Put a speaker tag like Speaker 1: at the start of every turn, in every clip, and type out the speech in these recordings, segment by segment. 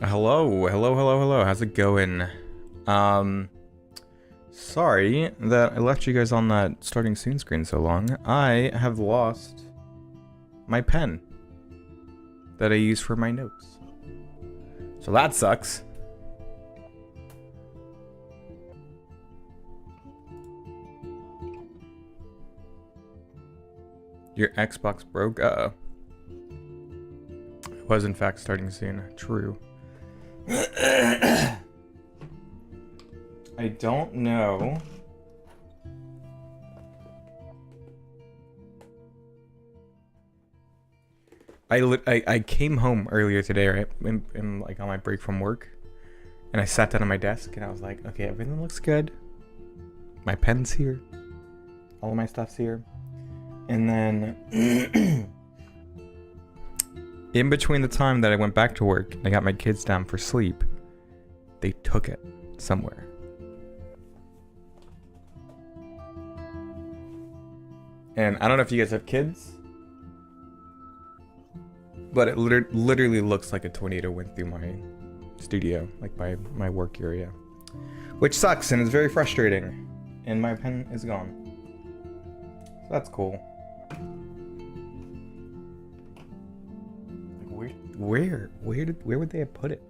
Speaker 1: Hello. How's it going? Um, Sorry that I left you guys on that starting soon screen so long. I have lost my pen that I use for my notes. So that sucks. Your Xbox broke? Uh-oh. It was in fact starting soon. True. I don't know. I came home earlier today, right? In like on my break from work, and I sat down at my desk and I was like, okay, everything looks good. My pen's here. All of my stuff's here. And then in between the time that I went back to work and I got my kids down for sleep, they took it somewhere. And I don't know if you guys have kids, but it literally looks like a tornado went through my studio, like by my work area. Which sucks and is very frustrating. And my pen is gone. So that's cool. Where would they have put it?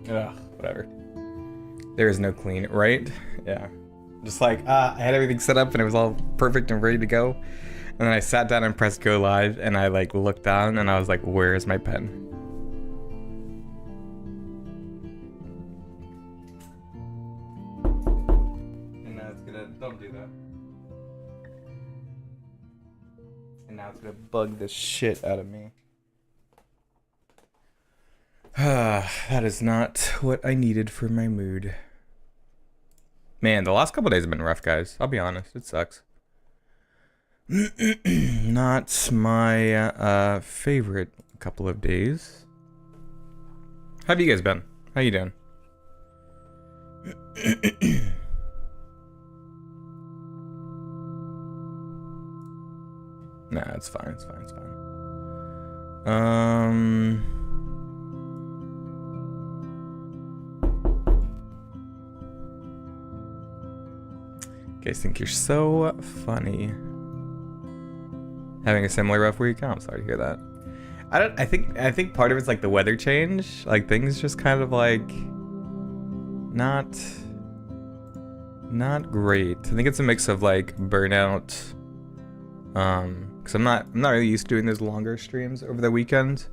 Speaker 1: Ugh, whatever. There is no clean, right? Yeah. Just like, I had everything set up and it was all perfect and ready to go. And then I sat down and pressed go live and I like looked down and I was like, where is my pen? And now it's gonna, don't do that. And now it's gonna bug the shit out of me. That is not what I needed for my mood. Man, the last couple days have been rough, guys. I'll be honest, it sucks. Not my favorite couple of days. How have you guys been? How you doing? Nah, it's fine. It's fine. Guys think you're so funny. Having a similar rough week? Oh, I'm sorry to hear that. I think part of it's like the weather change. Like things just kind of like not great. I think it's a mix of like burnout. Cause I'm not really used to doing those longer streams over the weekend.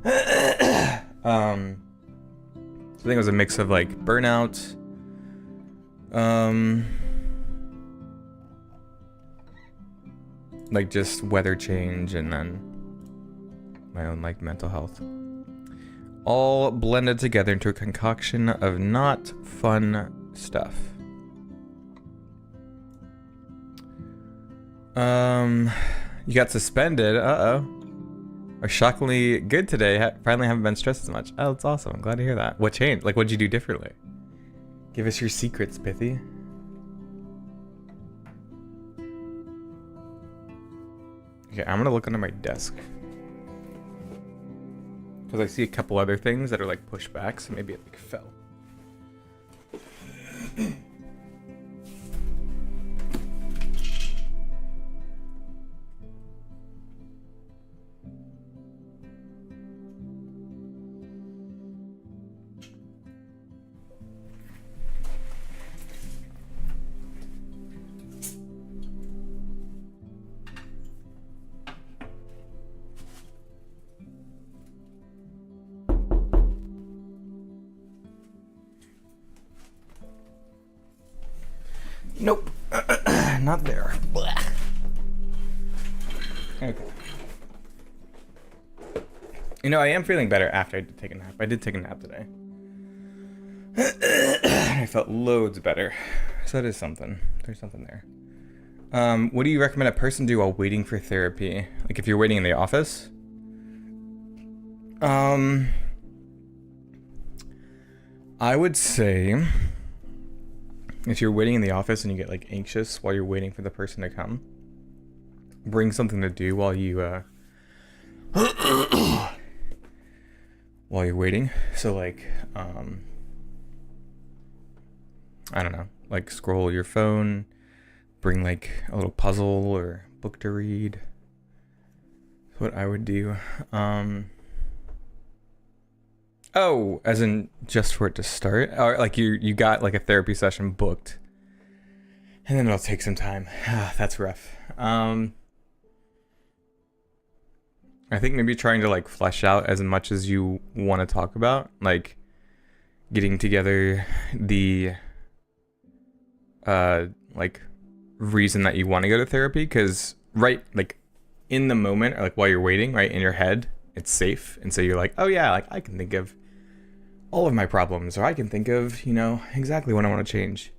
Speaker 1: So I think it was a mix of like burnout. Like just weather change and then my own like mental health. All blended together into a concoction of not fun stuff. You got suspended. Uh-oh. Are shockingly good today. Finally haven't been stressed as much. Oh, that's awesome. I'm glad to hear that. What changed? Like, what'd you do differently? Give us your secrets, Pithy. Okay, I'm gonna look under my desk. Because I see a couple other things that are like pushed back, so maybe it like fell. Nope. Not there. Blah. Okay. You know, I am feeling better after I did take a nap. I did take a nap today. I felt loads better. So that is something. There's something there. What do you recommend a person do while waiting for therapy? Like if you're waiting in the office? I would say if you're waiting in the office and you get like anxious while you're waiting for the person to come, bring something to do while you while you're waiting. So like I don't know, like scroll your phone, bring like a little puzzle or book to read. That's what I would do. Oh, as in just for it to start? Or like you got like a therapy session booked and then it'll take some time. That's rough. I think maybe trying to like flesh out as much as you want to talk about, like getting together the like reason that you want to go to therapy, because right, like in the moment or like while you're waiting, right, in your head it's safe, and so you're like, oh yeah, like I can think of all of my problems, or I can think of, you know, exactly what I want to change.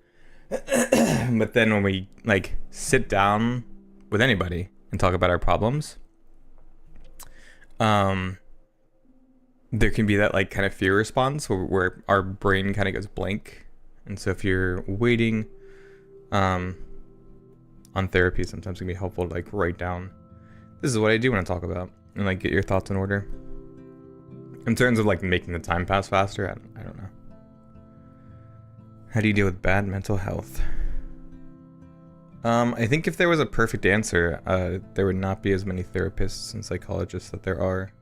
Speaker 1: But then when we like sit down with anybody and talk about our problems, there can be that like kind of fear response where our brain kind of goes blank. And so if you're waiting on therapy, sometimes it can be helpful to like write down, this is what I do want to talk about, and like get your thoughts in order. In terms of like making the time pass faster, I don't know. How do you deal with bad mental health? I think if there was a perfect answer, there would not be as many therapists and psychologists that there are.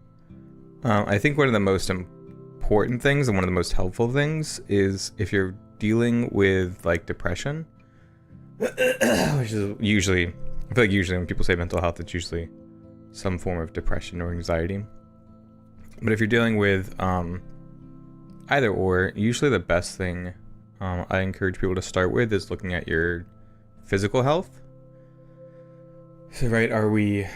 Speaker 1: I think one of the most important things and one of the most helpful things is if you're dealing with like depression, which is usually, I feel like usually when people say mental health, it's usually some form of depression or anxiety. But if you're dealing with either or, usually the best thing I encourage people to start with is looking at your physical health. So, right, are we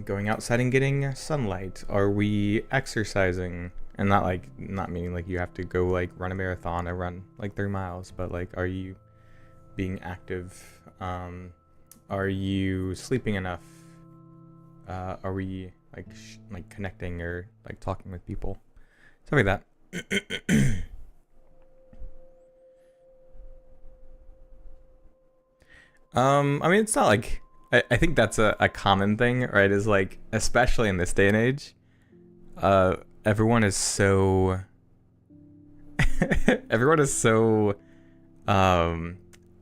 Speaker 1: going outside and getting sunlight? Are we exercising? And not meaning like you have to go like run a marathon or run like 3 miles, but like, are you being active? Are you sleeping enough? Are we like connecting or like talking with people? Stuff like that. I mean, it's not like, I think that's a common thing, right? Is like, especially in this day and age, everyone is so everyone is so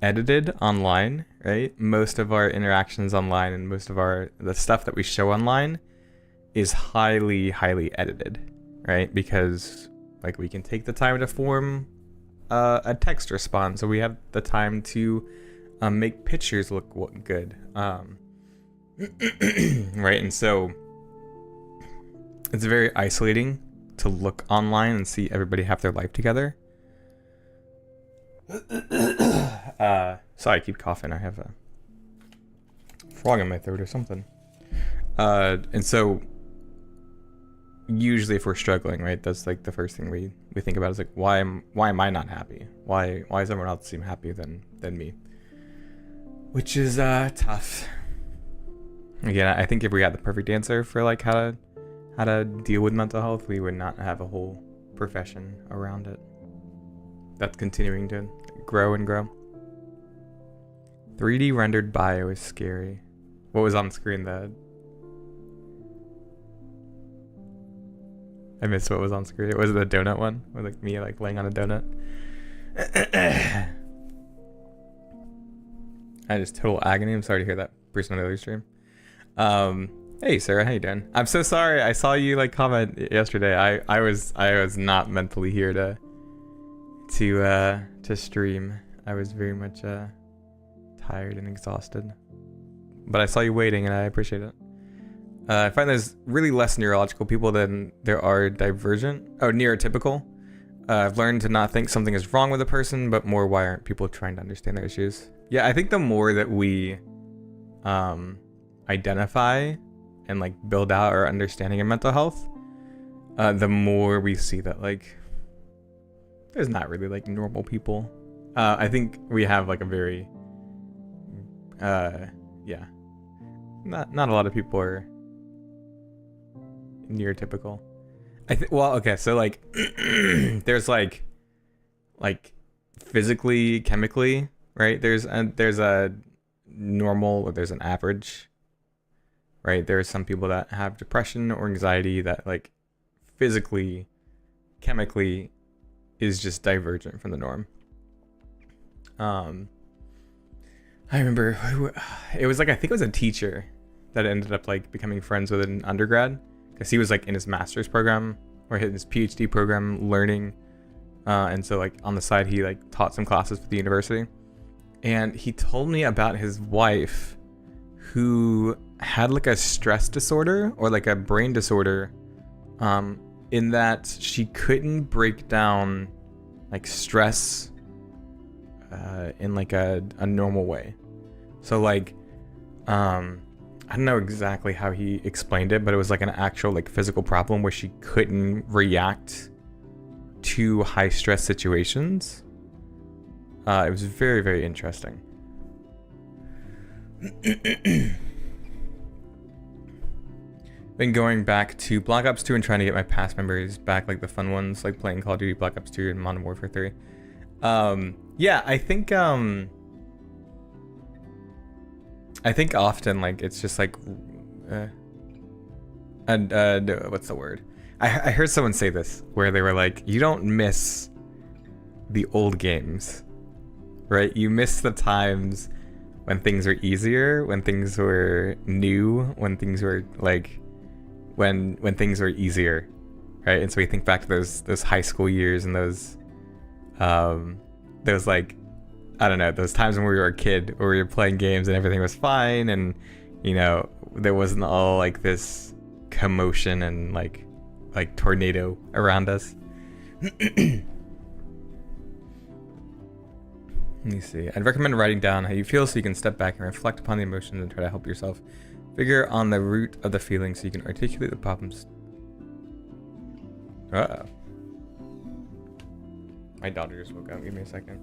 Speaker 1: edited online, right? Most of our interactions online and most of the stuff that we show online is highly edited, right? Because like we can take the time to form a text response, so we have the time to make pictures look good, right? And so it's very isolating to look online and see everybody have their life together. Sorry, I keep coughing. I have a frog in my throat or something. And so usually if we're struggling, right, that's like the first thing we think about is like, why am I not happy? Why does everyone else seem happier than me? Which is tough. Again, I think if we had the perfect answer for like how to deal with mental health, we would not have a whole profession around it that's continuing to grow and grow. 3D rendered bio is scary. What was on screen? I missed what was on screen. Was it the donut one? Or like me like laying on a donut? I just total agony. I'm sorry to hear that, person on the other stream. Hey Sarah, how you doing? I'm so sorry. I saw you like comment yesterday. I was not mentally here to stream. I was very much tired and exhausted. But I saw you waiting and I appreciate it. I find there's really less neurological people than there are neurotypical. I've learned to not think something is wrong with a person, but more why aren't people trying to understand their issues? Yeah, I think the more that we identify and like build out our understanding of mental health, the more we see that like there's not really like normal people. I think we have like a very not a lot of people are neurotypical. So like there's like physically, chemically, right? There's a normal, or there's an average right? There are some people that have depression or anxiety that like physically, chemically is just divergent from the norm. I remember it was like, I think it was a teacher that ended up like becoming friends with an undergrad because he was like in his master's program or his PhD program learning. And so like on the side, he like taught some classes for the university. And he told me about his wife who had like a stress disorder or like a brain disorder, in that she couldn't break down like stress in like a normal way. So like, I don't know exactly how he explained it, but it was like an actual like physical problem where she couldn't react to high stress situations. It was very, very interesting. Been going back to Black Ops 2 and trying to get my past memories back, like the fun ones, like playing Call of Duty, Black Ops 2, and Modern Warfare 3. Yeah, I think often like it's just like, what's the word? I heard someone say this where they were like, you don't miss the old games, right? You miss the times when things were easier, when things were new, when things were like, when things were easier, right? And so we think back to those high school years and those like, I don't know, those times when we were a kid where we were playing games and everything was fine, and you know, there wasn't all like this commotion and like tornado around us. Let me see. I'd recommend writing down how you feel so you can step back and reflect upon the emotions and try to help yourself figure on the root of the feeling so you can articulate the problems. Uh-oh. My daughter just woke up. Give me a second.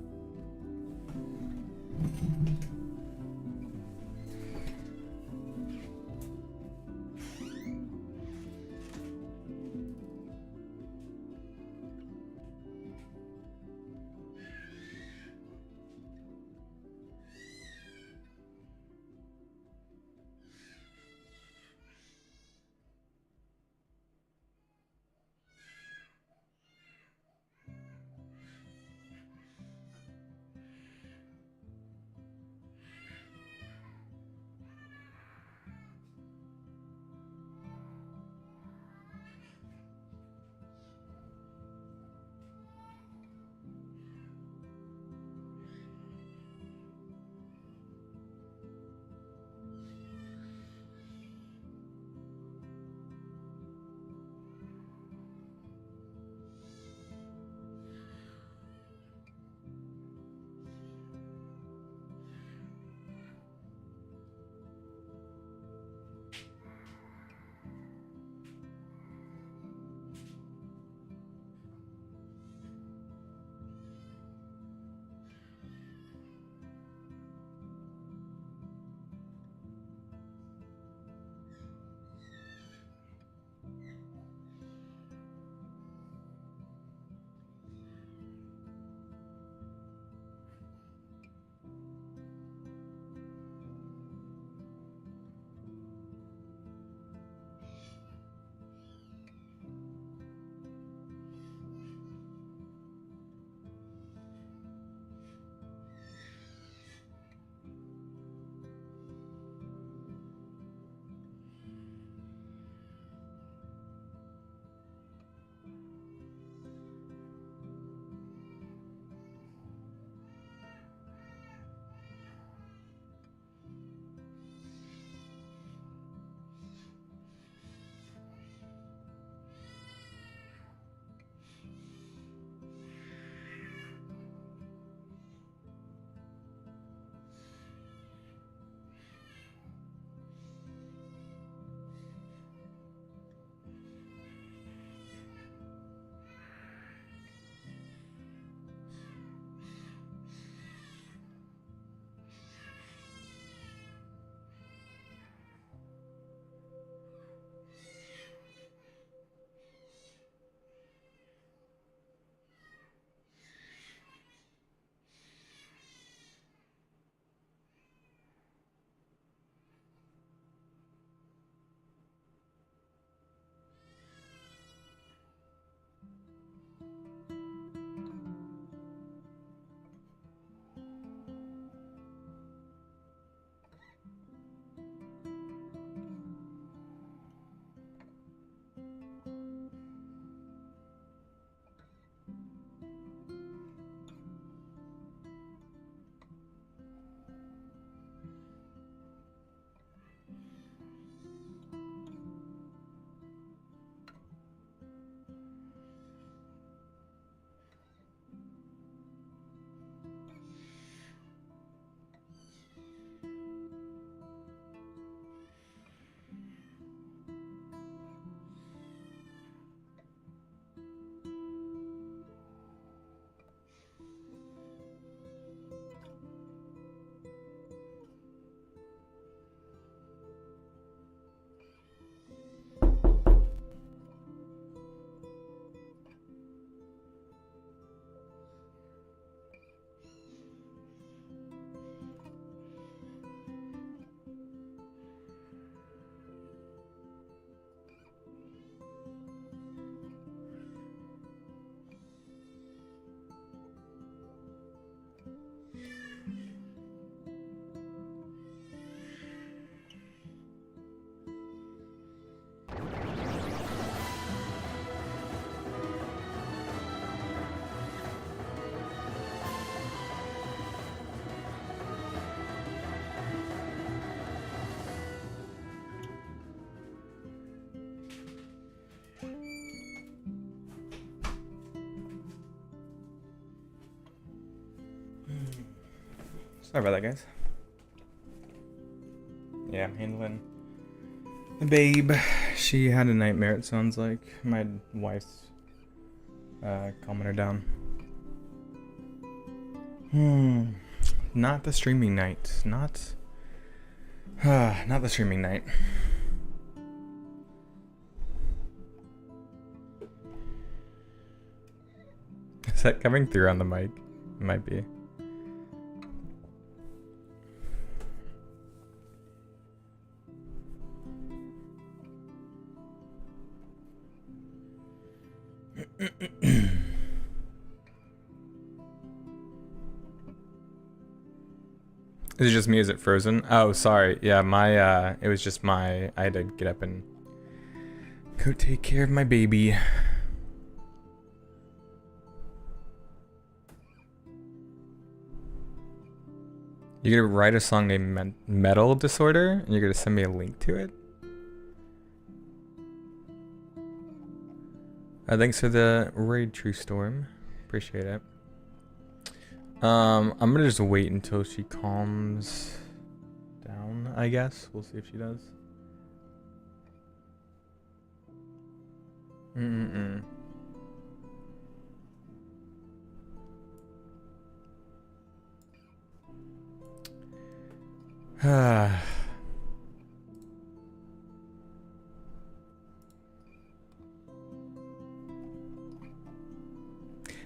Speaker 1: Sorry about that, guys. Yeah, I'm handling the babe. She had a nightmare, it sounds like. My wife's calming her down. Not the streaming night. Not the streaming night. Is that coming through on the mic? It might be. Is it just me? Is it frozen? Oh, sorry. Yeah, my it was just my. I had to get up and go take care of my baby. You're gonna write a song named Metal Disorder, and you're gonna send me a link to it? Thanks for the raid, True Storm. Appreciate it. I'm gonna just wait until she calms down, I guess. We'll see if she does.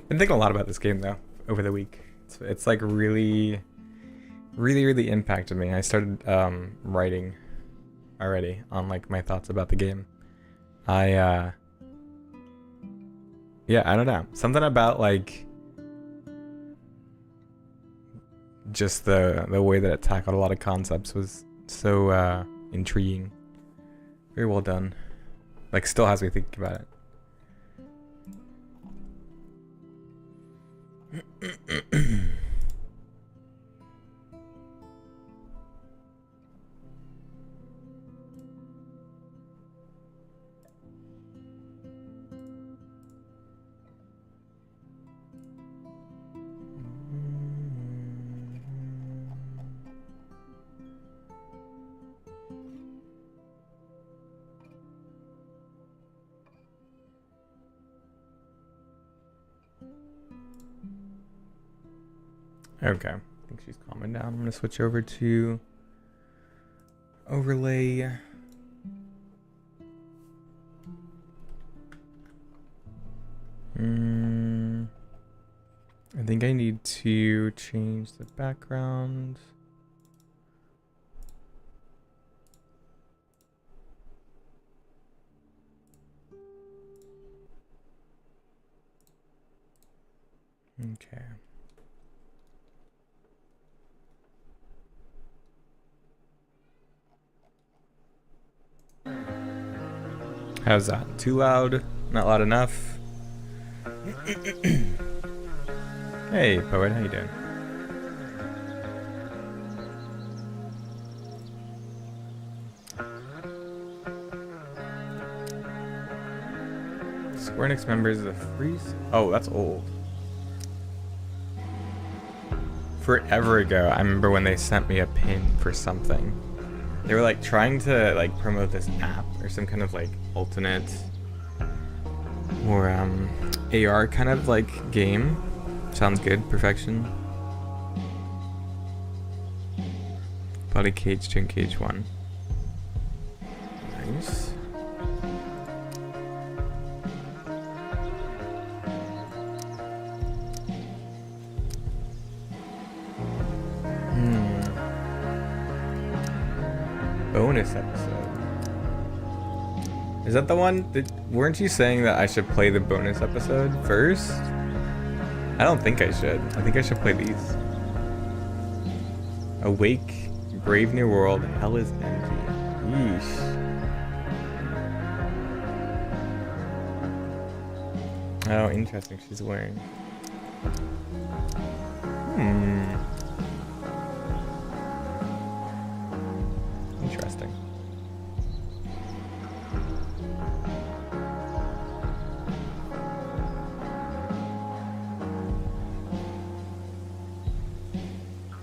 Speaker 1: Been thinking a lot about this game though over the week. It's like really impacted me. I started writing already on like my thoughts about the game. Yeah, I don't know. Something about like just the way that it tackled a lot of concepts was so intriguing. Very well done. Like still has me thinking about it. Okay, I think she's calming down. I'm gonna switch over to overlay. I think I need to change the background. Okay. How's that? Too loud? Not loud enough? Hey, poet, how you doing? Square Enix members of Freeze? Oh, that's old. Forever ago, I remember when they sent me a pin for something. They were like trying to like promote this app or some kind of like alternate or AR kind of like game. Sounds good. Perfection. Body Cage 2 and Cage 1. Nice. Bonus episode. Is that the one? Weren't you saying that I should play the bonus episode first? I don't think I should. I think I should play these. Awake, Brave New World, Hell is Empty. Yeesh. Oh, interesting. She's wearing. Interesting.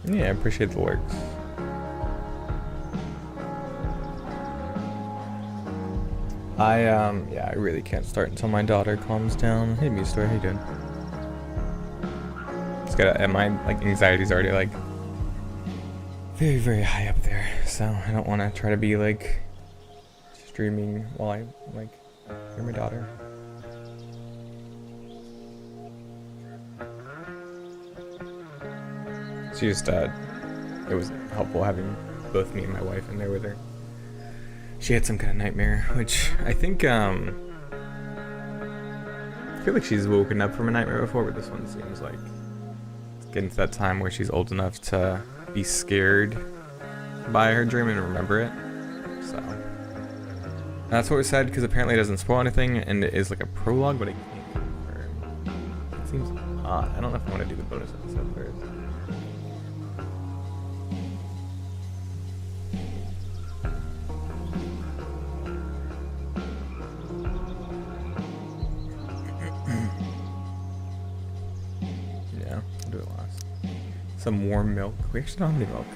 Speaker 1: Yeah, I appreciate the lurks. Yeah, I really can't start until my daughter calms down. Hey, Mewstore, how you doing? It's got, and my like anxiety's already like very, very high up there, so I don't want to try to be like streaming while I like hear my daughter. She just it was helpful having both me and my wife in there with her. She had some kind of nightmare, which I think I feel like she's woken up from a nightmare before, but this one seems like it's getting to that time where she's old enough to be scared by her dream and remember it. So that's what was said, because apparently it doesn't spoil anything and it is like a prologue, but I can't confirm. It seems odd. I don't know if I want to do the bonus episode first. Yeah, I'll do it last. Some warm milk. We actually don't have any milk.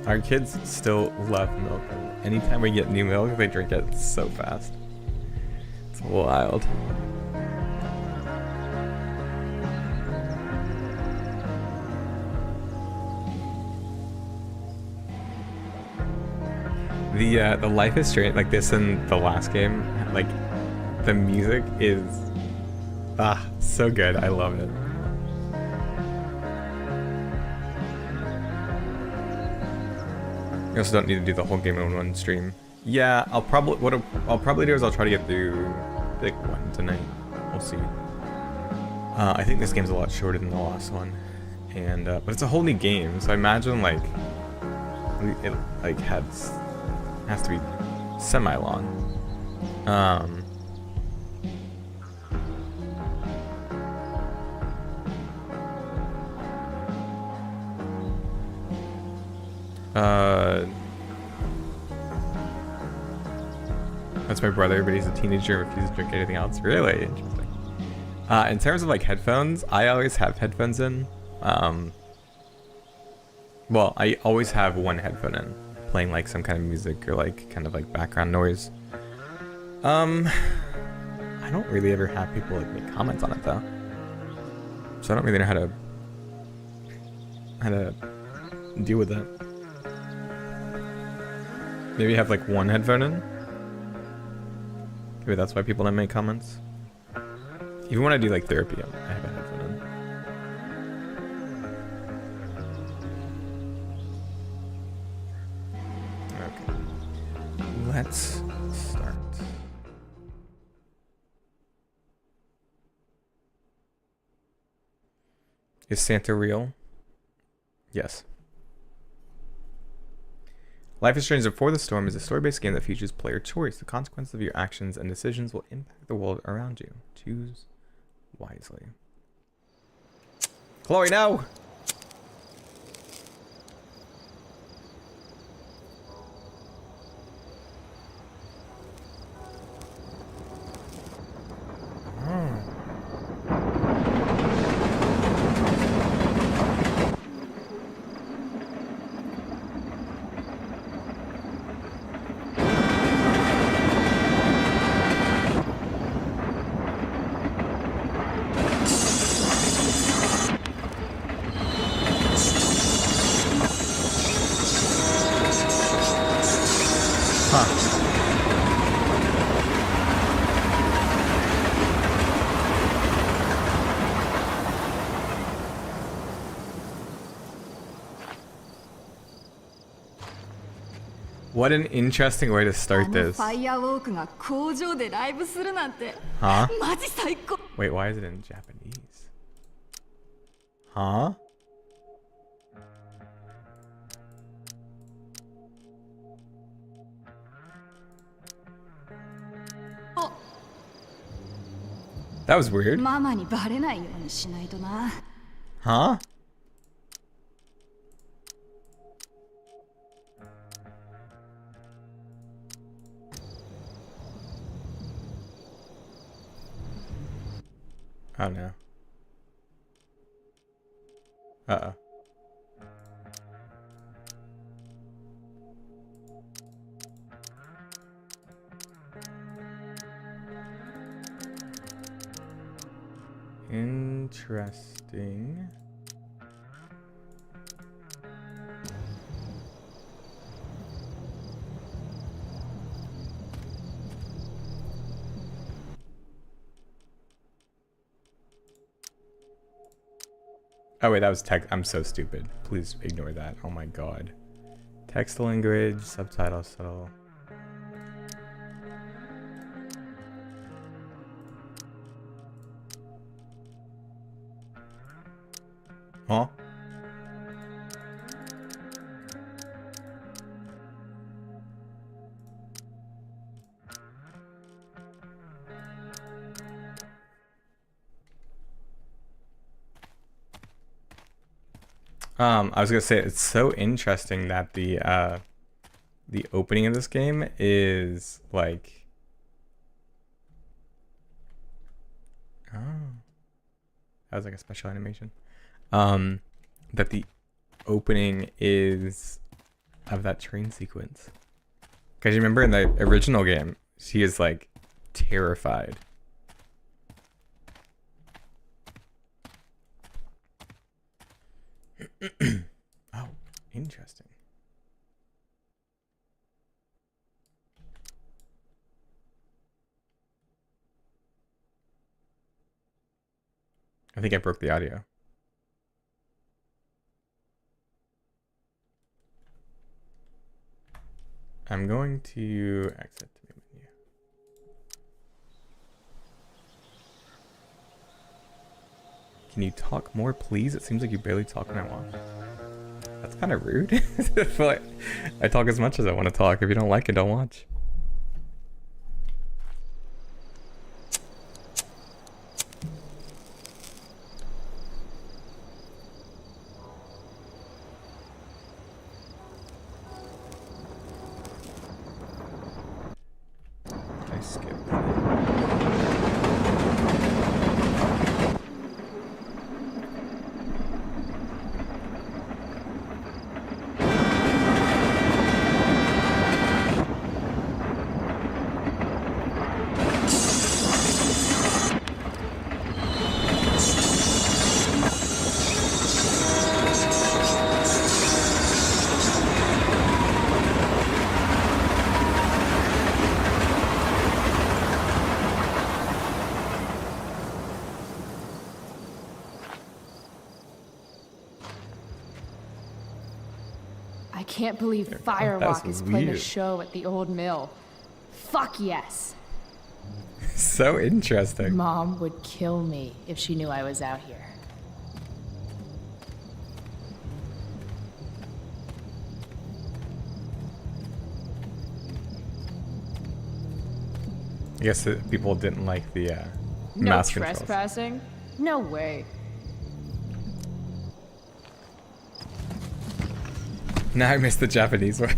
Speaker 1: Our kids still love milk. Anytime we get new milk, they drink it so fast. It's wild. The Life is Strange, like this in the last game, like the music is so good. I love it. You also don't need to do the whole game in one stream. Yeah, I'll probably do is I'll try to get through Big One tonight. We'll see. I think this game's a lot shorter than the last one, and but it's a whole new game, so I imagine like it like has to be semi-long. That's my brother, but he's a teenager and refuses to drink anything else. Really interesting. In terms of like headphones, I always have headphones in. Well, I always have one headphone in, playing like some kind of music or like kind of like background noise. I don't really ever have people like make comments on it though, so I don't really know how to deal with that. Maybe have like one headphone in. Maybe that's why people don't make comments. Even when I do like therapy, I have a headphone in. Okay. Let's start. Is Santa real? Yes. Life is Strange Before the Storm is a story-based game that features player choice. The consequences of your actions and decisions will impact the world around you. Choose wisely. Chloe, no! What an interesting way to start this. Huh? Wait, why is it in Japanese? Huh? That was weird. Huh? Oh no. Uh-oh. Interesting. Oh wait, that was text. I'm so stupid. Please ignore that. Oh my god. Text language, subtitle, subtle. Huh? I was gonna say it's so interesting that the opening of this game is like, oh, that was like a special animation. That the opening is of that train sequence. Because you remember in the original game, she is like terrified. Oh, interesting. I think I broke the audio. I'm going to exit the menu. Can you talk more, please? It seems like you barely talk when I watch. That's kind of rude. I feel like I talk as much as I want to talk. If you don't like it, don't watch. I skip.
Speaker 2: I can't believe Firewalk is playing a show at the old mill. Fuck yes.
Speaker 1: So interesting.
Speaker 2: Mom would kill me if she knew I was out here.
Speaker 1: I guess that people didn't like the
Speaker 2: No
Speaker 1: mouse controls.
Speaker 2: trespassing? No way.
Speaker 1: Now I miss the Japanese way.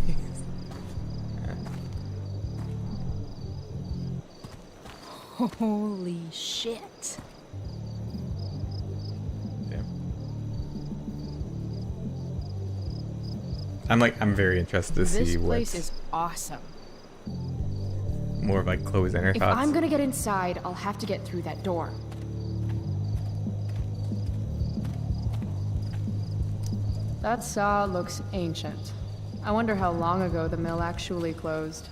Speaker 2: Holy shit.
Speaker 1: Damn. I'm very interested to see
Speaker 2: This place
Speaker 1: what's
Speaker 2: is awesome.
Speaker 1: more of like Chloe's inner
Speaker 2: If
Speaker 1: thoughts.
Speaker 2: I'm gonna get inside, I'll have to get through that door. That saw looks ancient. I wonder how long ago the mill actually closed.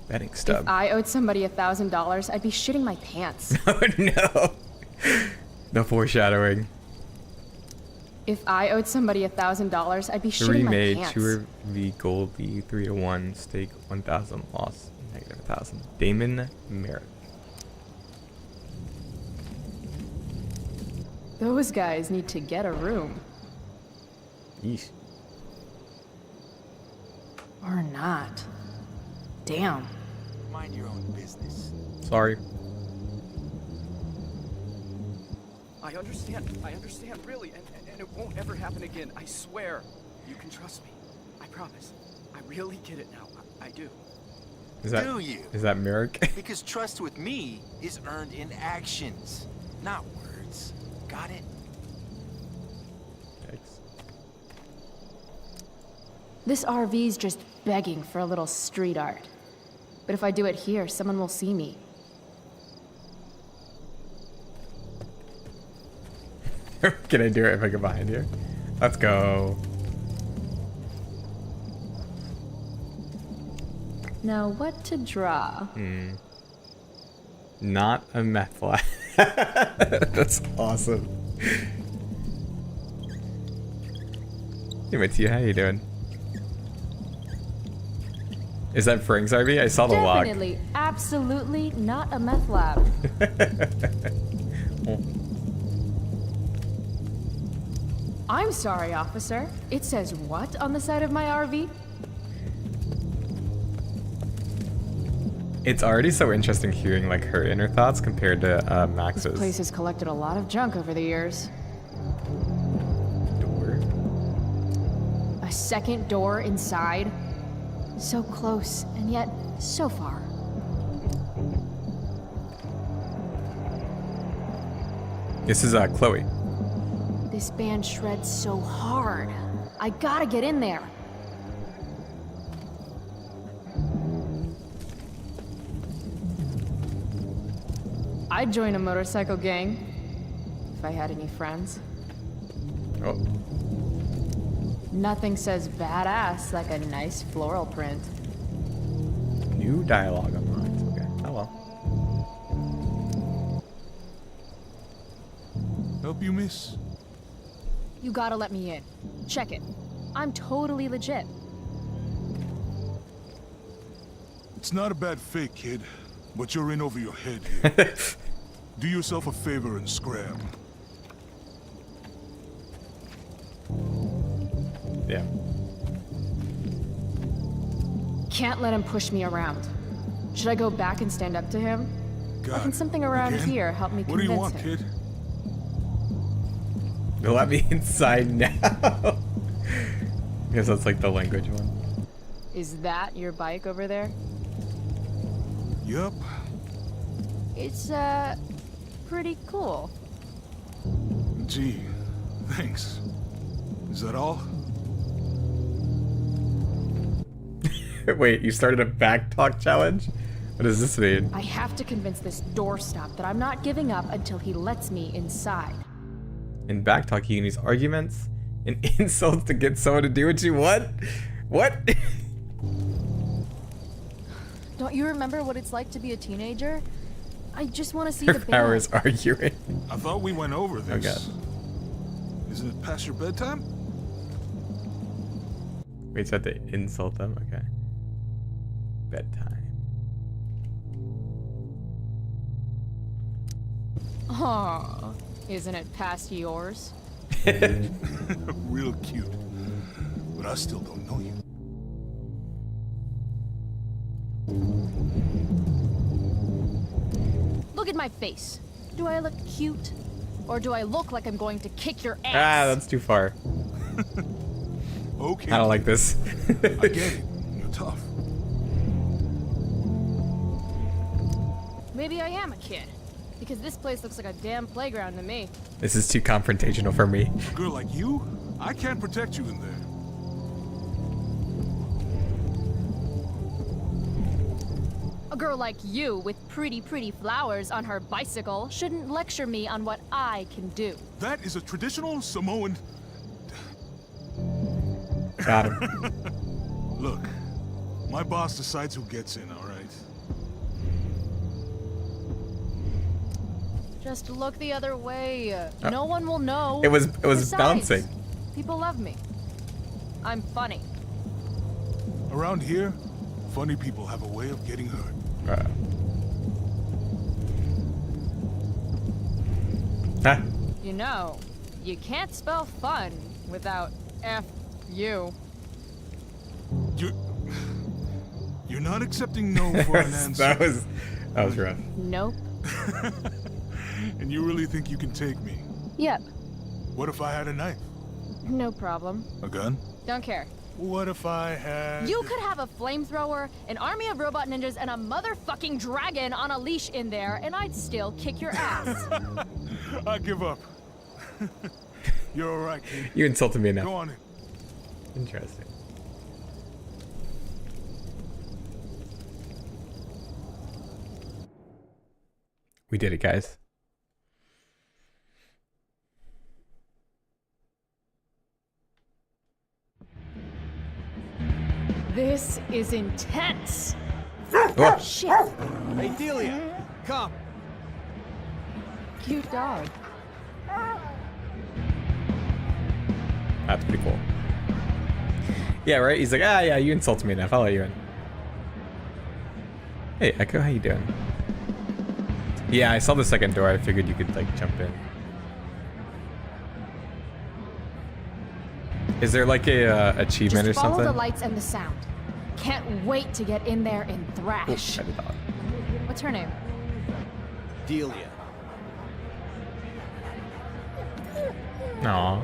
Speaker 1: Betting
Speaker 2: If
Speaker 1: stub.
Speaker 2: I owed somebody $1,000, I'd be shitting my pants.
Speaker 1: Oh no. The foreshadowing.
Speaker 2: If I owed somebody $1,000, I'd be shitting
Speaker 1: Three
Speaker 2: my
Speaker 1: made,
Speaker 2: pants.
Speaker 1: 2 v gold v 3-1, stake 1,000, loss -1,000. Damon Merrick.
Speaker 2: Those guys need to get a room.
Speaker 1: Yeesh.
Speaker 2: Or not. Damn.
Speaker 3: Mind your own business.
Speaker 1: Sorry.
Speaker 3: I understand, really, and it won't ever happen again, I swear. You can trust me, I promise. I really get it now, I do.
Speaker 1: Is that,
Speaker 4: Do you?
Speaker 1: Is that Merrick?
Speaker 4: Because trust with me is earned in actions.
Speaker 3: not words. Got it?
Speaker 1: Yikes.
Speaker 2: This RV's just begging for a little street art. But if I do it here, someone will see me.
Speaker 1: Can I do it if I go behind here? Let's go.
Speaker 2: Now, what to draw?
Speaker 1: Not a meth lab. That's awesome. Hey, Mattia, how you doing? Is that Frank's RV? I saw the log.
Speaker 2: Definitely, absolutely not a meth lab.
Speaker 1: Oh.
Speaker 2: I'm sorry, officer. It says what on the side of my RV?
Speaker 1: It's already so interesting hearing like her inner thoughts compared to Max's.
Speaker 2: This place has collected a lot of junk over the years.
Speaker 1: Door.
Speaker 2: A second door inside. So close, and yet so far.
Speaker 1: This is Chloe.
Speaker 2: This band shreds so hard. I gotta get in there. I'd join a motorcycle gang if I had any friends.
Speaker 1: Oh.
Speaker 2: Nothing says badass like a nice floral print.
Speaker 1: New dialogue unlocked. Okay. Oh well.
Speaker 4: Help you, miss?
Speaker 2: You gotta let me in. Check it. I'm totally legit.
Speaker 4: It's not a bad fake, kid, but you're in over your head here. Do yourself a favor and scram.
Speaker 1: Yeah.
Speaker 2: Can't let him push me around. Should I go back and stand up to him? Or can
Speaker 4: God,
Speaker 2: something around
Speaker 4: again?
Speaker 2: here help me
Speaker 4: What do
Speaker 2: convince
Speaker 4: you want,
Speaker 2: him?
Speaker 4: kid?
Speaker 1: Let me inside now. Because that's like the language one.
Speaker 2: Is that your bike over there?
Speaker 4: Yup.
Speaker 2: It's, pretty cool.
Speaker 4: Gee, thanks. Is that all?
Speaker 1: Wait, you started a backtalk challenge? What does this mean?
Speaker 2: I have to convince this doorstop that I'm not giving up until he lets me inside.
Speaker 1: In backtalk, you can use arguments and insults to get someone to do what you want? What?
Speaker 2: Don't you remember what it's like to be a teenager? I just want to see
Speaker 1: Her
Speaker 2: the band.
Speaker 1: power is arguing.
Speaker 4: I thought we went over this.
Speaker 1: Oh god.
Speaker 4: Isn't it past your bedtime?
Speaker 1: Wait, so I have to insult them? Okay. Bedtime.
Speaker 2: Aw, isn't it past yours?
Speaker 4: Real cute. But I still don't know you.
Speaker 2: Look at my face. Do I look cute? Or do I look like I'm going to kick your ass?
Speaker 1: Ah, that's too far.
Speaker 4: Okay.
Speaker 1: I don't like this.
Speaker 4: I get it. You're tough.
Speaker 2: Maybe I am a kid. Because this place looks like a damn playground to me.
Speaker 1: This is too confrontational for me.
Speaker 4: A girl like you, I can't protect you in there.
Speaker 2: A girl like you with pretty flowers on her bicycle shouldn't lecture me on what I can do.
Speaker 4: That is a traditional Samoan...
Speaker 1: Got him.
Speaker 4: Look, my boss decides who gets in, all right?
Speaker 2: Just look the other way. No one will know.
Speaker 1: It was
Speaker 2: Besides,
Speaker 1: bouncing.
Speaker 2: People love me. I'm funny.
Speaker 4: Around here, funny people have a way of getting hurt.
Speaker 1: Huh?
Speaker 2: You know, you can't spell fun without F-U.
Speaker 4: You're not accepting no for an answer.
Speaker 1: that was rough.
Speaker 2: Nope.
Speaker 4: And you really think you can take me?
Speaker 2: Yep.
Speaker 4: What if I had a knife?
Speaker 2: No problem.
Speaker 4: A gun?
Speaker 2: Don't care.
Speaker 4: What if I had...
Speaker 2: You could have a flamethrower, an army of robot ninjas, and a motherfucking dragon on a leash in there, and I'd still kick your ass.
Speaker 4: I give up. You're all right, kid.
Speaker 1: You insulted me
Speaker 4: Go
Speaker 1: now.
Speaker 4: on in.
Speaker 1: Interesting. We did it, guys.
Speaker 2: This is intense.
Speaker 1: Oh,
Speaker 2: Shit.
Speaker 3: Hey, Delia, come.
Speaker 2: Cute dog.
Speaker 1: that's pretty cool. Yeah, right? He's like, ah, yeah, you insulted me enough. I'll let you in. Hey, Echo, how you doing? Yeah, I saw the second door. I figured you could, like, jump in. Is there, like, a achievement
Speaker 2: Just
Speaker 1: or
Speaker 2: follow
Speaker 1: something?
Speaker 2: the lights and the sound. Can't wait to get in there and thrash.
Speaker 1: I did that.
Speaker 2: What's her name?
Speaker 3: Delia.
Speaker 1: Aw.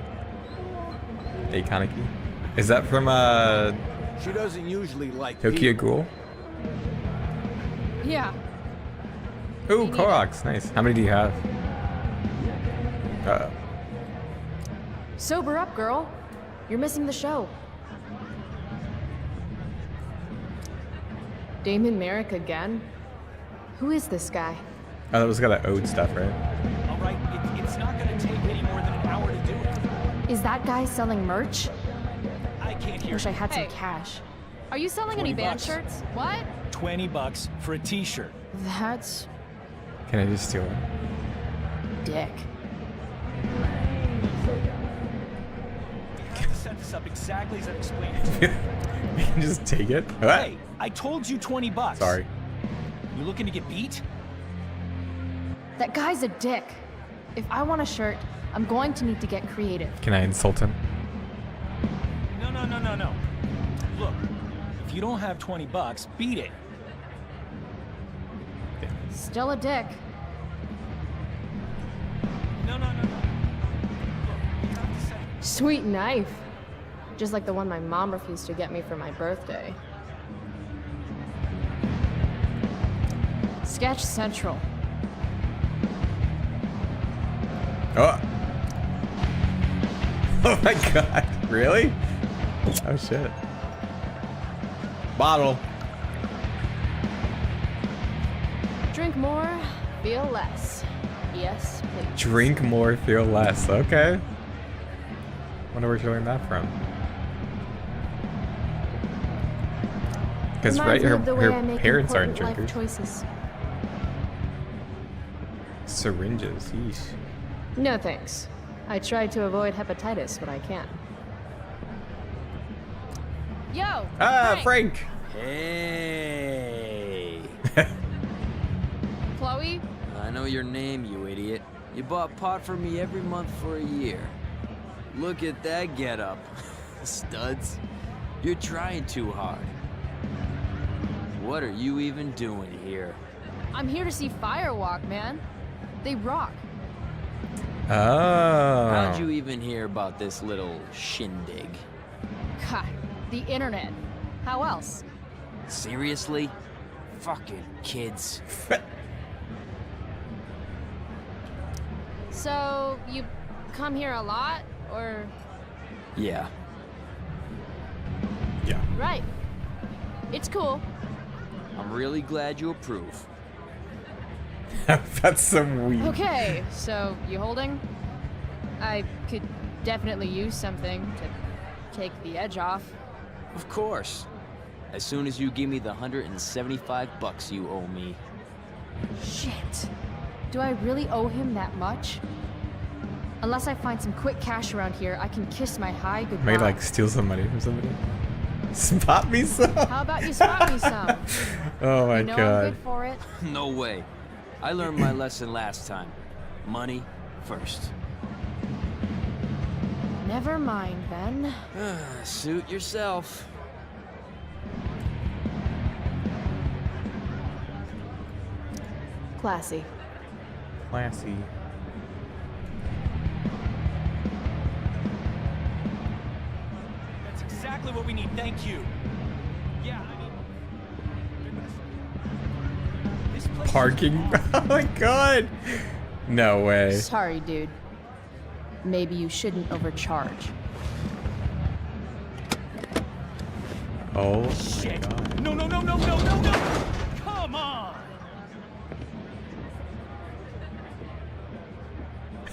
Speaker 1: Hey, Kaneki. Is that from,
Speaker 3: She doesn't usually like
Speaker 1: Tokyo
Speaker 3: people.
Speaker 1: Ghoul?
Speaker 2: Yeah.
Speaker 1: Ooh,
Speaker 2: need
Speaker 1: Koroks. Nice. How many do you have?
Speaker 2: Sober up, girl. You're missing the show. Damon Merrick again? Who is this guy?
Speaker 1: Oh, that was got that ode stuff, right?
Speaker 5: All right, it's not going to take any more than an hour to do it.
Speaker 2: Is that guy selling merch?
Speaker 5: I can't hear
Speaker 2: Wish I
Speaker 5: you.
Speaker 2: had some Hey. cash.
Speaker 6: Are you selling any
Speaker 5: 20
Speaker 6: band
Speaker 5: bucks.
Speaker 6: shirts? What?
Speaker 5: $20 for a t-shirt.
Speaker 2: That's
Speaker 1: Can I just steal it?
Speaker 2: dick.
Speaker 5: You have to set this up exactly as I explained it to you.
Speaker 1: You can just take it? What?
Speaker 5: Hey, I told you $20.
Speaker 1: Sorry.
Speaker 5: You looking to get beat?
Speaker 2: That guy's a dick. If I want a shirt, I'm going to need to get creative.
Speaker 1: Can I insult him?
Speaker 5: No. Look, if you don't have $20, beat it.
Speaker 2: Still a dick.
Speaker 5: No. Look, you have to set
Speaker 2: Sweet knife. Just like the one my mom refused to get me for my birthday. Sketch Central.
Speaker 1: Oh! Oh my god. Really? Oh shit. Bottle.
Speaker 2: Drink more, feel less. Yes, please.
Speaker 1: Drink more, feel less. Okay. Wonder where you learned that from. Because right,
Speaker 2: Reminds me of the way I
Speaker 1: her
Speaker 2: make
Speaker 1: parents aren't
Speaker 2: important life
Speaker 1: drinkers.
Speaker 2: choices.
Speaker 1: Syringes. Yeesh.
Speaker 2: No thanks. I try to avoid hepatitis when I can.
Speaker 6: Yo!
Speaker 1: Ah, Frank.
Speaker 7: Hey!
Speaker 6: Chloe?
Speaker 7: I know your name, you idiot. You bought pot for me every month for a year. Look at that getup. Studs. You're trying too hard. What are you even doing here?
Speaker 6: I'm here to see Firewalk, man. They rock.
Speaker 1: Oh.
Speaker 7: How'd you even hear about this little shindig?
Speaker 6: God, the internet. How else?
Speaker 7: Seriously? Fucking kids.
Speaker 6: So, you come here a lot, or?
Speaker 7: Yeah.
Speaker 1: Yeah.
Speaker 6: Right. It's cool.
Speaker 7: I'm really glad you approve.
Speaker 1: That's some weed.
Speaker 6: Okay, so you holding? I could definitely use something to take the edge off.
Speaker 7: Of course. As soon as you give me the $175 you owe me.
Speaker 2: Shit. Do I really owe him that much? Unless I find some quick cash around here, I can kiss my high goodbye.
Speaker 1: May like steal some money from somebody. Spot me some.
Speaker 2: How about you spot me some?
Speaker 1: Oh my
Speaker 2: You know I'm
Speaker 1: god.
Speaker 2: good for it.
Speaker 7: No way. I learned my lesson last time. Money first.
Speaker 2: Never mind, then.
Speaker 7: Suit yourself.
Speaker 2: Classy.
Speaker 1: Classy.
Speaker 5: That's exactly what we need, thank you. Yeah, I mean... This place is
Speaker 1: Parking.
Speaker 5: awesome.
Speaker 1: Oh my god. No way.
Speaker 2: Sorry, dude. Maybe you shouldn't overcharge.
Speaker 1: Oh my
Speaker 5: Shit!
Speaker 1: god.
Speaker 5: No, no, no, no, no, no, no! Come on!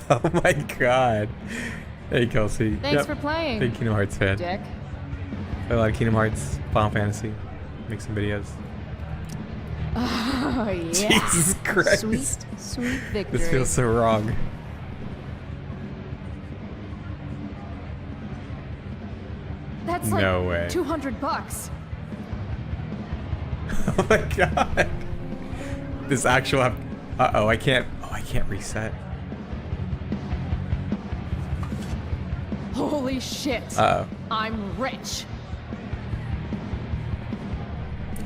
Speaker 1: Oh my god. Hey Kelsey.
Speaker 2: Thanks
Speaker 1: Yep.
Speaker 2: for playing,
Speaker 1: Big Kingdom Hearts fan.
Speaker 2: Dick.
Speaker 1: Play a lot of Kingdom Hearts, Final Fantasy. Make some videos.
Speaker 2: Oh, yeah.
Speaker 1: Jesus Christ.
Speaker 2: Sweet, sweet victory.
Speaker 1: This feels so wrong.
Speaker 2: That's like
Speaker 1: No way.
Speaker 2: $200.
Speaker 1: Oh my god. This actual uh-oh, I can't reset.
Speaker 2: Holy shit.
Speaker 1: Uh-oh.
Speaker 2: I'm rich.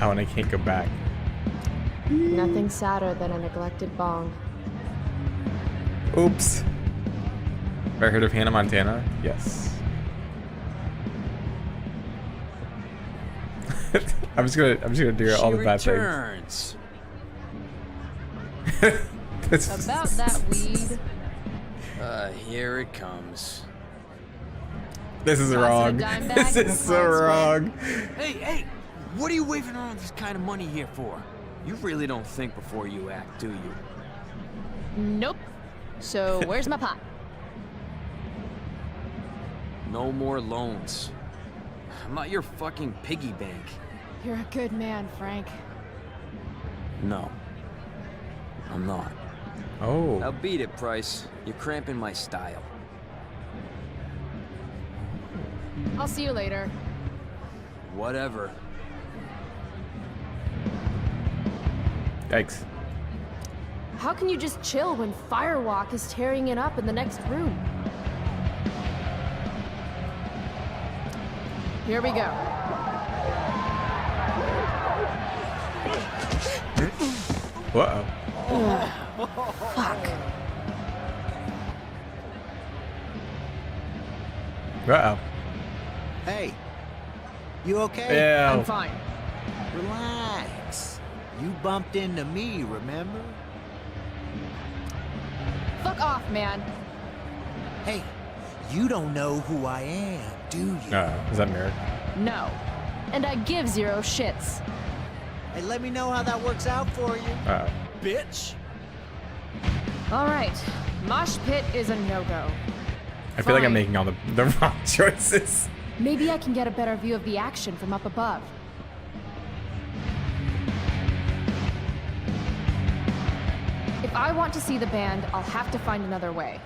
Speaker 1: Oh, and I can't go back.
Speaker 2: Nothing sadder than a neglected bong.
Speaker 1: Oops. Ever heard of Hannah Montana? Yes. I'm just gonna do all the bad
Speaker 7: returns.
Speaker 1: things.
Speaker 2: About that weed.
Speaker 7: Here it comes.
Speaker 1: This is
Speaker 2: Toss it a
Speaker 1: wrong.
Speaker 2: dime bag
Speaker 1: This
Speaker 2: and
Speaker 1: is
Speaker 2: the
Speaker 1: so
Speaker 2: cards win.
Speaker 1: wrong.
Speaker 7: Hey, hey! What are you waving around this kind of money here for? You really don't think before you act, do you?
Speaker 2: Nope. So where's my pot?
Speaker 7: No more loans. I'm not your fucking piggy bank.
Speaker 2: You're a good man, Frank.
Speaker 7: No. I'm not.
Speaker 1: Oh.
Speaker 7: Now beat it, Price. You're cramping my style.
Speaker 2: I'll see you later.
Speaker 7: Whatever.
Speaker 1: Yikes.
Speaker 2: How can you just chill when Firewalk is tearing it up in the next room? Here we go.
Speaker 1: Whoa.
Speaker 2: Fuck.
Speaker 1: Uh-oh.
Speaker 8: Hey, you okay?
Speaker 1: Yeah.
Speaker 2: I'm fine.
Speaker 8: Relax. You bumped into me, remember?
Speaker 2: Fuck off, man.
Speaker 8: Hey, you don't know who I am, do you?
Speaker 1: Is that Merrick?
Speaker 2: No. And I give zero shits.
Speaker 8: Hey, let me know how that works out for you.
Speaker 1: Uh-oh.
Speaker 5: Bitch!
Speaker 2: All right. Mosh pit is a no-go.
Speaker 1: I feel like I'm
Speaker 2: Fine.
Speaker 1: making all the wrong choices.
Speaker 2: Maybe I can get a better view of the action from up above. If I want to see the band, I'll have to find another way.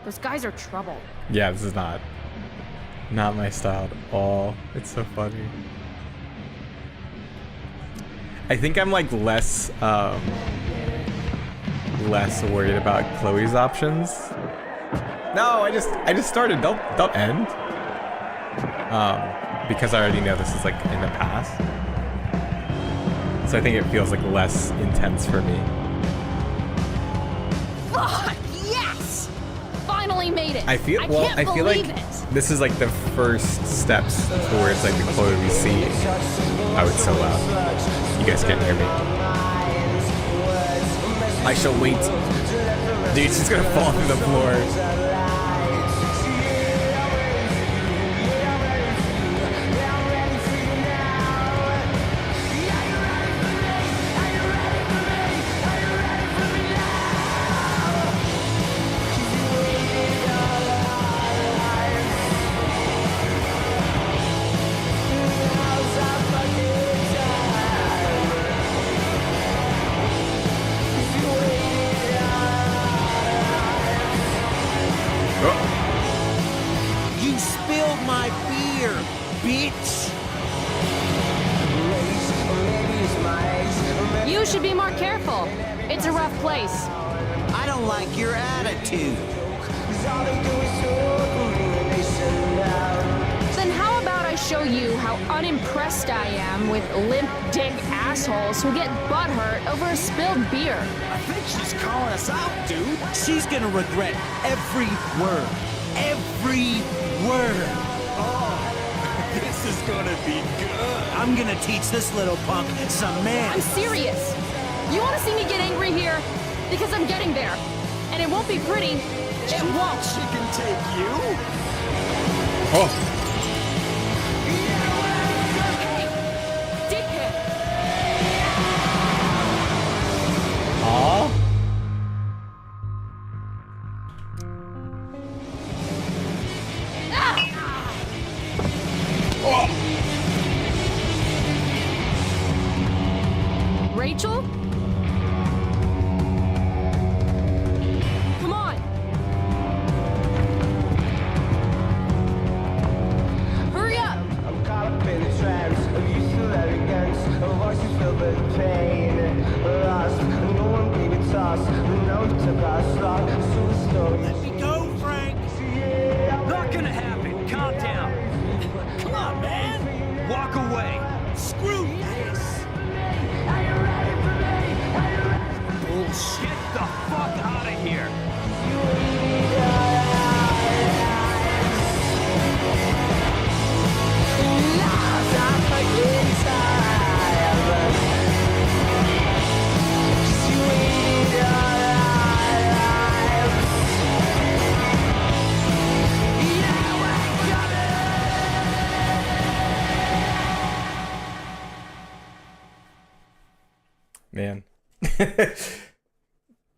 Speaker 2: Those guys are trouble.
Speaker 1: Yeah, this is not my style at all. It's so funny. I think I'm like less worried about Chloe's options. No, I just started. Don't end. Because I already know this is like in the past. So I think it feels like less intense for me.
Speaker 2: Fuck, yes! Finally made it.
Speaker 1: I feel
Speaker 2: can't
Speaker 1: like
Speaker 2: believe it.
Speaker 1: this is like the first steps towards like the Chloe we see. Oh, it's so loud. You guys can't hear me. I shall wait. Dude, she's gonna fall through the floor.
Speaker 8: You spilled my beer, bitch!
Speaker 2: You should be more careful. It's a rough place.
Speaker 8: I don't like your attitude.
Speaker 2: Then how about I show you how unimpressed I am with limp dick assholes who get butthurt over a spilled beer?
Speaker 5: I think she's calling us out, dude!
Speaker 8: She's gonna regret every word. Every word.
Speaker 5: This is gonna be good!
Speaker 8: I'm gonna teach this little punk some
Speaker 2: I'm
Speaker 8: manners.
Speaker 2: serious. You want to see me get angry here? Because I'm getting there.
Speaker 6: And it won't be pretty. It won't.
Speaker 3: She can take you.
Speaker 1: Oh,
Speaker 6: Hey! Dickhead!
Speaker 1: aw.
Speaker 6: Rachel? Come on! Hurry up!
Speaker 9: I'm caught up in the trance of youthful arrogance, of voices filled with pain. Lost, no one gave it toss, now we took our slot, so we stole.
Speaker 5: Let me go, Frank. Not gonna happen. Calm down. Come on, man. Walk away. Screw this. Bullshit. Get the fuck out of here.
Speaker 1: Man.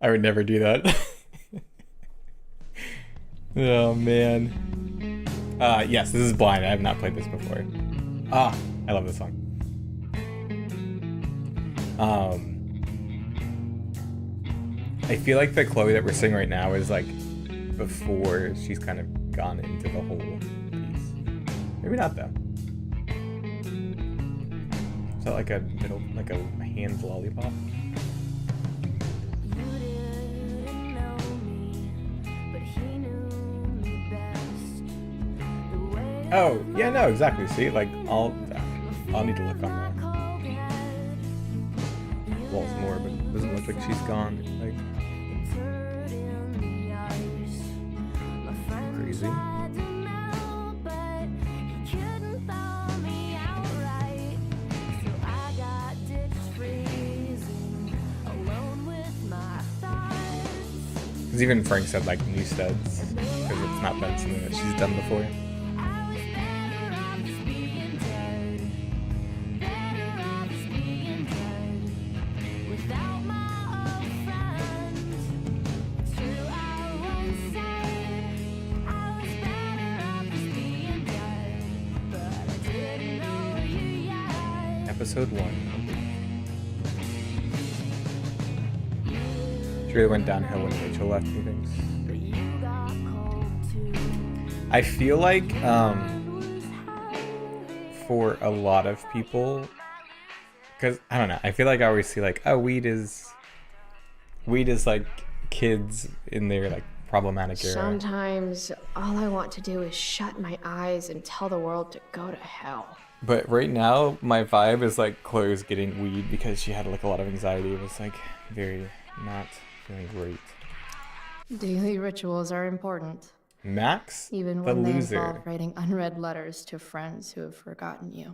Speaker 1: I would never do that. Oh, man. Yes, this is Blind. I have not played this before. Ah, I love this song. I feel like the Chloe that we're seeing right now is like before she's kind of gone into the whole piece. Maybe not though. Is that like a middle, like a hand lollipop? Oh, yeah, no, exactly. See, like, I'll need to look on that. Walls more, but it doesn't look like she's gone. Like, crazy. Because even Frank said, like, new studs, because it's not been something that she's done before. Episode 1. She really went downhill when Rachel left, he thinks. I feel like, for a lot of people, because, I don't know, I feel like I always see like, oh, weed is like kids in their like problematic era.
Speaker 2: Sometimes all I want to do is shut my eyes and tell the world to go to hell.
Speaker 1: But right now, my vibe is like Chloe's getting weed because she had like a lot of anxiety. It was like very not feeling great.
Speaker 2: Daily rituals are important.
Speaker 1: Max,
Speaker 2: Even
Speaker 1: the
Speaker 2: when they
Speaker 1: loser.
Speaker 2: involve writing unread letters to friends who have forgotten you.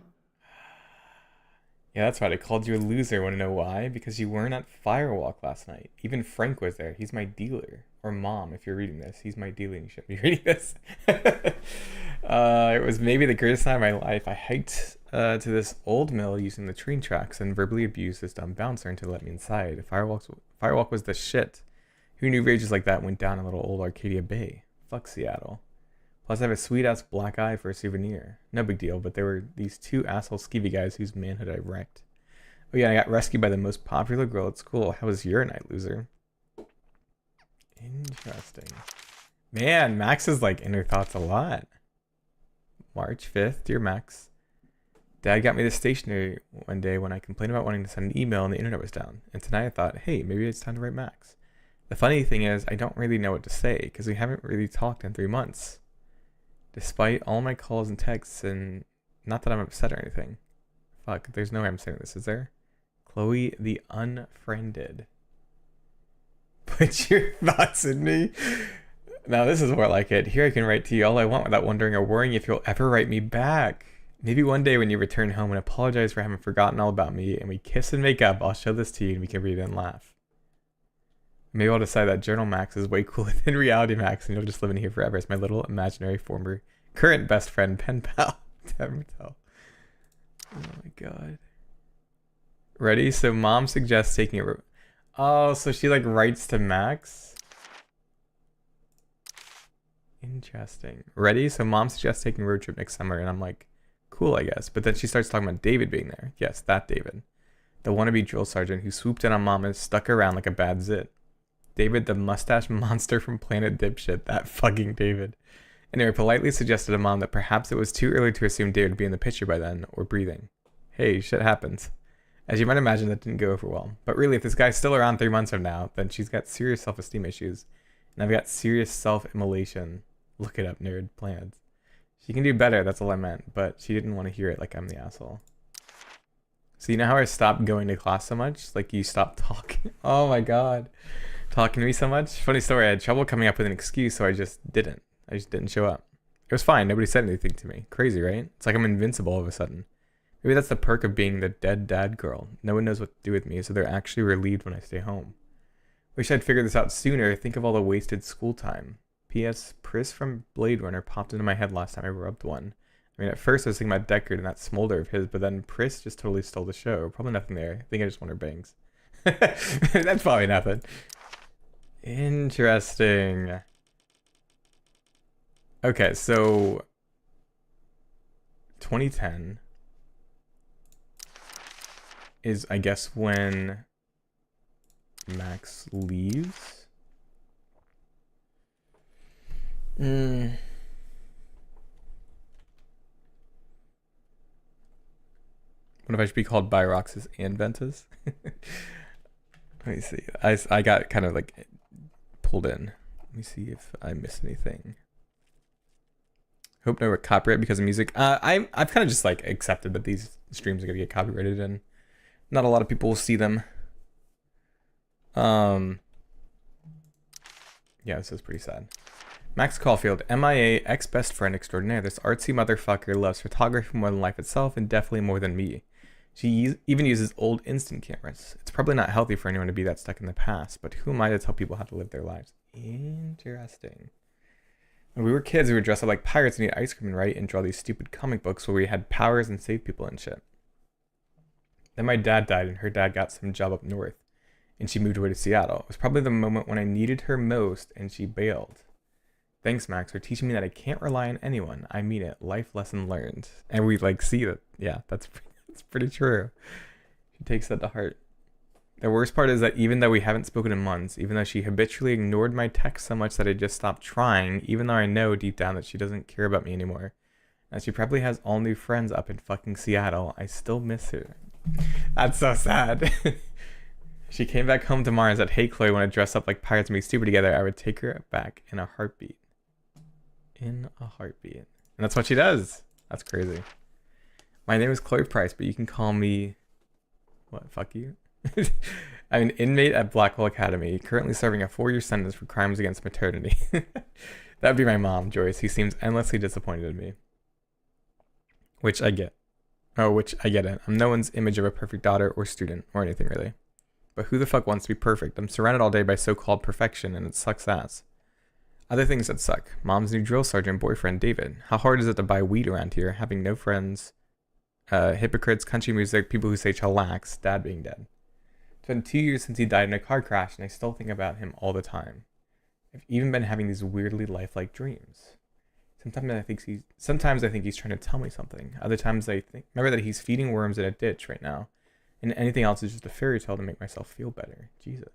Speaker 1: Yeah, that's right. I called you a loser. Want to know why? Because you weren't at Firewalk last night. Even Frank was there. He's my dealer. Or mom, if you're reading this. He's my dealer and you shouldn't be reading this. It was maybe the greatest night of my life. I hiked to this old mill using the train tracks and verbally abused this dumb bouncer until he let me inside. Firewalk was the shit. Who knew rages like that went down in little old Arcadia Bay? Fuck Seattle. Plus, I have a sweet-ass black eye for a souvenir. No big deal, but there were these two asshole skeevy guys whose manhood I wrecked. Oh yeah, I got rescued by the most popular girl at school. How was your night, loser? Interesting. Man, Max is like inner thoughts a lot. March 5th, dear Max. Dad got me the stationery one day when I complained about wanting to send an email and the internet was down. And tonight I thought, hey, maybe it's time to write Max. The funny thing is, I don't really know what to say because we haven't really talked in 3 months. Despite all my calls and texts, and not that I'm upset or anything. Fuck, there's no way I'm saying this, is there? Chloe the Unfriended. Put your thoughts in me. Now this is more like it. Here I can write to you all I want without wondering or worrying if you'll ever write me back. Maybe one day when you return home and apologize for having forgotten all about me and we kiss and make up, I'll show this to you and we can read it and laugh. Maybe I'll decide that Journal Max is way cooler than Reality Max, and you'll just live in here forever as my little imaginary former current best friend pen pal. Never tell. Oh my god. Ready? So mom suggests taking it. Oh, so she like writes to Max. Interesting. Ready? So mom suggests taking a road trip next summer, and I'm like, cool, I guess. But then she starts talking about David being there. Yes, that David. The wannabe drill sergeant who swooped in on mom and stuck around like a bad zit. David, the mustache monster from Planet Dipshit. That fucking David. Anyway, politely suggested to mom that perhaps it was too early to assume David would be in the picture by then, or breathing. Hey, shit happens. As you might imagine, that didn't go over well. But really, if this guy's still around 3 months from now, then she's got serious self-esteem issues. And I've got serious self-immolation. Look it up, nerd. Plans. She can do better, that's all I meant. But she didn't want to hear it like I'm the asshole. So you know how I stopped going to class so much? Like you stopped talking. Oh my god. Talking to me so much? Funny story, I had trouble coming up with an excuse, so I just didn't show up. It was fine, nobody said anything to me. Crazy, right? It's like I'm invincible all of a sudden. Maybe that's the perk of being the dead dad girl. No one knows what to do with me, so they're actually relieved when I stay home. Wish I'd figured this out sooner. Think of all the wasted school time. P.S. Pris from Blade Runner popped into my head last time I rubbed one. I mean, at first I was thinking about Deckard and that smolder of his, but then Pris just totally stole the show. Probably nothing there. I think I just want her bangs. That's probably nothing. Interesting. Okay, so 2010 is, I guess, when Max leaves. What if I should be called Bio-Roxas and Ventus? Let me see. I got kind of like pulled in. Let me see if I missed anything. Hope no copyright because of music. I've kind of just like accepted that these streams are gonna get copyrighted and not a lot of people will see them. Yeah, this is pretty sad. Max Caulfield, MIA, ex-best friend extraordinaire. This artsy motherfucker loves photography more than life itself and definitely more than me. She even uses old instant cameras. It's probably not healthy for anyone to be that stuck in the past, but who am I to tell people how to live their lives? Interesting. When we were kids, we would dress up like pirates and eat ice cream and write and draw these stupid comic books where we had powers and saved people and shit. Then my dad died and her dad got some job up north and she moved away to Seattle. It was probably the moment when I needed her most and she bailed. Thanks, Max, for teaching me that I can't rely on anyone. I mean it. Life lesson learned. And we like see that. Yeah, that's pretty true. She takes that to heart. The worst part is that even though we haven't spoken in months, even though she habitually ignored my texts so much that I just stopped trying, even though I know deep down that she doesn't care about me anymore, and she probably has all new friends up in fucking Seattle, I still miss her. That's so sad. She came back home tomorrow and said, hey Chloe, want to dress up like pirates and be stupid together? I would take her back in a heartbeat. In a heartbeat. And that's what she does. That's crazy. My name is Chloe Price, but you can call me... What, fuck you? I'm an inmate at Blackwell Academy, currently serving a 4-year sentence for crimes against maternity. That'd be my mom, Joyce. He seems endlessly disappointed in me. Which I get. Oh, which I get it. I'm no one's image of a perfect daughter or student, or anything really. But who the fuck wants to be perfect? I'm surrounded all day by so-called perfection, and it sucks ass. Other things that suck. Mom's new drill sergeant boyfriend, David. How hard is it to buy weed around here, having no friends, hypocrites, country music, people who say chillax, dad being dead. It's been 2 years since he died in a car crash, and I still think about him all the time. I've even been having these weirdly lifelike dreams. Sometimes I think he's trying to tell me something. Other times I remember that he's feeding worms in a ditch right now, and anything else is just a fairy tale to make myself feel better. Jesus.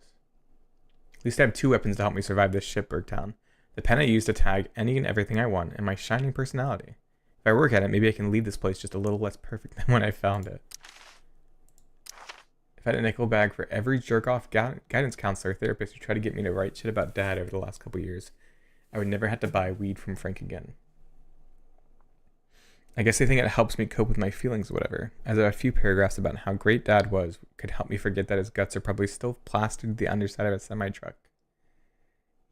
Speaker 1: At least I have 2 weapons to help me survive this shipburg town. The pen I use to tag any and everything I want, and my shining personality. If I work at it, maybe I can leave this place just a little less perfect than when I found it. If I had a nickel bag for every jerk-off guidance counselor or therapist who tried to get me to write shit about dad over the last couple years, I would never have to buy weed from Frank again. I guess they think it helps me cope with my feelings or whatever, as a few paragraphs about how great dad was could help me forget that his guts are probably still plastered to the underside of a semi-truck.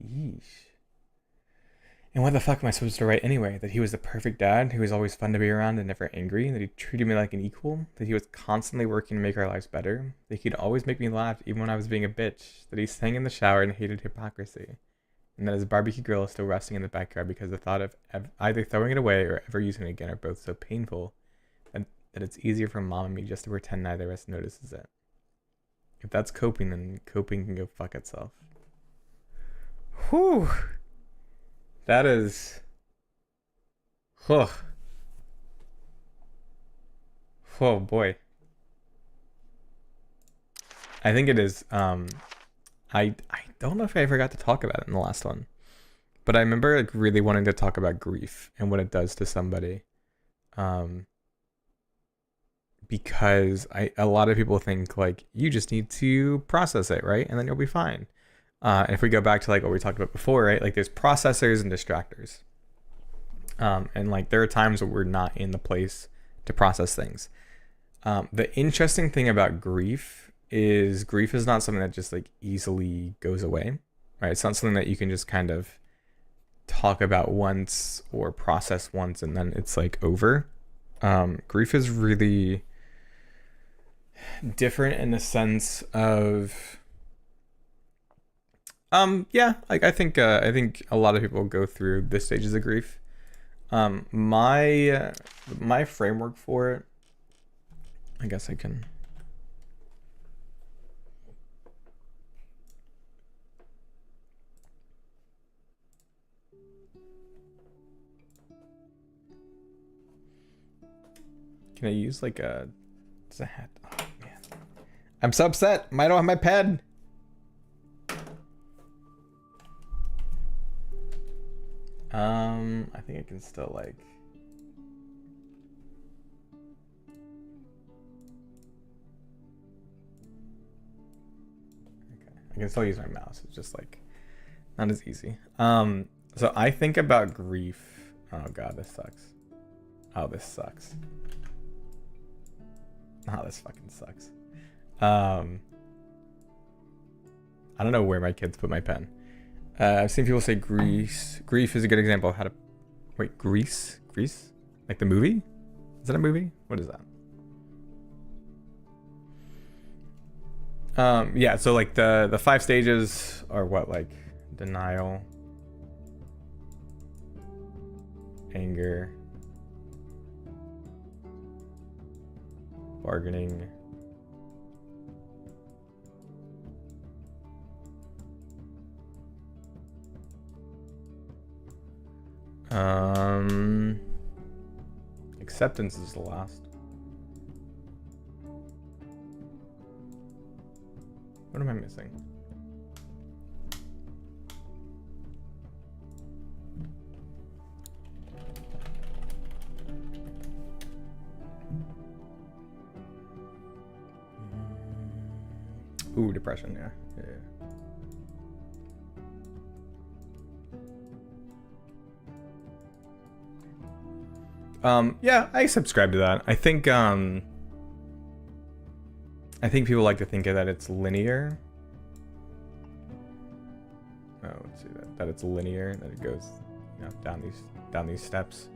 Speaker 1: Yeesh. And what the fuck am I supposed to write anyway? That he was the perfect dad who was always fun to be around and never angry, that he treated me like an equal, that he was constantly working to make our lives better, that he could always make me laugh even when I was being a bitch, that he sang in the shower and hated hypocrisy, and that his barbecue grill is still resting in the backyard because the thought of either throwing it away or ever using it again are both so painful that it's easier for mom and me just to pretend neither of us notices it. If that's coping, then coping can go fuck itself. Whew. That is... Oh boy. I think it is, I don't know if I ever got to talk about it in the last one, but I remember like really wanting to talk about grief and what it does to somebody. Because a lot of people think like you just need to process it, right? And then you'll be fine. And if we go back to like what we talked about before, right? Like there's processors and distractors. And like there are times where we're not in the place to process things. The interesting thing about grief is not something that just like easily goes away, right? It's not something that you can just kind of talk about once or process once and then it's like over. Grief is really different in the sense of yeah, like I think a lot of people go through the stages of grief. My framework for it, I guess I can I use like a hat? Oh man, I'm so upset. I don't have my pen. I think I can still like. Okay, I can still use my mouse. It's just like not as easy. So I think about grief. Oh god, this sucks. Oh, this sucks. Oh, this fucking sucks. I don't know where my kids put my pen. I've seen people say grief is a good example of how to... Wait, Grease? Like the movie? Is that a movie? What is that? Yeah, so like the 5 stages are what? Like denial, anger, bargaining, acceptance is the last. What am I missing? Ooh, depression, yeah. Yeah, I subscribe to that. I think people like to think of that it's linear. Oh, let's see that it's linear, that it goes, you know, down these steps.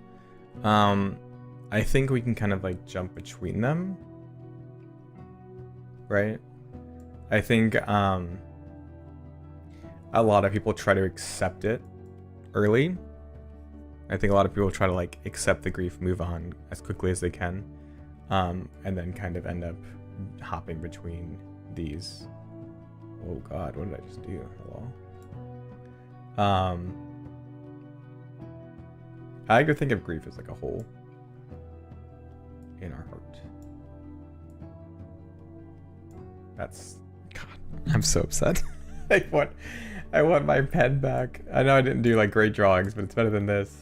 Speaker 1: I think we can kind of like jump between them, right? I think a lot of people try to accept it early. I think a lot of people try to like accept the grief, move on as quickly as they can, and then kind of end up hopping between these. Oh god, what did I just do? Hello? I like to think of grief as like a hole in our heart. That's... God, I'm so upset. I want my pen back. I know I didn't do like great drawings, but it's better than this.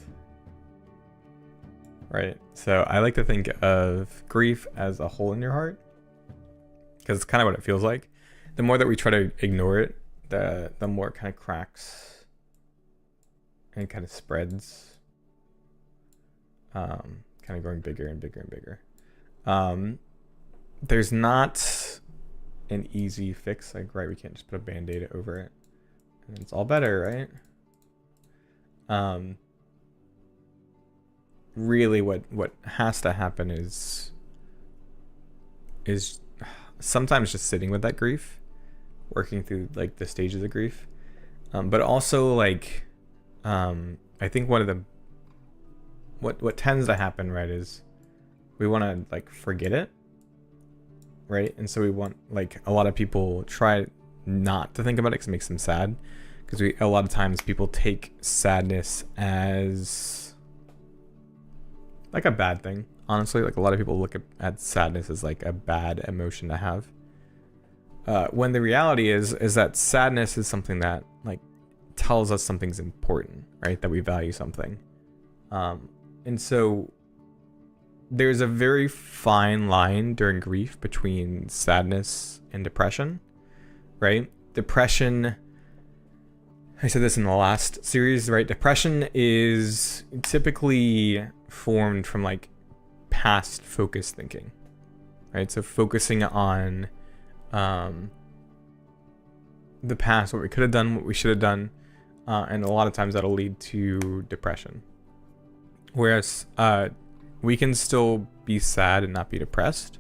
Speaker 1: Right, so I like to think of grief as a hole in your heart, because it's kind of what it feels like. The more that we try to ignore it, the more it kind of cracks and kind of spreads, kind of growing bigger and bigger and bigger. There's not an easy fix, like, right, we can't just put a band-aid over it and it's all better, right? really what has to happen is sometimes just sitting with that grief, working through like the stages of grief, but also like I think one of the what tends to happen, right, is we want to like forget it, right? And so we want, like, a lot of people try not to think about it because it makes them sad, because a lot of times people take sadness as like a bad thing. Honestly, like a lot of people look at sadness as like a bad emotion to have, when the reality is that sadness is something that like tells us something's important, right? That we value something. And so there's a very fine line during grief between sadness and depression, right? Depression, I said this in the last series, right? Depression is typically formed from like past focused thinking, right? So focusing on the past, what we could have done, what we should have done, and a lot of times that'll lead to depression. Whereas we can still be sad and not be depressed,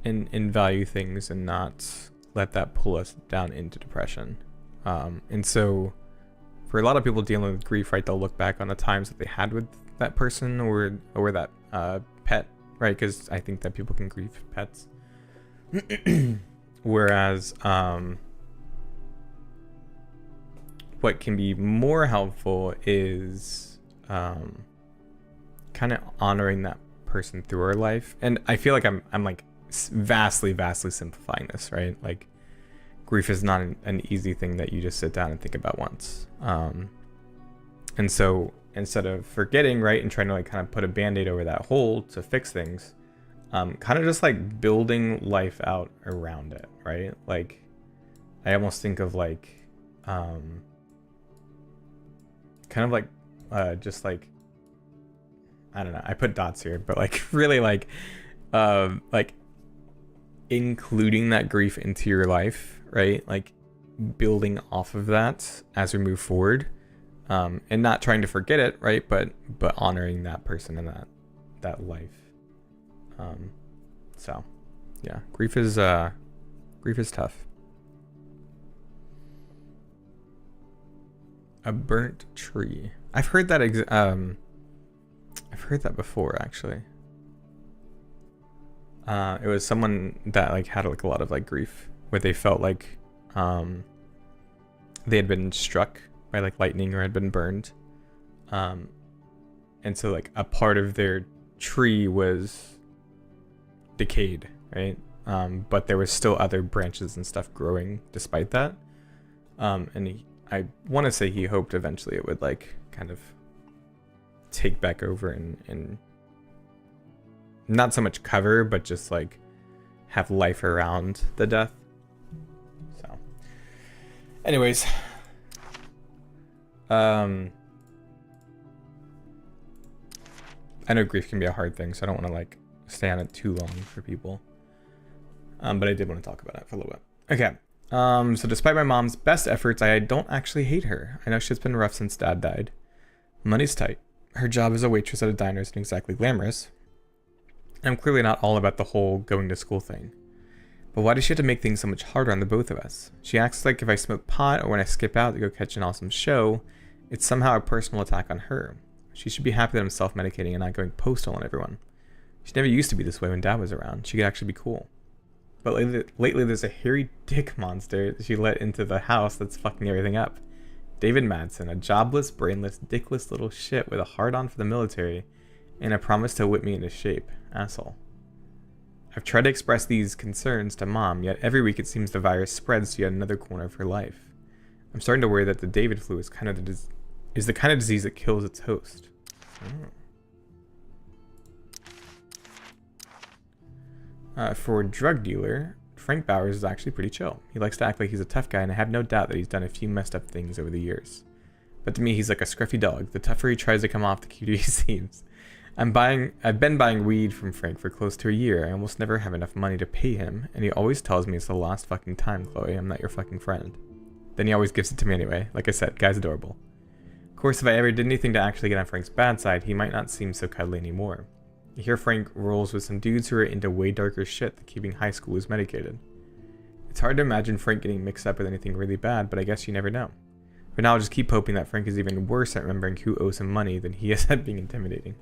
Speaker 1: and value things and not let that pull us down into depression. And so for a lot of people dealing with grief, right, they'll look back on the times that they had with that person or that pet, right? Because I think that people can grieve pets. Whereas what can be more helpful is kind of honoring that person through our life. And I feel like I'm like vastly simplifying this, right? Like grief is not an easy thing that you just sit down and think about once. And so instead of forgetting, right, and trying to like kind of put a band-aid over that hole to fix things, kind of just like building life out around it, right? Like I almost think of like kind of like just like, I don't know, I put dots here, but like really like including that grief into your life, right? Like building off of that as we move forward, and not trying to forget it, right? But honoring that person and that life. So yeah, grief is tough. A burnt tree. I've heard that I've heard that before, actually. It was someone that like had like a lot of like grief, where they felt like they had been struck by like lightning or had been burned, and so like a part of their tree was decayed, right? But there was still other branches and stuff growing despite that, and I want to say he hoped eventually it would like kind of take back over and not so much cover, but just like have life around the death. So anyways, I know grief can be a hard thing, so I don't want to like stay on it too long for people, but I did want to talk about it for a little bit. Okay. So despite my mom's best efforts, I don't actually hate her. I know shit's been rough since dad died. Money's tight. Her job as a waitress at a diner isn't exactly glamorous. I'm clearly not all about the whole going to school thing. But why does she have to make things so much harder on the both of us? She acts like if I smoke pot or when I skip out to go catch an awesome show, it's somehow a personal attack on her. She should be happy that I'm self-medicating and not going postal on everyone. She never used to be this way when dad was around. She could actually be cool. But lately there's a hairy dick monster that she let into the house that's fucking everything up. David Madsen, a jobless, brainless, dickless little shit with a hard-on for the military and a promise to whip me into shape. Asshole. I've tried to express these concerns to mom, yet every week it seems the virus spreads to yet another corner of her life. I'm starting to worry that the David flu is the kind of disease that kills its host. For a drug dealer, Frank Bowers is actually pretty chill. He likes to act like he's a tough guy, and I have no doubt that he's done a few messed up things over the years. But to me, he's like a scruffy dog. The tougher he tries to come off, the cuter he seems. I've been buying weed from Frank for close to a year. I almost never have enough money to pay him, and he always tells me it's the last fucking time, Chloe. I'm not your fucking friend. Then he always gives it to me anyway. Like I said, guy's adorable. Of course, if I ever did anything to actually get on Frank's bad side, he might not seem so cuddly anymore. You hear Frank rolls with some dudes who are into way darker shit than keeping high schoolers medicated. It's hard to imagine Frank getting mixed up with anything really bad, but I guess you never know. For now, I'll just keep hoping that Frank is even worse at remembering who owes him money than he is at being intimidating.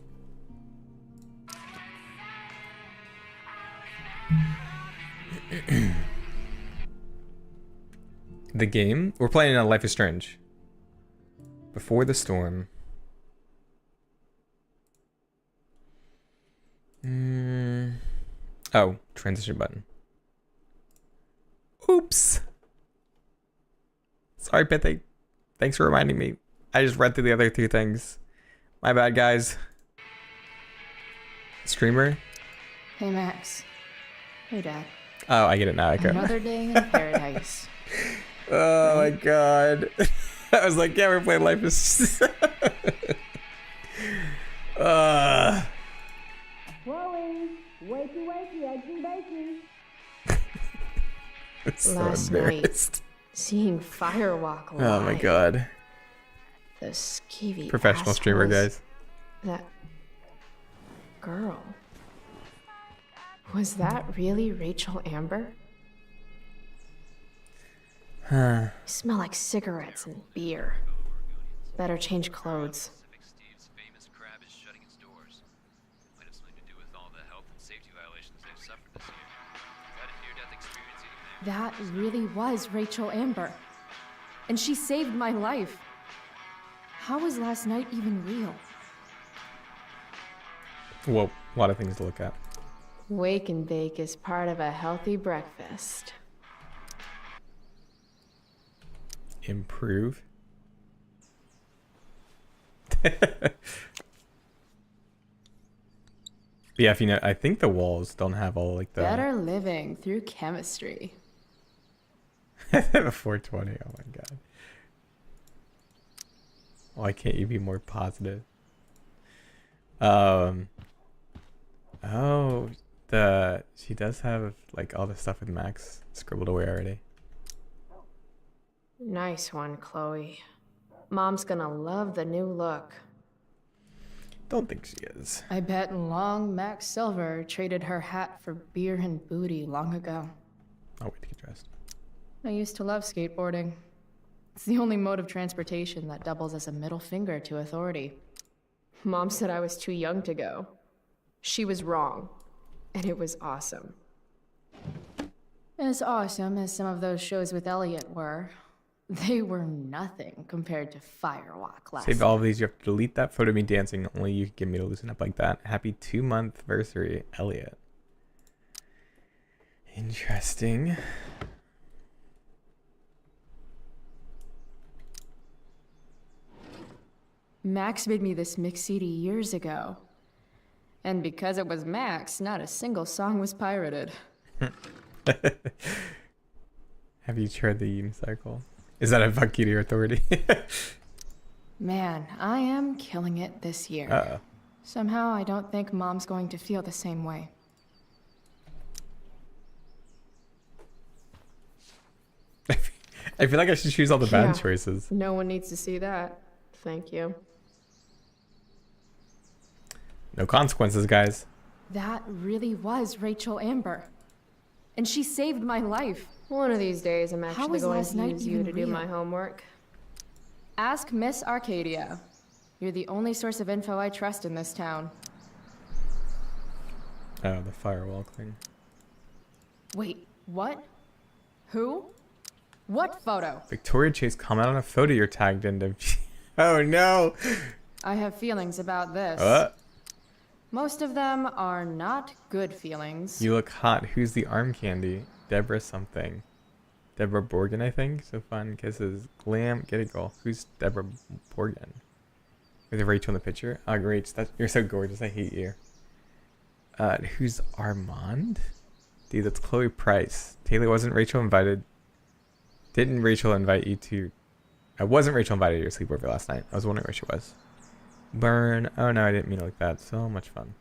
Speaker 1: The game? We're playing Life is Strange. Before the Storm. Oh, transition button. Oops. Sorry, Pithy. Thanks for reminding me. I just read through the other two things. My bad, guys. Streamer?
Speaker 2: Hey, Max. Hey, Dad.
Speaker 1: Oh, I get it now. I get
Speaker 2: Another day in paradise.
Speaker 1: Oh my god. I was like, yeah, we're playing Life is...
Speaker 2: Chloe, wakey, wakey, eggs and bacon.
Speaker 1: It's so
Speaker 2: Last night,
Speaker 1: embarrassed.
Speaker 2: seeing Firewalk live.
Speaker 1: Oh my god.
Speaker 2: The skeevy
Speaker 1: Professional streamer,
Speaker 2: assholes.
Speaker 1: guys.
Speaker 2: That girl. Was that really Rachel Amber?
Speaker 1: Huh.
Speaker 2: You smell like cigarettes and beer. Better change clothes. That really was Rachel Amber. And she saved my life. How was last night even real?
Speaker 1: Well, a lot of things to look at.
Speaker 2: Wake and bake is part of a healthy breakfast.
Speaker 1: Improve. Yeah, if you know, I think the walls don't have all like the...
Speaker 2: Better living through chemistry.
Speaker 1: 420, oh my god. Why can't you be more positive? Oh, she does have like all the stuff with Max scribbled away already.
Speaker 2: Nice one, Chloe. Mom's gonna love the new look.
Speaker 1: Don't think she is.
Speaker 2: I bet long Max Silver traded her hat for beer and booty long ago.
Speaker 1: I'll wait to get dressed.
Speaker 2: I used to love skateboarding. It's the only mode of transportation that doubles as a middle finger to authority. Mom said I was too young to go. She was wrong. And it was awesome. As awesome as some of those shows with Elliot were, they were nothing compared to Firewalk last
Speaker 1: Save
Speaker 2: night.
Speaker 1: all of these. You have to delete that photo of me dancing. Only you can get me to loosen up like that. Happy 2-month anniversary, Elliot. Interesting.
Speaker 2: Max made me this mix CD years ago. And because it was Max, not a single song was pirated.
Speaker 1: Have you tried the unicycle? Is that a fuck you to your authority?
Speaker 2: Man, I am killing it this year.
Speaker 1: Uh-oh.
Speaker 2: Somehow I don't think Mom's going to feel the same way.
Speaker 1: I feel like I should choose all the bad choices.
Speaker 2: No one needs to see that. Thank you.
Speaker 1: No consequences, guys.
Speaker 2: That really was Rachel Amber. And she saved my life. One of these days I'm actually going to use you to do my homework. Ask Miss Arcadia. You're the only source of info I trust in this town.
Speaker 1: Oh, the firewall thing.
Speaker 2: Wait, what? Who? What photo?
Speaker 1: Victoria Chase, comment on a photo you're tagged into. Oh no!
Speaker 2: I have feelings about this. Most of them are not good feelings.
Speaker 1: You look hot. Who's the arm candy? Deborah something. Deborah Borgen, I think. So fun. Kisses. Glam. Get it, girl. Who's Deborah Borgen? With a Rachel in the picture? Oh, great. You're so gorgeous. I hate you. Who's Armand? Dude, that's Chloe Price. Taylor, wasn't Rachel invited? Didn't Rachel invite you to... wasn't Rachel invited to your sleepover last night? I was wondering where she was. Burn. Oh no, I didn't mean it like that. So much fun.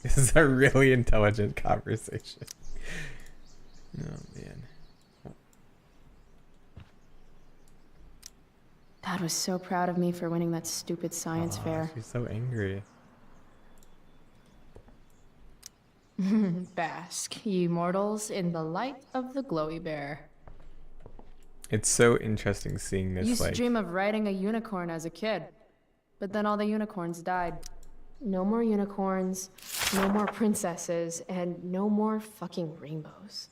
Speaker 1: This is a really intelligent conversation. Oh man.
Speaker 2: That Dad was so proud of me for winning that stupid science fair.
Speaker 1: She's so angry.
Speaker 2: Bask, ye mortals, in the light of the glowy bear.
Speaker 1: It's so interesting seeing this.
Speaker 2: Used
Speaker 1: like,
Speaker 2: to dream of riding a unicorn as a kid, but then all the unicorns died. No more unicorns, no more princesses, and no more fucking rainbows.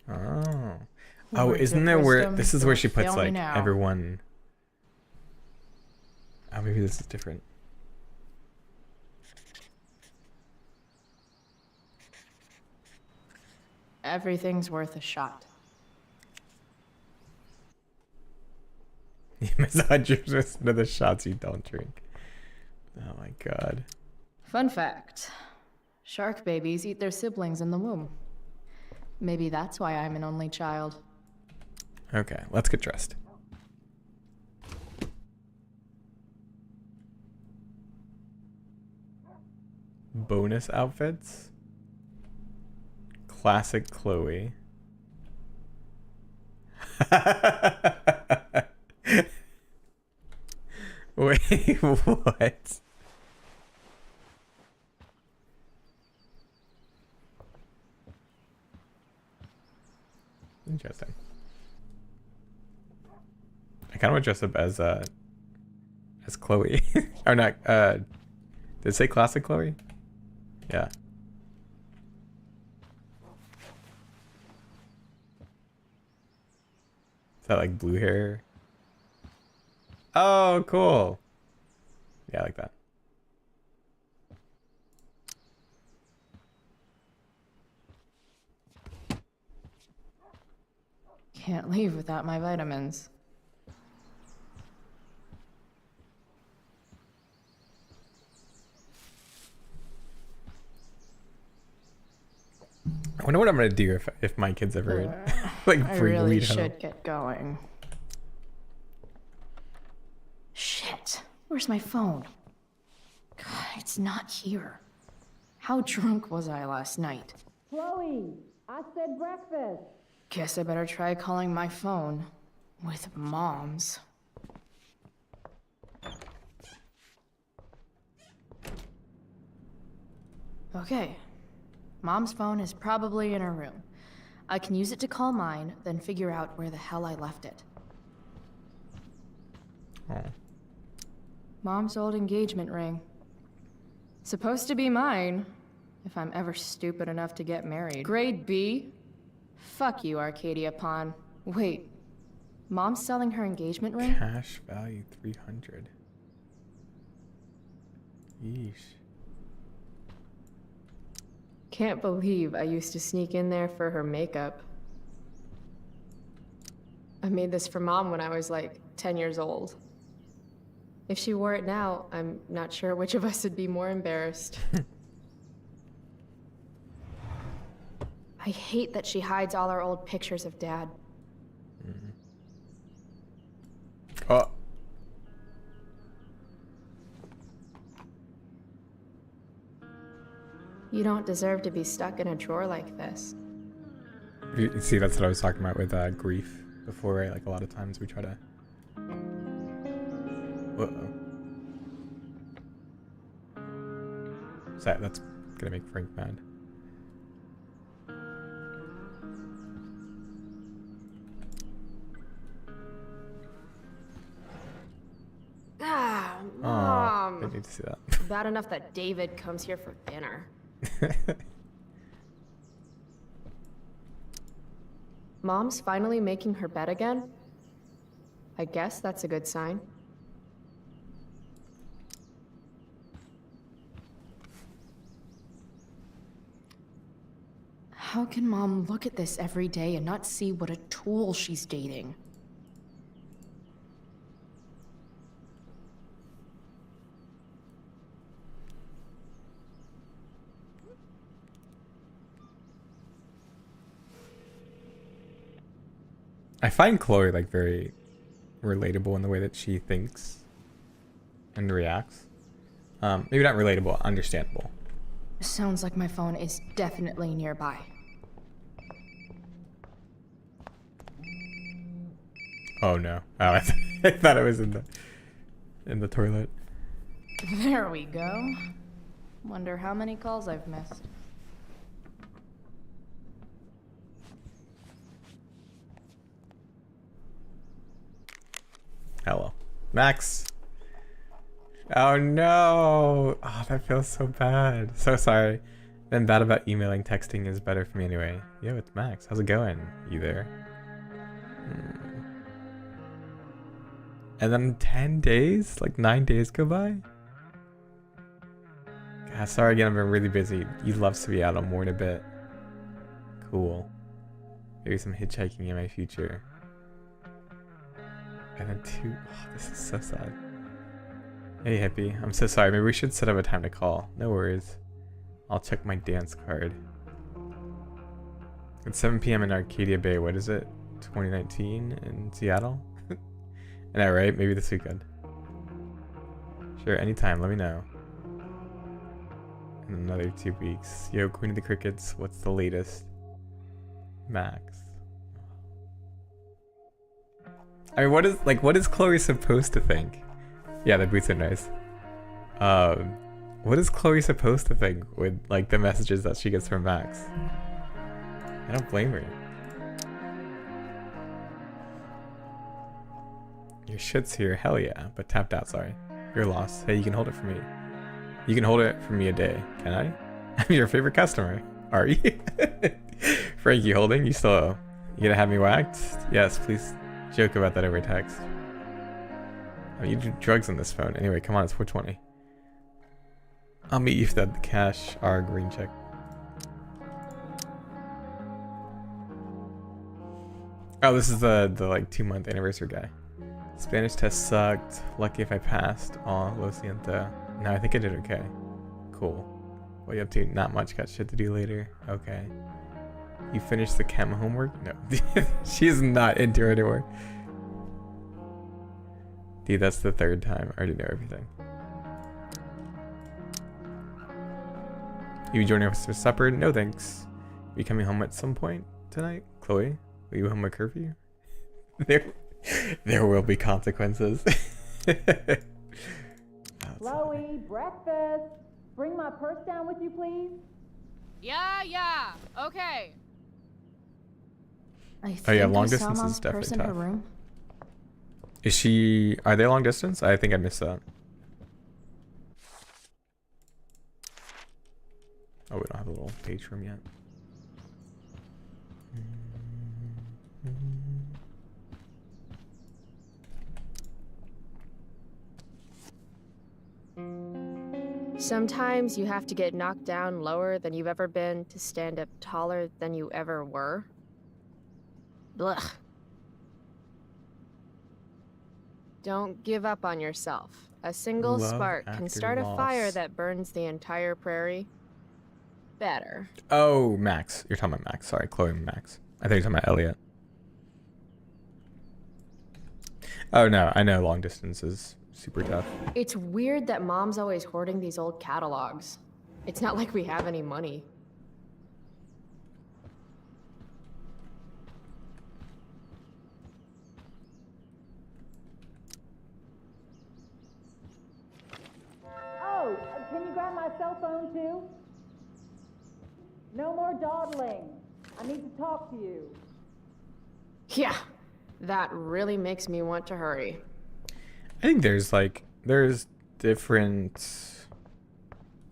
Speaker 1: Oh.
Speaker 2: Words
Speaker 1: Isn't
Speaker 2: of
Speaker 1: there where
Speaker 2: wisdom
Speaker 1: this is where she
Speaker 2: don't
Speaker 1: puts
Speaker 2: fail me
Speaker 1: like
Speaker 2: now.
Speaker 1: everyone? Oh, maybe this is different.
Speaker 2: Everything's worth a shot.
Speaker 1: You miss 100% of the shots you don't drink. Oh my god.
Speaker 2: Fun fact. Shark babies eat their siblings in the womb. Maybe that's why I'm an only child.
Speaker 1: Okay, let's get dressed. Bonus outfits. Classic Chloe. Wait, what? Interesting. I kind of want to dress up as Chloe. Or not, did it say classic Chloe? Yeah. Is that like blue hair? Oh, cool. Yeah, I like that.
Speaker 2: Can't leave without my vitamins.
Speaker 1: I wonder what I'm gonna do if my kids ever like
Speaker 2: I
Speaker 1: bring
Speaker 2: really
Speaker 1: weed
Speaker 2: should
Speaker 1: home.
Speaker 2: get going. Shit. Where's my phone? God, it's not here. How drunk was I last night?
Speaker 6: Chloe, I said breakfast.
Speaker 2: Guess I better try calling my phone with Mom's. Okay. Mom's phone is probably in her room. I can use it to call mine, then figure out where the hell I left it.
Speaker 1: Oh.
Speaker 2: Mom's old engagement ring. Supposed to be mine, if I'm ever stupid enough to get married. Grade B? Fuck you, Arcadia Pawn. Wait, Mom's selling her engagement ring?
Speaker 1: Cash value 300. Yeesh.
Speaker 2: Can't believe I used to sneak in there for her makeup. I made this for Mom when I was like 10 years old. If she wore it now, I'm not sure which of us would be more embarrassed. I hate that she hides all our old pictures of Dad.
Speaker 1: Oh.
Speaker 2: You don't deserve to be stuck in a drawer like this.
Speaker 1: You see, that's what I was talking about with grief before, right? Like a lot of times we try to. Uh-oh. That's gonna make Frank mad.
Speaker 2: Ah,
Speaker 1: Oh,
Speaker 2: Mom.
Speaker 1: I need to see that.
Speaker 2: Bad enough that David comes here for dinner. Mom's finally making her bed again? I guess that's a good sign. How can Mom look at this every day and not see what a tool she's dating?
Speaker 1: I find Chloe like very relatable in the way that she thinks and reacts. Maybe not relatable, understandable.
Speaker 2: Sounds like my phone is definitely nearby.
Speaker 1: Oh no. Oh, I thought it was in the toilet.
Speaker 2: There we go. Wonder how many calls I've missed.
Speaker 1: Hello. Max. Oh no. Oh, that feels so bad. So sorry. Then bad about emailing, texting is better for me anyway. Yo, it's Max. How's it going? You there? And then 10 days? Like 9 days go by? God, sorry again, I've been really busy. You'd love to be out on more in a bit. Cool. Maybe some hitchhiking in my future. And then two. Oh, this is so sad. Hey, hippie. I'm so sorry. Maybe we should set up a time to call. No worries. I'll check my dance card. It's 7 p.m. in Arcadia Bay. What is it? 2019 in Seattle? I know, right? Maybe this weekend. Sure, anytime. Let me know. In another 2 weeks. Yo, Queen of the Crickets. What's the latest? Max. I mean, what is Chloe supposed to think? Yeah, the boots are nice. What is Chloe supposed to think with like the messages that she gets from Max? I don't blame her. Your shit's here, hell yeah, but tapped out, sorry. You're lost. Hey, you can hold it for me. You can hold it for me a day, can I? I'm your favorite customer. Are you? Frankie holding, you gonna have me whacked? Yes, please joke about that over text. Oh, you do drugs on this phone. Anyway, come on, it's 420. I'll meet you for the cash, our green check. Oh, this is the like 2-month anniversary guy. Spanish test sucked. Lucky if I passed. Aw, lo siento. No, I think I did okay. Cool. What you up to? Not much. Got shit to do later. Okay. You finished the chem homework? No. She's not into it anymore. Dude, that's the 3rd time. I already know everything. You joining us for supper? No thanks. You coming home at some point tonight? Chloe? Will you home at curfew? There will be consequences.
Speaker 10: Chloe, breakfast. Bring my purse down with you, please.
Speaker 6: Yeah. Okay.
Speaker 2: I think
Speaker 1: Oh yeah, long
Speaker 2: I saw
Speaker 1: distance
Speaker 2: Mom's
Speaker 1: is definitely
Speaker 2: purse in her
Speaker 1: tough.
Speaker 2: room.
Speaker 1: Is she? Are they long distance? I think I missed that. Oh, we don't have a little page room yet.
Speaker 2: Sometimes you have to get knocked down lower than you've ever been to stand up taller than you ever were. Blech. Don't give up on yourself. A single
Speaker 1: Love
Speaker 2: spark can
Speaker 1: after
Speaker 2: start a fire
Speaker 1: loss.
Speaker 2: that burns the entire prairie. Better.
Speaker 1: Oh, Max. You're talking about Max. Sorry, Chloe and Max. I thought you were talking about Elliot. Oh no, I know long distance is super tough.
Speaker 2: It's weird that Mom's always hoarding these old catalogs. It's not like we have any money.
Speaker 10: Oh, can you grab my cell phone too? No more dawdling. I need to talk to you.
Speaker 2: Yeah, that really makes me want to hurry.
Speaker 1: I think there's different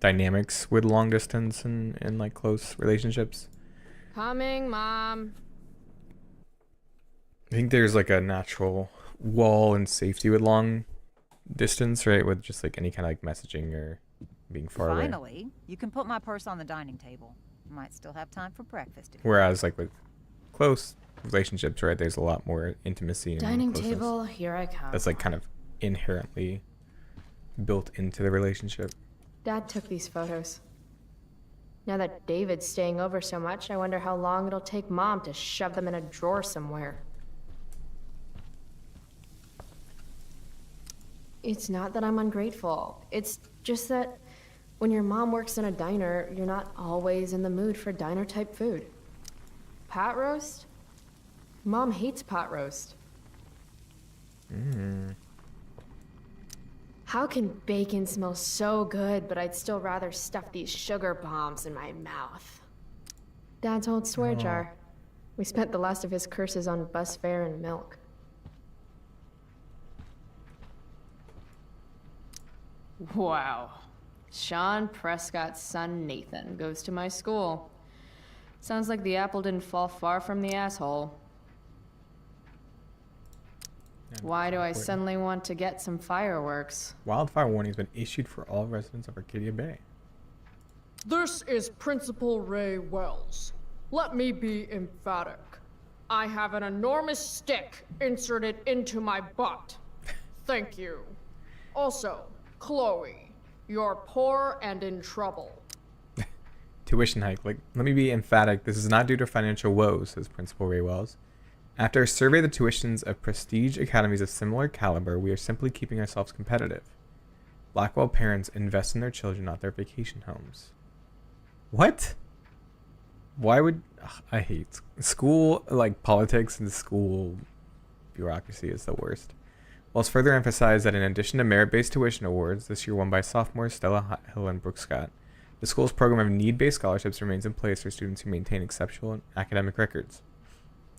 Speaker 1: dynamics with long distance and like close relationships.
Speaker 6: Coming, Mom.
Speaker 1: I think there's like a natural wall and safety with long distance, right? With just like any kind of like messaging or being far away.
Speaker 11: Finally, you can put my purse on the dining table. Might still have time for breakfast.
Speaker 1: Whereas like with close relationships, right, there's a lot more intimacy and
Speaker 2: Dining
Speaker 1: closeness.
Speaker 2: table, here I come.
Speaker 1: That's like kind of inherently built into the relationship.
Speaker 2: Dad took these photos. Now that David's staying over so much, I wonder how long it'll take Mom to shove them in a drawer somewhere. It's not that I'm ungrateful. It's just that when your mom works in a diner, you're not always in the mood for diner-type food. Pot roast? Mom hates pot roast. How can bacon smell so good, but I'd still rather stuff these sugar bombs in my mouth? Dad's old swear jar. We spent the last of his curses on bus fare and milk.
Speaker 6: Wow. Sean Prescott's son Nathan goes to my school. Sounds like the apple didn't fall far from the asshole. Why do I suddenly want to get some fireworks?
Speaker 1: Wildfire warning has been issued for all residents of Arcadia Bay.
Speaker 12: This is Principal Ray Wells. Let me be emphatic. I have an enormous stick inserted into my butt. Thank you. Also, Chloe, you're poor and in trouble.
Speaker 1: Tuition hike. Like, let me be emphatic. This is not due to financial woes, says Principal Ray Wells. After a survey of the tuitions of prestige academies of similar caliber, we are simply keeping ourselves competitive. Blackwell parents invest in their children, not their vacation homes. What? Why would... Ugh, I hate school, like politics and school bureaucracy is the worst. Wells further emphasized that in addition to merit-based tuition awards, this year won by sophomores Stella Hill and Brooke Scott, the school's program of need-based scholarships remains in place for students who maintain exceptional academic records.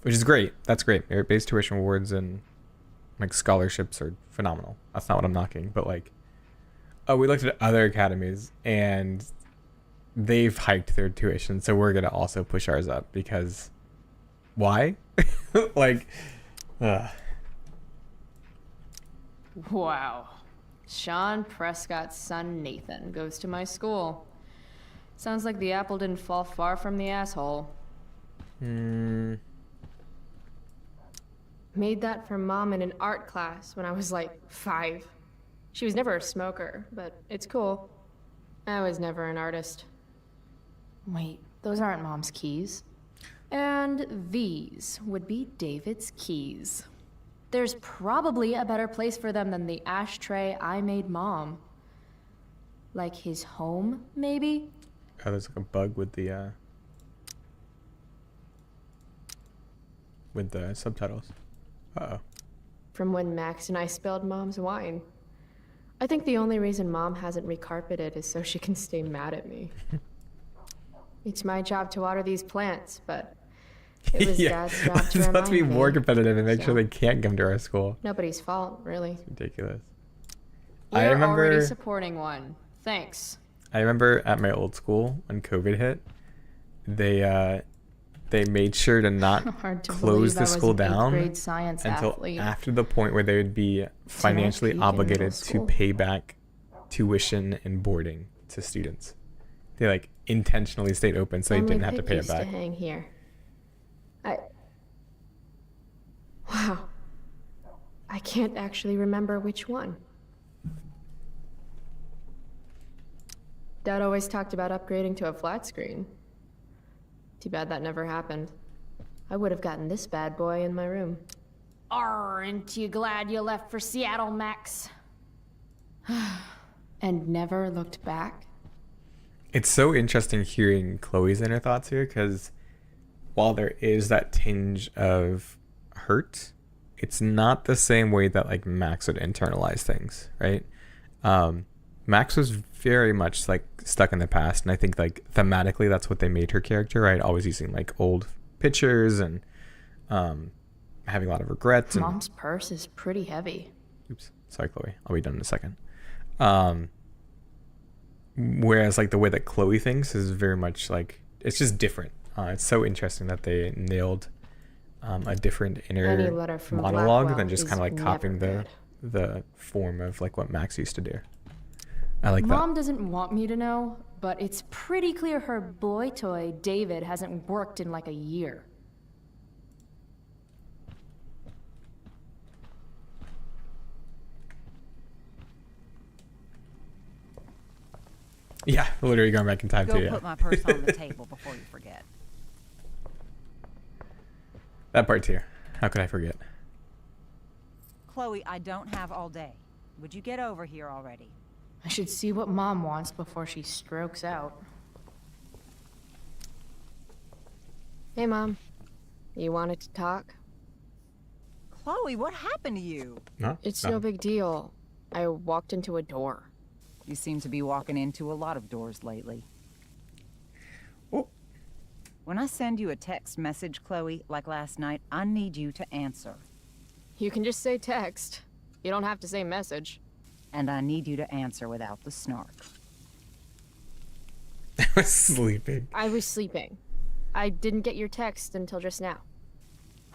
Speaker 1: Which is great. That's great. Merit-based tuition awards and like scholarships are phenomenal. That's not what I'm knocking, but like, oh, we looked at other academies and they've hiked their tuition, so we're gonna also push ours up because why? Like,
Speaker 6: Wow. Sean Prescott's son Nathan goes to my school. Sounds like the apple didn't fall far from the asshole.
Speaker 2: Made that for Mom in an art class when I was like 5. She was never a smoker, but it's cool. I was never an artist.
Speaker 6: Wait, those aren't Mom's keys. And these would be David's keys. There's probably a better place for them than the ashtray I made Mom. Like his home, maybe?
Speaker 1: oh, there's like a bug with the subtitles. Uh-oh.
Speaker 2: From when Max and I spilled Mom's wine. I think the only reason Mom hasn't recarpeted is so she can stay mad at me. It's my job to water these plants, but it was Dad's job to remind
Speaker 1: Let's be
Speaker 2: me.
Speaker 1: more competitive and make sure they can't come to our school.
Speaker 2: Nobody's fault, really.
Speaker 1: It's ridiculous.
Speaker 6: You're already supporting one. Thanks.
Speaker 1: I remember at my old school when COVID hit, they made sure to not close the school down until after the point where they would be financially obligated to pay back tuition and boarding to students. They like intentionally stayed open so they didn't have to pay it back.
Speaker 2: To hang here. Wow. I can't actually remember which one. Dad always talked about upgrading to a flat screen. Too bad that never happened. I would have gotten this bad boy in my room.
Speaker 6: Aren't you glad you left for Seattle, Max? And never looked back?
Speaker 1: It's so interesting hearing Chloe's inner thoughts here, because while there is that tinge of hurt, it's not the same way that like Max would internalize things, right? Max was very much like stuck in the past, and I think like thematically that's what they made her character, right? Always using like old pictures and having a lot of regrets.
Speaker 2: Mom's purse is pretty heavy.
Speaker 1: Oops, sorry, Chloe. I'll be done in a second. Whereas like the way that Chloe thinks is very much like it's just different. It's so interesting that they nailed a different inner monologue than just kind of like copying the form of like what Max used to do. I like that.
Speaker 6: Mom doesn't want me to know, but it's pretty clear her boy toy, David, hasn't worked in like a year.
Speaker 1: Yeah, literally going back in time too.
Speaker 11: Go put my purse on the table before you forget.
Speaker 1: That part too. How could I forget?
Speaker 11: Chloe, I don't have all day. Would you get over here already?
Speaker 6: I should see what Mom wants before she strokes out.
Speaker 2: Hey, Mom. You wanted to talk?
Speaker 11: Chloe, what happened to you?
Speaker 13: No,
Speaker 2: It's no big deal. I walked into a door.
Speaker 11: You seem to be walking into a lot of doors lately.
Speaker 13: Oh.
Speaker 11: When I send you a text message, Chloe, like last night, I need you to answer.
Speaker 2: You can just say text. You don't have to say message.
Speaker 11: And I need you to answer without the snark.
Speaker 13: I was sleeping.
Speaker 2: I was sleeping. I didn't get your text until just now.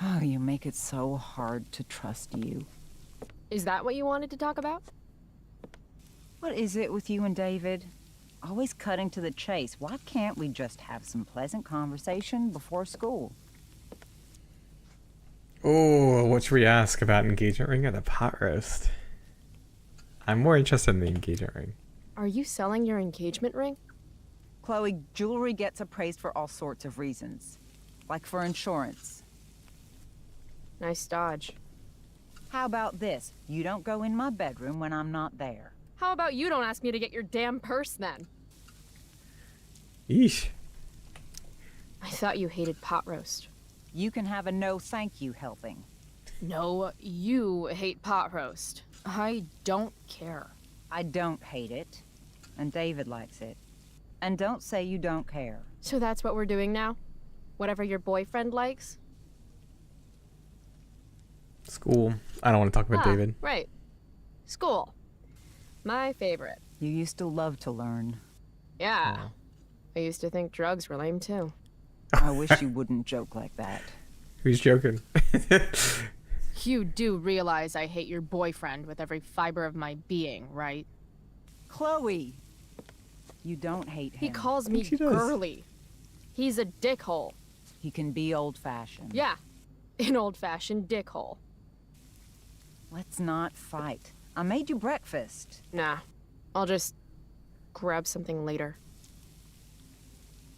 Speaker 11: Oh, you make it so hard to trust you.
Speaker 2: Is that what you wanted to talk about?
Speaker 11: What is it with you and David? Always cutting to the chase. Why can't we just have some pleasant conversation before school?
Speaker 13: Oh, what should we ask about engagement ring or the pot roast? I'm more interested in the engagement ring.
Speaker 2: Are you selling your engagement ring?
Speaker 11: Chloe, jewelry gets appraised for all sorts of reasons. Like for insurance.
Speaker 2: Nice dodge.
Speaker 11: How about this? You don't go in my bedroom when I'm not there.
Speaker 2: How about you don't ask me to get your damn purse then?
Speaker 13: Yeesh.
Speaker 2: I thought you hated pot roast.
Speaker 11: You can have a no thank you helping.
Speaker 2: No, you hate pot roast. I don't care.
Speaker 11: I don't hate it. And David likes it. And don't say you don't care.
Speaker 2: So that's what we're doing now? Whatever your boyfriend likes?
Speaker 13: School. I don't want to talk about David.
Speaker 2: Right. School. My favorite.
Speaker 11: You used to love to learn.
Speaker 2: Yeah. I used to think drugs were lame too.
Speaker 11: I wish you wouldn't joke like that.
Speaker 13: Who's joking?
Speaker 2: You do realize I hate your boyfriend with every fiber of my being, right?
Speaker 11: Chloe! You don't hate him.
Speaker 2: He calls me girly. He's a dickhole.
Speaker 11: He can be old-fashioned.
Speaker 2: Yeah, an old-fashioned dickhole.
Speaker 11: Let's not fight. I made you breakfast.
Speaker 2: Nah, I'll just grab something later.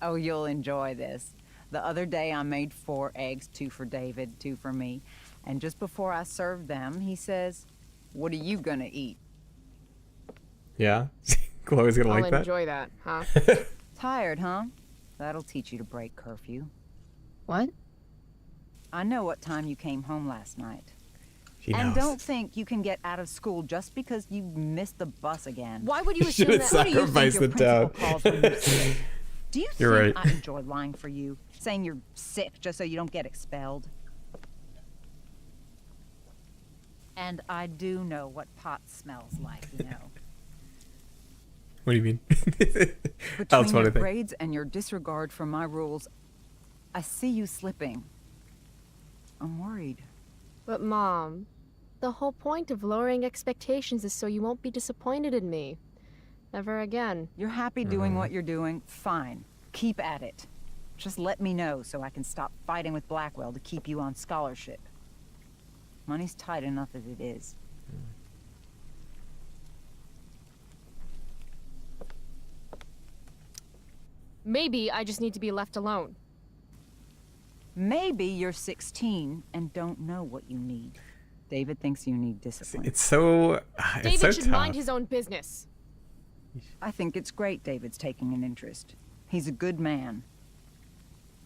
Speaker 11: Oh, you'll enjoy this. The other day I made 4 eggs, 2 for David, 2 for me. And just before I served them, he says, "What are you gonna eat?"
Speaker 13: Yeah? Chloe's gonna like that?
Speaker 2: I'll enjoy that, huh?
Speaker 11: Tired, huh? That'll teach you to break curfew.
Speaker 2: What?
Speaker 11: I know what time you came home last night.
Speaker 13: She
Speaker 11: and
Speaker 13: knows.
Speaker 11: don't think you can get out of school just because you missed the bus again.
Speaker 2: Why would you
Speaker 13: Should
Speaker 2: assume
Speaker 13: have
Speaker 2: that?
Speaker 13: sacrificed the town.
Speaker 11: Do you
Speaker 13: You're
Speaker 11: think
Speaker 13: right.
Speaker 11: I enjoy lying for you? Saying you're sick just so you don't get expelled? And I do know what pot smells like, you know.
Speaker 13: What do you mean?
Speaker 11: Between your grades and your disregard for my rules, I see you slipping. I'm worried.
Speaker 2: But Mom, the whole point of lowering expectations is so you won't be disappointed in me. Never again.
Speaker 11: You're happy doing what you're doing? Fine. Keep at it. Just let me know so I can stop fighting with Blackwell to keep you on scholarship. Money's tight enough as it is.
Speaker 2: Maybe I just need to be left alone.
Speaker 11: Maybe you're 16 and don't know what you need. David thinks you need discipline.
Speaker 13: It's so
Speaker 2: David
Speaker 13: so
Speaker 2: should
Speaker 13: tough.
Speaker 2: mind his own business.
Speaker 11: I think it's great David's taking an interest. He's a good man.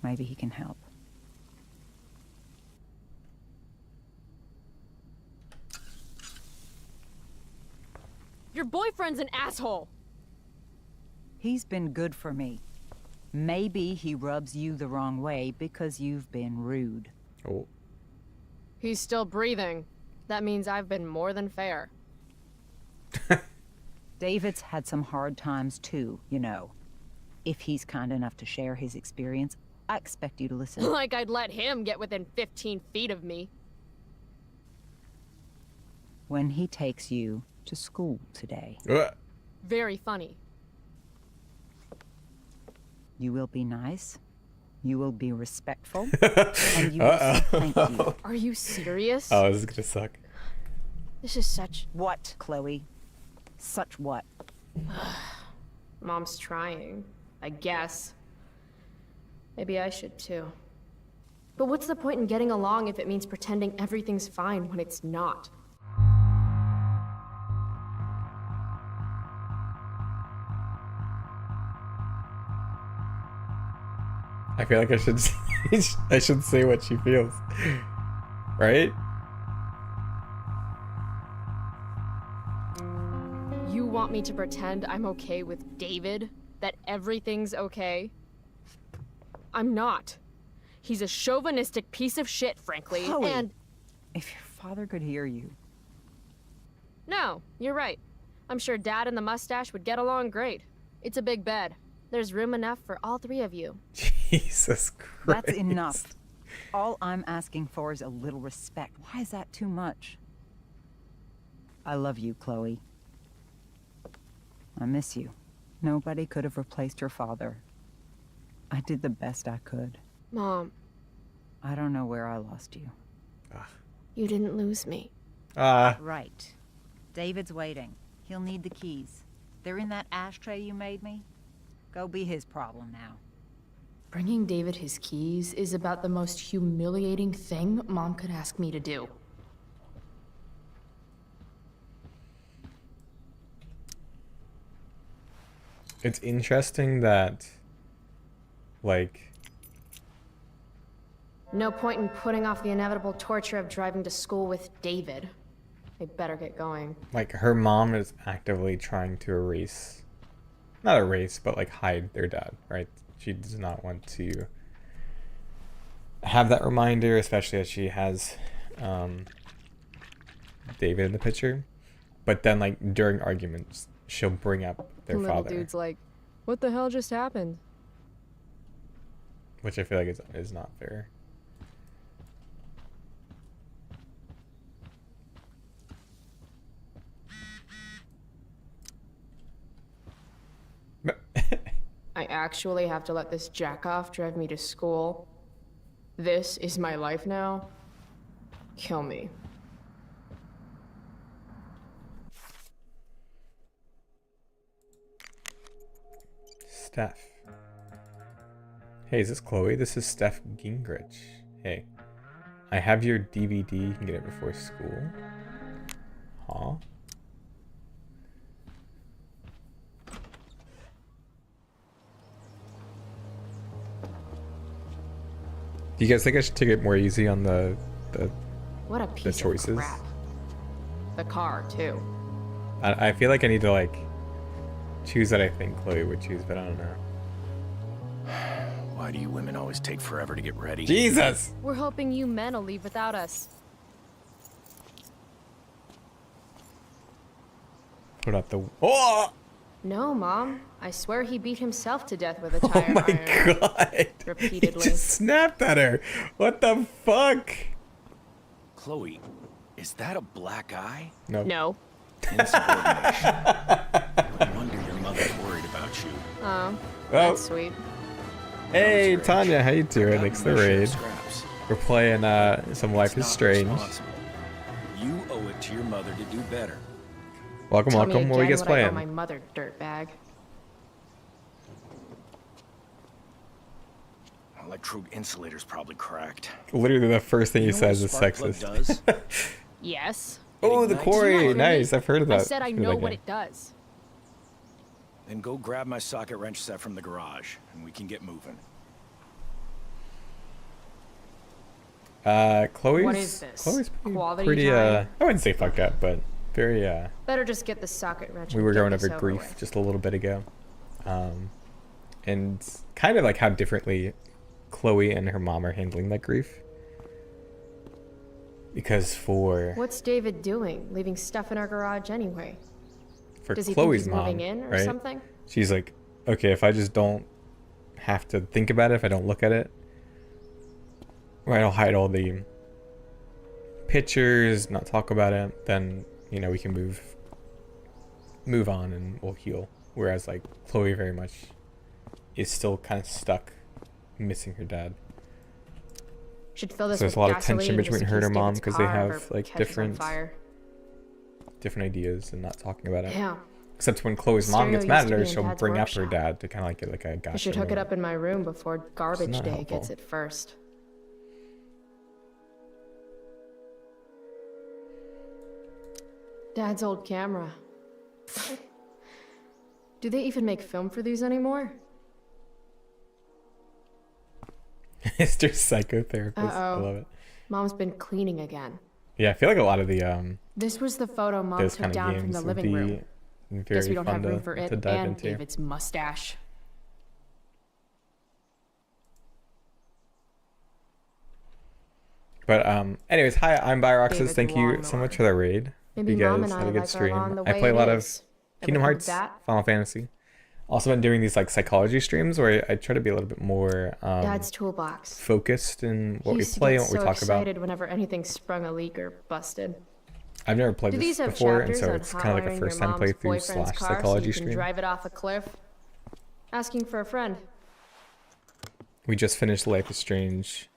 Speaker 11: Maybe he can help.
Speaker 2: Your boyfriend's an asshole.
Speaker 11: He's been good for me. Maybe he rubs you the wrong way because you've been rude.
Speaker 13: Oh.
Speaker 2: He's still breathing. That means I've been more than fair.
Speaker 11: David's had some hard times too, you know. If he's kind enough to share his experience, I expect you to listen.
Speaker 2: Like I'd let him get within 15 feet of me.
Speaker 11: When he takes you to school today,
Speaker 2: Very funny.
Speaker 11: you will be nice, you will be respectful, and you will say thank you.
Speaker 2: Are you serious?
Speaker 13: Oh, this is gonna suck.
Speaker 2: This is such...
Speaker 11: What, Chloe? Such what?
Speaker 2: Mom's trying, I guess. Maybe I should too. But what's the point in getting along if it means pretending everything's fine when it's not?
Speaker 13: I feel like I should I should say what she feels. Right?
Speaker 2: You want me to pretend I'm okay with David? That everything's okay? I'm not. He's a chauvinistic piece of shit, frankly,
Speaker 11: Chloe,
Speaker 2: and...
Speaker 11: if your father could hear you.
Speaker 2: No, you're right. I'm sure Dad and the mustache would get along great. It's a big bed. There's room enough for all three of you.
Speaker 13: Jesus Christ.
Speaker 11: That's enough. All I'm asking for is a little respect. Why is that too much? I love you, Chloe. I miss you. Nobody could have replaced your father. I did the best I could.
Speaker 2: Mom.
Speaker 11: I don't know where I lost you.
Speaker 2: You didn't lose me.
Speaker 11: Right. David's waiting. He'll need the keys. They're in that ashtray you made me. Go be his problem now.
Speaker 6: Bringing David his keys is about the most humiliating thing Mom could ask me to do.
Speaker 13: It's interesting that, like...
Speaker 2: No point in putting off the inevitable torture of driving to school with David. I better get going.
Speaker 13: Like, her mom is actively trying to erase... Not erase, but, like, hide their dad, right? She does not want to have that reminder, especially as she has David in the picture. But then, like, during arguments, she'll bring up their
Speaker 2: Little
Speaker 13: father.
Speaker 2: dude's like, what the hell just happened?
Speaker 13: Which I feel like is not fair.
Speaker 2: I actually have to let this jackoff drive me to school. This is my life now. Kill me.
Speaker 13: Steph. Hey, is this Chloe? This is Steph Gingrich. Hey. I have your DVD. You can get it before school. Huh? Do you guys think I should take it more easy on the
Speaker 2: What a piece
Speaker 13: choices?
Speaker 2: of crap. The car, too.
Speaker 13: I feel like I need to, like, choose what I think Chloe would choose, but I don't know.
Speaker 3: Why do you women always take forever to get ready?
Speaker 13: Jesus!
Speaker 2: We're hoping you men will leave without us.
Speaker 13: Put up the... Oh!
Speaker 2: No, Mom. I swear he beat himself to death with a tire
Speaker 13: Oh my
Speaker 2: iron.
Speaker 13: god!
Speaker 2: Repeatedly.
Speaker 13: He just snapped at her! What the fuck?
Speaker 3: Chloe, is that a black eye?
Speaker 13: No.
Speaker 2: No.
Speaker 3: Insubordination. No wonder your mother's worried about you.
Speaker 2: Oh,
Speaker 13: Oh.
Speaker 2: that's sweet.
Speaker 13: Hey, Tanya, how you doing? Thanks for the raid. We're playing some Life is Strange.
Speaker 3: You owe it to your mother to do better.
Speaker 13: Welcome,
Speaker 2: Tell me
Speaker 13: welcome. What are you
Speaker 2: again
Speaker 13: guys
Speaker 2: what I owe
Speaker 13: playing?
Speaker 2: my mother, dirtbag.
Speaker 3: Electrode insulator's probably cracked.
Speaker 13: Literally the first thing he
Speaker 3: You know what
Speaker 13: says
Speaker 3: a
Speaker 13: is
Speaker 3: spark plug
Speaker 13: sexist.
Speaker 3: does?
Speaker 2: Yes.
Speaker 13: Oh, the
Speaker 3: ignites
Speaker 13: quarry!
Speaker 3: fire.
Speaker 13: Nice, I've heard of that.
Speaker 2: I said I
Speaker 13: Heard of
Speaker 2: know
Speaker 13: that
Speaker 2: what
Speaker 13: game.
Speaker 2: it does.
Speaker 3: Then go grab my socket wrench set from the garage, and we can get moving.
Speaker 13: Chloe's...
Speaker 2: What is this?
Speaker 13: Chloe's
Speaker 2: Quality
Speaker 13: pretty,
Speaker 2: time?
Speaker 13: I wouldn't say fucked up, but very,
Speaker 2: Better just get the socket wrench.
Speaker 13: we
Speaker 2: and
Speaker 13: were
Speaker 2: get
Speaker 13: going
Speaker 2: this
Speaker 13: over grief
Speaker 2: with.
Speaker 13: just a little bit ago. And kind of like how differently Chloe and her mom are handling that grief. Because for
Speaker 2: What's David doing? Leaving stuff in our garage anyway? Does he
Speaker 13: Chloe's
Speaker 2: think he's
Speaker 13: mom,
Speaker 2: moving in or
Speaker 13: right?
Speaker 2: something?
Speaker 13: She's like, okay, if I just don't have to think about it, if I don't look at it, or I don't hide all the pictures, not talk about it, then, you know, we can move on and we'll heal. Whereas like Chloe very much is still kind of stuck missing her dad.
Speaker 2: Should fill this
Speaker 13: So there's
Speaker 2: with
Speaker 13: a lot of
Speaker 2: gasoline
Speaker 13: tension
Speaker 2: just
Speaker 13: between
Speaker 2: in
Speaker 13: her and
Speaker 2: case
Speaker 13: her mom
Speaker 2: David's
Speaker 13: because they
Speaker 2: car
Speaker 13: have
Speaker 2: ever
Speaker 13: like
Speaker 2: catches on
Speaker 13: different
Speaker 2: fire.
Speaker 13: ideas and not talking about it.
Speaker 2: Yeah.
Speaker 13: Except when Chloe's mom
Speaker 2: Stereo
Speaker 13: gets mad
Speaker 2: used
Speaker 13: at
Speaker 2: to
Speaker 13: her,
Speaker 2: be in
Speaker 13: she'll
Speaker 2: Dad's
Speaker 13: bring up her
Speaker 2: workshop.
Speaker 13: dad to kind of like get like a gotcha.
Speaker 2: I should hook it
Speaker 13: moment.
Speaker 2: up in my room before garbage
Speaker 13: not
Speaker 2: day
Speaker 13: helpful.
Speaker 2: gets it first. Dad's old camera. Do they even make film for these anymore?
Speaker 13: Mr. Psychotherapist. I
Speaker 2: Uh-oh.
Speaker 13: love it.
Speaker 2: Mom's been cleaning again.
Speaker 13: Yeah, I feel like a lot of the
Speaker 2: This was the photo Mom
Speaker 13: those
Speaker 2: took
Speaker 13: kind of
Speaker 2: down from
Speaker 13: games
Speaker 2: the
Speaker 13: would
Speaker 2: living room.
Speaker 13: be
Speaker 2: Guess
Speaker 13: very
Speaker 2: we don't
Speaker 13: fun
Speaker 2: have room for
Speaker 13: to
Speaker 2: it
Speaker 13: dive
Speaker 2: and
Speaker 13: into.
Speaker 2: David's mustache.
Speaker 13: But anyways, hi, I'm Bio-Roxas.
Speaker 2: David's
Speaker 13: Thank you so
Speaker 2: lawnmower.
Speaker 13: much for the raid.
Speaker 2: Maybe
Speaker 13: You
Speaker 2: Mom
Speaker 13: guys
Speaker 2: and
Speaker 13: had
Speaker 2: I
Speaker 13: a good
Speaker 2: like our lawn
Speaker 13: stream.
Speaker 2: the
Speaker 13: I
Speaker 2: way
Speaker 13: play a
Speaker 2: it
Speaker 13: lot of
Speaker 2: is.
Speaker 13: Kingdom
Speaker 2: Ever think
Speaker 13: Hearts,
Speaker 2: of that?
Speaker 13: Final Fantasy. Also been doing these like psychology streams where I try to be a little bit more
Speaker 2: Dad's toolbox.
Speaker 13: focused in what
Speaker 2: He
Speaker 13: we
Speaker 2: used to
Speaker 13: play
Speaker 2: get
Speaker 13: and what we
Speaker 2: so
Speaker 13: talk about.
Speaker 2: excited whenever anything sprung a leak or busted.
Speaker 13: I've never played
Speaker 2: Do
Speaker 13: this
Speaker 2: these have
Speaker 13: before, and
Speaker 2: chapters
Speaker 13: so
Speaker 2: on
Speaker 13: it's kind of like a
Speaker 2: hotwiring
Speaker 13: first
Speaker 2: your
Speaker 13: time
Speaker 2: mom's
Speaker 13: playthrough
Speaker 2: boyfriend's
Speaker 13: slash
Speaker 2: car so
Speaker 13: psychology
Speaker 2: you can
Speaker 13: stream.
Speaker 2: drive it off a cliff? Asking for a friend.
Speaker 13: We just finished Life is Strange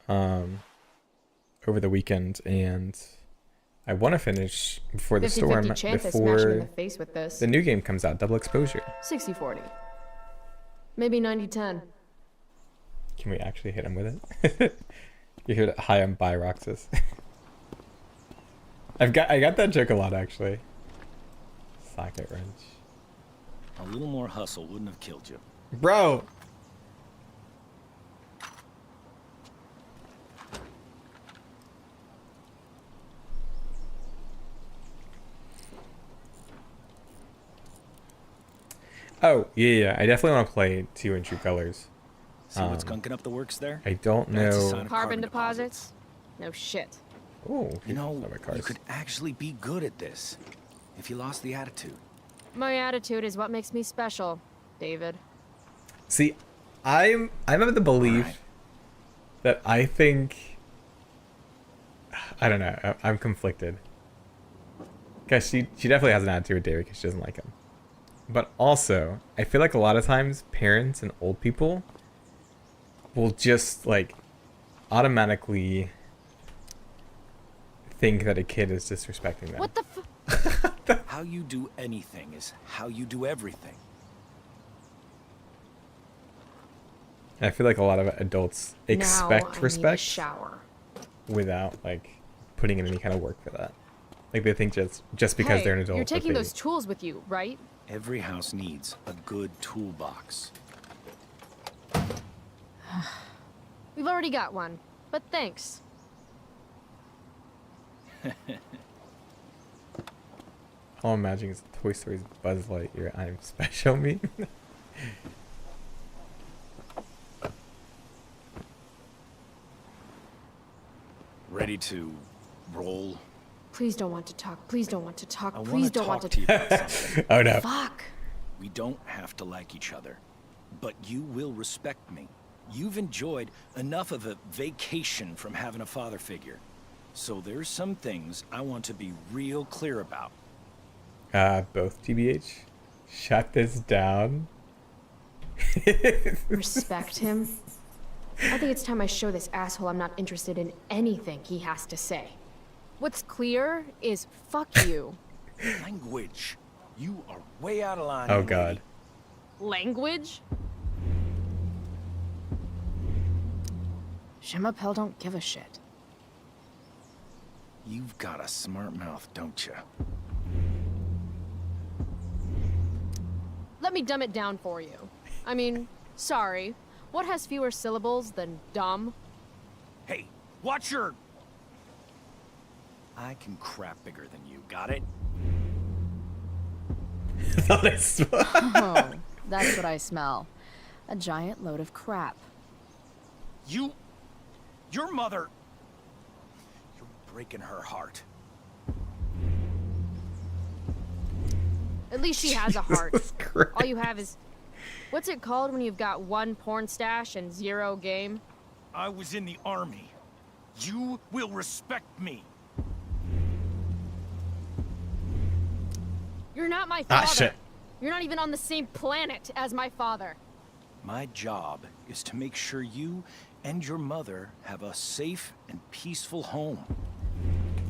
Speaker 13: over the weekend, and I want to finish before the
Speaker 2: 50-50
Speaker 13: storm,
Speaker 2: chance I smash him in the
Speaker 13: before
Speaker 2: face with this.
Speaker 13: the new game comes out, Double Exposure.
Speaker 2: 60-40. Maybe 90-10.
Speaker 13: Can we actually hit him with it? You heard it. Hi, I'm Bio-Roxas. I got that joke a lot actually. Socket wrench.
Speaker 5: A little more hustle wouldn't have killed you.
Speaker 13: Bro. Oh, yeah. I definitely want to play 2 in True Colors.
Speaker 5: See what's gunking up the works there?
Speaker 13: I don't
Speaker 5: That's a
Speaker 13: know.
Speaker 5: sign of
Speaker 2: Carbon deposits? No shit.
Speaker 13: Oh,
Speaker 5: You know, you could actually be good at this if you lost the attitude.
Speaker 2: My attitude is what makes me special, David.
Speaker 13: See, I'm of the belief that I think I don't know. I'm conflicted. Guys, she definitely has an attitude with David because she doesn't like him. But also, I feel like a lot of times parents and old people will just like automatically think that a kid is disrespecting them.
Speaker 2: What the
Speaker 5: How you do anything is how you do everything.
Speaker 13: And I feel like a lot of adults expect
Speaker 2: now I need a
Speaker 13: respect
Speaker 2: shower.
Speaker 13: without like putting in any kind of work for that. Like they think just because
Speaker 2: Hey,
Speaker 13: they're an adult.
Speaker 2: you're
Speaker 13: that
Speaker 2: taking
Speaker 13: they-
Speaker 2: those tools with you, right?
Speaker 5: Every house needs a good toolbox.
Speaker 2: We've already got one, but thanks.
Speaker 13: All I'm imagining is Toy Story's Buzz Lightyear I'm Special me.
Speaker 5: Ready to roll?
Speaker 2: Please don't want to talk. Please don't want to talk.
Speaker 5: I wanna
Speaker 2: Please don't want
Speaker 5: talk
Speaker 2: to
Speaker 5: to you about something.
Speaker 13: Oh no.
Speaker 2: Fuck.
Speaker 5: We don't have to like each other, but you will respect me. You've enjoyed enough of a vacation from having a father figure. So there's some things I want to be real clear about.
Speaker 13: Both TBH. Shut this down.
Speaker 2: Respect him? I think it's time I show this asshole I'm not interested in anything he has to say. What's clear is fuck you.
Speaker 5: Language. You are way out of line.
Speaker 13: Oh
Speaker 5: young
Speaker 13: god.
Speaker 5: lady.
Speaker 2: Language? Shimapel don't give a shit.
Speaker 5: You've got a smart mouth, don't you?
Speaker 2: Let me dumb it down for you. I mean, sorry. What has fewer syllables than dumb?
Speaker 5: Hey, watch your... I can crap bigger than you, got it?
Speaker 6: Oh, that's what I smell. A giant load of crap.
Speaker 5: Your mother... You're breaking her heart.
Speaker 2: At least she has a heart. All you have is... What's it called when you've got one porn stash and 0 game?
Speaker 5: I was in the army. You will respect me.
Speaker 2: You're not my father.
Speaker 13: shit.
Speaker 2: You're not even on the same planet as my father.
Speaker 5: My job is to make sure you and your mother have a safe and peaceful home.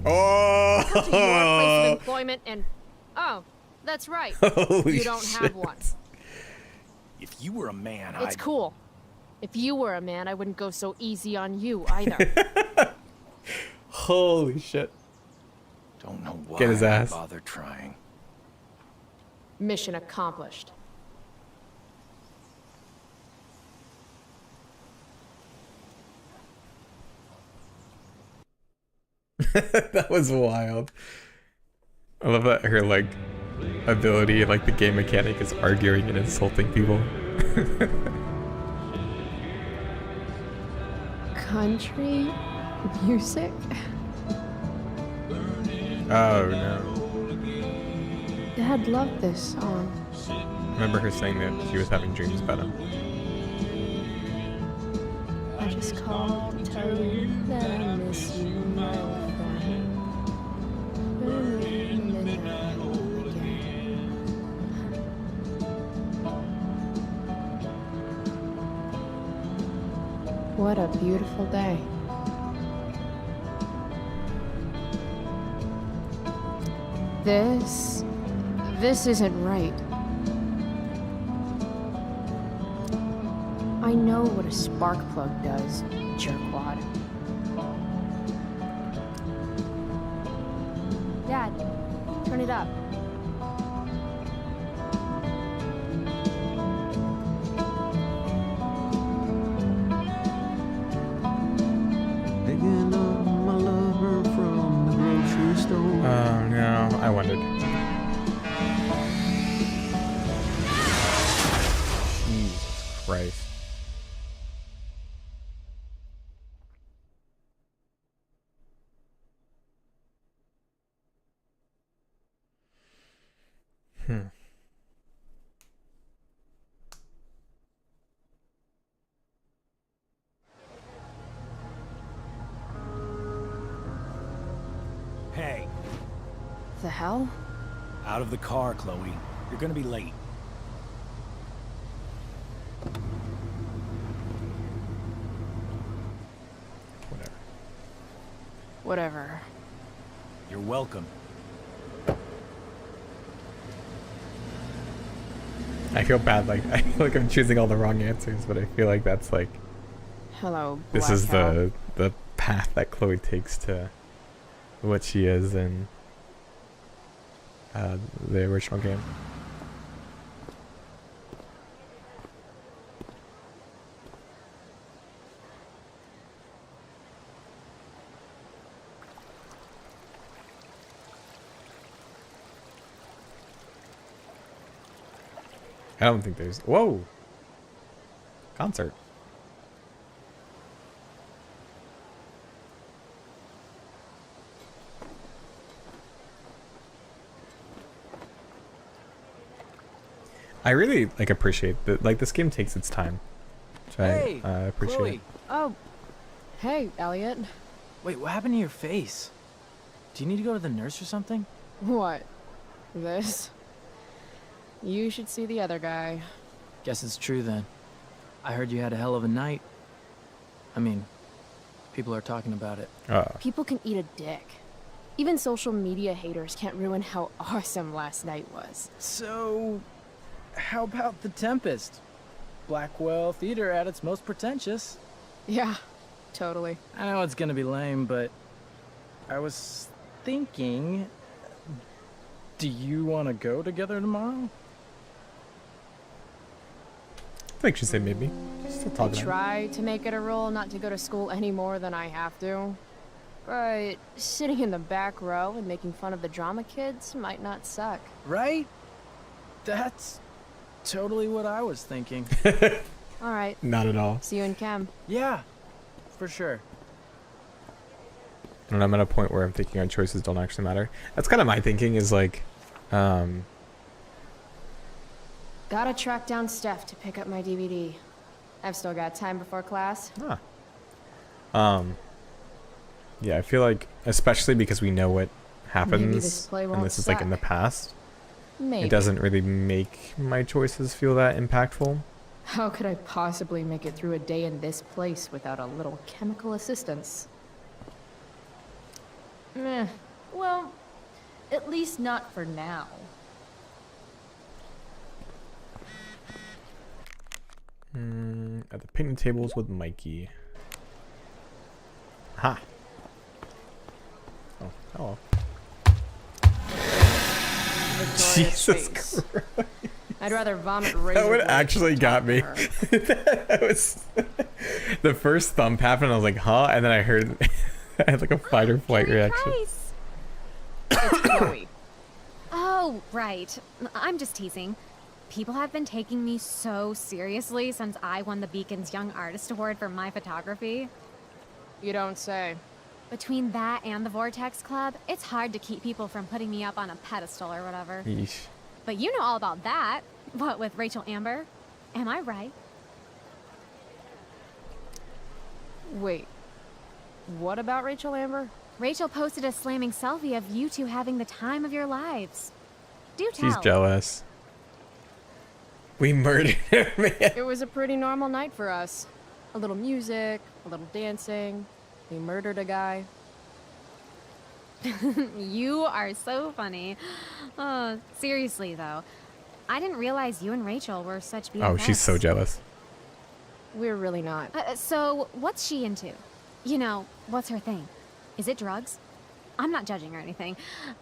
Speaker 13: Oh!
Speaker 2: Come to your place of employment and... Oh, that's right.
Speaker 13: Holy
Speaker 2: you don't have
Speaker 13: shit.
Speaker 2: one.
Speaker 5: If you were a man,
Speaker 2: It's
Speaker 5: I'd...
Speaker 2: cool. If you were a man, I wouldn't go so easy on you either.
Speaker 13: Holy shit.
Speaker 5: Don't know why
Speaker 13: Get his
Speaker 5: I
Speaker 13: ass.
Speaker 5: bother trying.
Speaker 2: Mission accomplished.
Speaker 13: That was wild. I love that her like ability, like the game mechanic, is arguing and insulting people.
Speaker 2: Country music?
Speaker 13: Oh no.
Speaker 2: Dad loved this song.
Speaker 13: I remember her saying that she was having dreams about him.
Speaker 2: I just called to tell you that I miss you, my old friend. What a beautiful day. This isn't right. I know what a spark plug does, jerkwad. Dad, turn it up.
Speaker 9: Picking up my lover from the grocery store.
Speaker 13: Oh no, I wondered. Jesus Christ.
Speaker 5: Hey,
Speaker 2: The hell?
Speaker 5: out of the car, Chloe. You're gonna be late.
Speaker 2: Whatever.
Speaker 5: You're welcome.
Speaker 13: I feel bad, like I feel like I'm choosing all the wrong answers, but I feel like that's like
Speaker 2: Hello,
Speaker 13: this
Speaker 2: Black
Speaker 13: is
Speaker 2: Cow.
Speaker 13: the path that Chloe takes to what she is in the original game. I don't think there's... Whoa! Concert. I really like appreciate that. Like this game takes its time, which
Speaker 7: Hey,
Speaker 13: I appreciate.
Speaker 7: Chloe.
Speaker 2: Oh, hey, Elliot.
Speaker 7: Wait, what happened to your face? Do you need to go to the nurse or something?
Speaker 2: What? This? You should see the other guy.
Speaker 7: Guess it's true then. I heard you had a hell of a night. I mean, people are talking about it.
Speaker 2: People can eat a dick. Even social media haters can't ruin how awesome last night was.
Speaker 7: So, how about the Tempest? Blackwell Theater at its most pretentious.
Speaker 2: Yeah, totally.
Speaker 7: I know it's gonna be lame, but I was thinking, do you want to go together tomorrow?
Speaker 13: I think she said maybe. Still
Speaker 2: I
Speaker 13: talking.
Speaker 2: try to make it a rule not to go to school any more than I have to. But sitting in the back row and making fun of the drama kids might not suck.
Speaker 7: Right? That's totally what I was thinking.
Speaker 2: All right.
Speaker 13: Not at all.
Speaker 2: See you in chem.
Speaker 7: Yeah, for sure.
Speaker 13: And I'm at a point where I'm thinking our choices don't actually matter. That's kind of my thinking is like,
Speaker 2: Gotta track down Steph to pick up my DVD. I've still got time before class.
Speaker 13: yeah, I feel like, especially because we know what
Speaker 2: Maybe
Speaker 13: happens,
Speaker 2: this play
Speaker 13: and
Speaker 2: won't
Speaker 13: this is like in the
Speaker 2: suck.
Speaker 13: past.
Speaker 2: Maybe.
Speaker 13: It doesn't really make my choices feel that impactful.
Speaker 2: How could I possibly make it through a day in this place without a little chemical assistance? Meh. Well, at least not for now.
Speaker 13: At the picnic tables with Mikey. Ha. Oh, hello. Jesus Christ.
Speaker 2: I'd rather vomit razor
Speaker 13: That one
Speaker 2: blades
Speaker 13: actually
Speaker 2: than
Speaker 13: got
Speaker 2: talk
Speaker 13: me.
Speaker 2: to her.
Speaker 13: That was the first thump happened. I was like, huh? And then I heard I had like a fight or flight reaction.
Speaker 6: Price.
Speaker 12: It's Chloe.
Speaker 6: Oh, right. I'm just teasing. People have been taking me so seriously since I won the Beacon's Young Artist Award for my photography.
Speaker 12: You don't say.
Speaker 6: Between that and the Vortex Club, it's hard to keep people from putting me up on a pedestal or whatever.
Speaker 13: Yeesh.
Speaker 6: But you know all about that. What with Rachel Amber? Am I right?
Speaker 12: Wait. What about Rachel Amber?
Speaker 6: Rachel posted a slamming selfie of you two having the time of your lives. Do tell.
Speaker 13: She's jealous. We murdered her, man.
Speaker 12: It was a pretty normal night for us. A little music, a little dancing. We murdered a guy.
Speaker 6: You are so funny. Oh, seriously, though. I didn't realize you and Rachel were such BFFs.
Speaker 13: Oh, she's so jealous.
Speaker 12: We're really not.
Speaker 6: So, what's she into? You know, what's her thing? Is it drugs? I'm not judging or anything.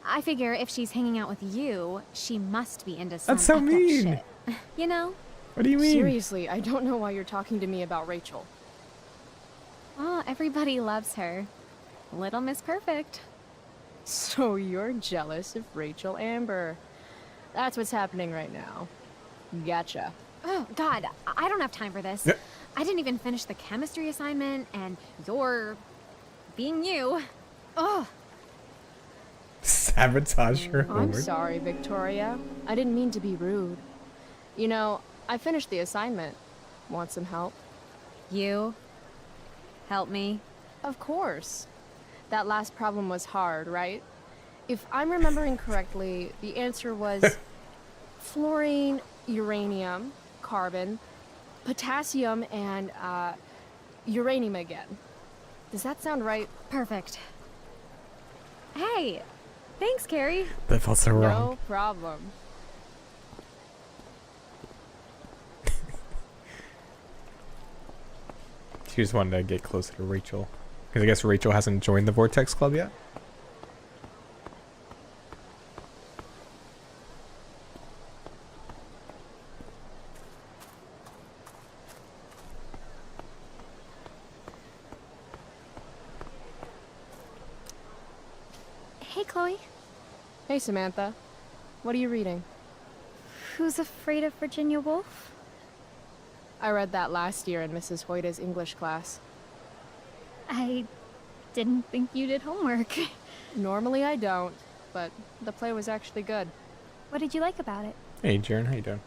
Speaker 6: I figure if she's hanging out with you, she must be into some
Speaker 13: That's so
Speaker 6: effed up
Speaker 13: mean.
Speaker 6: shit. You know?
Speaker 13: What do you mean?
Speaker 12: Seriously, I don't know why you're talking to me about Rachel.
Speaker 6: Oh, everybody loves her. Little Miss Perfect.
Speaker 12: So you're jealous of Rachel Amber. That's what's happening right now. Gotcha.
Speaker 6: Oh, God, I don't have time for this.
Speaker 13: Yep.
Speaker 6: I didn't even finish the chemistry assignment, and you're being you. Oh.
Speaker 13: Sabotage her
Speaker 12: I'm
Speaker 13: homework.
Speaker 12: sorry, Victoria. I didn't mean to be rude. You know, I finished the assignment. Want some help?
Speaker 6: You? Help me?
Speaker 12: Of course. That last problem was hard, right? If I'm remembering correctly, the answer was fluorine, uranium, carbon, potassium, and uranium again. Does that sound right?
Speaker 6: Perfect. Hey, thanks, Carrie.
Speaker 13: That felt so wrong.
Speaker 12: No problem.
Speaker 13: She just wanted to get closer to Rachel. Because I guess Rachel hasn't joined the Vortex Club yet.
Speaker 6: Hey, Chloe.
Speaker 12: Hey, Samantha. What are you reading?
Speaker 6: Who's Afraid of Virginia Woolf?
Speaker 12: I read that last year in Mrs. Hoyta's English class.
Speaker 6: I didn't think you did homework.
Speaker 12: Normally I don't, but the play was actually good.
Speaker 6: What did you like about it?
Speaker 13: Hey, Jaren, how you doing?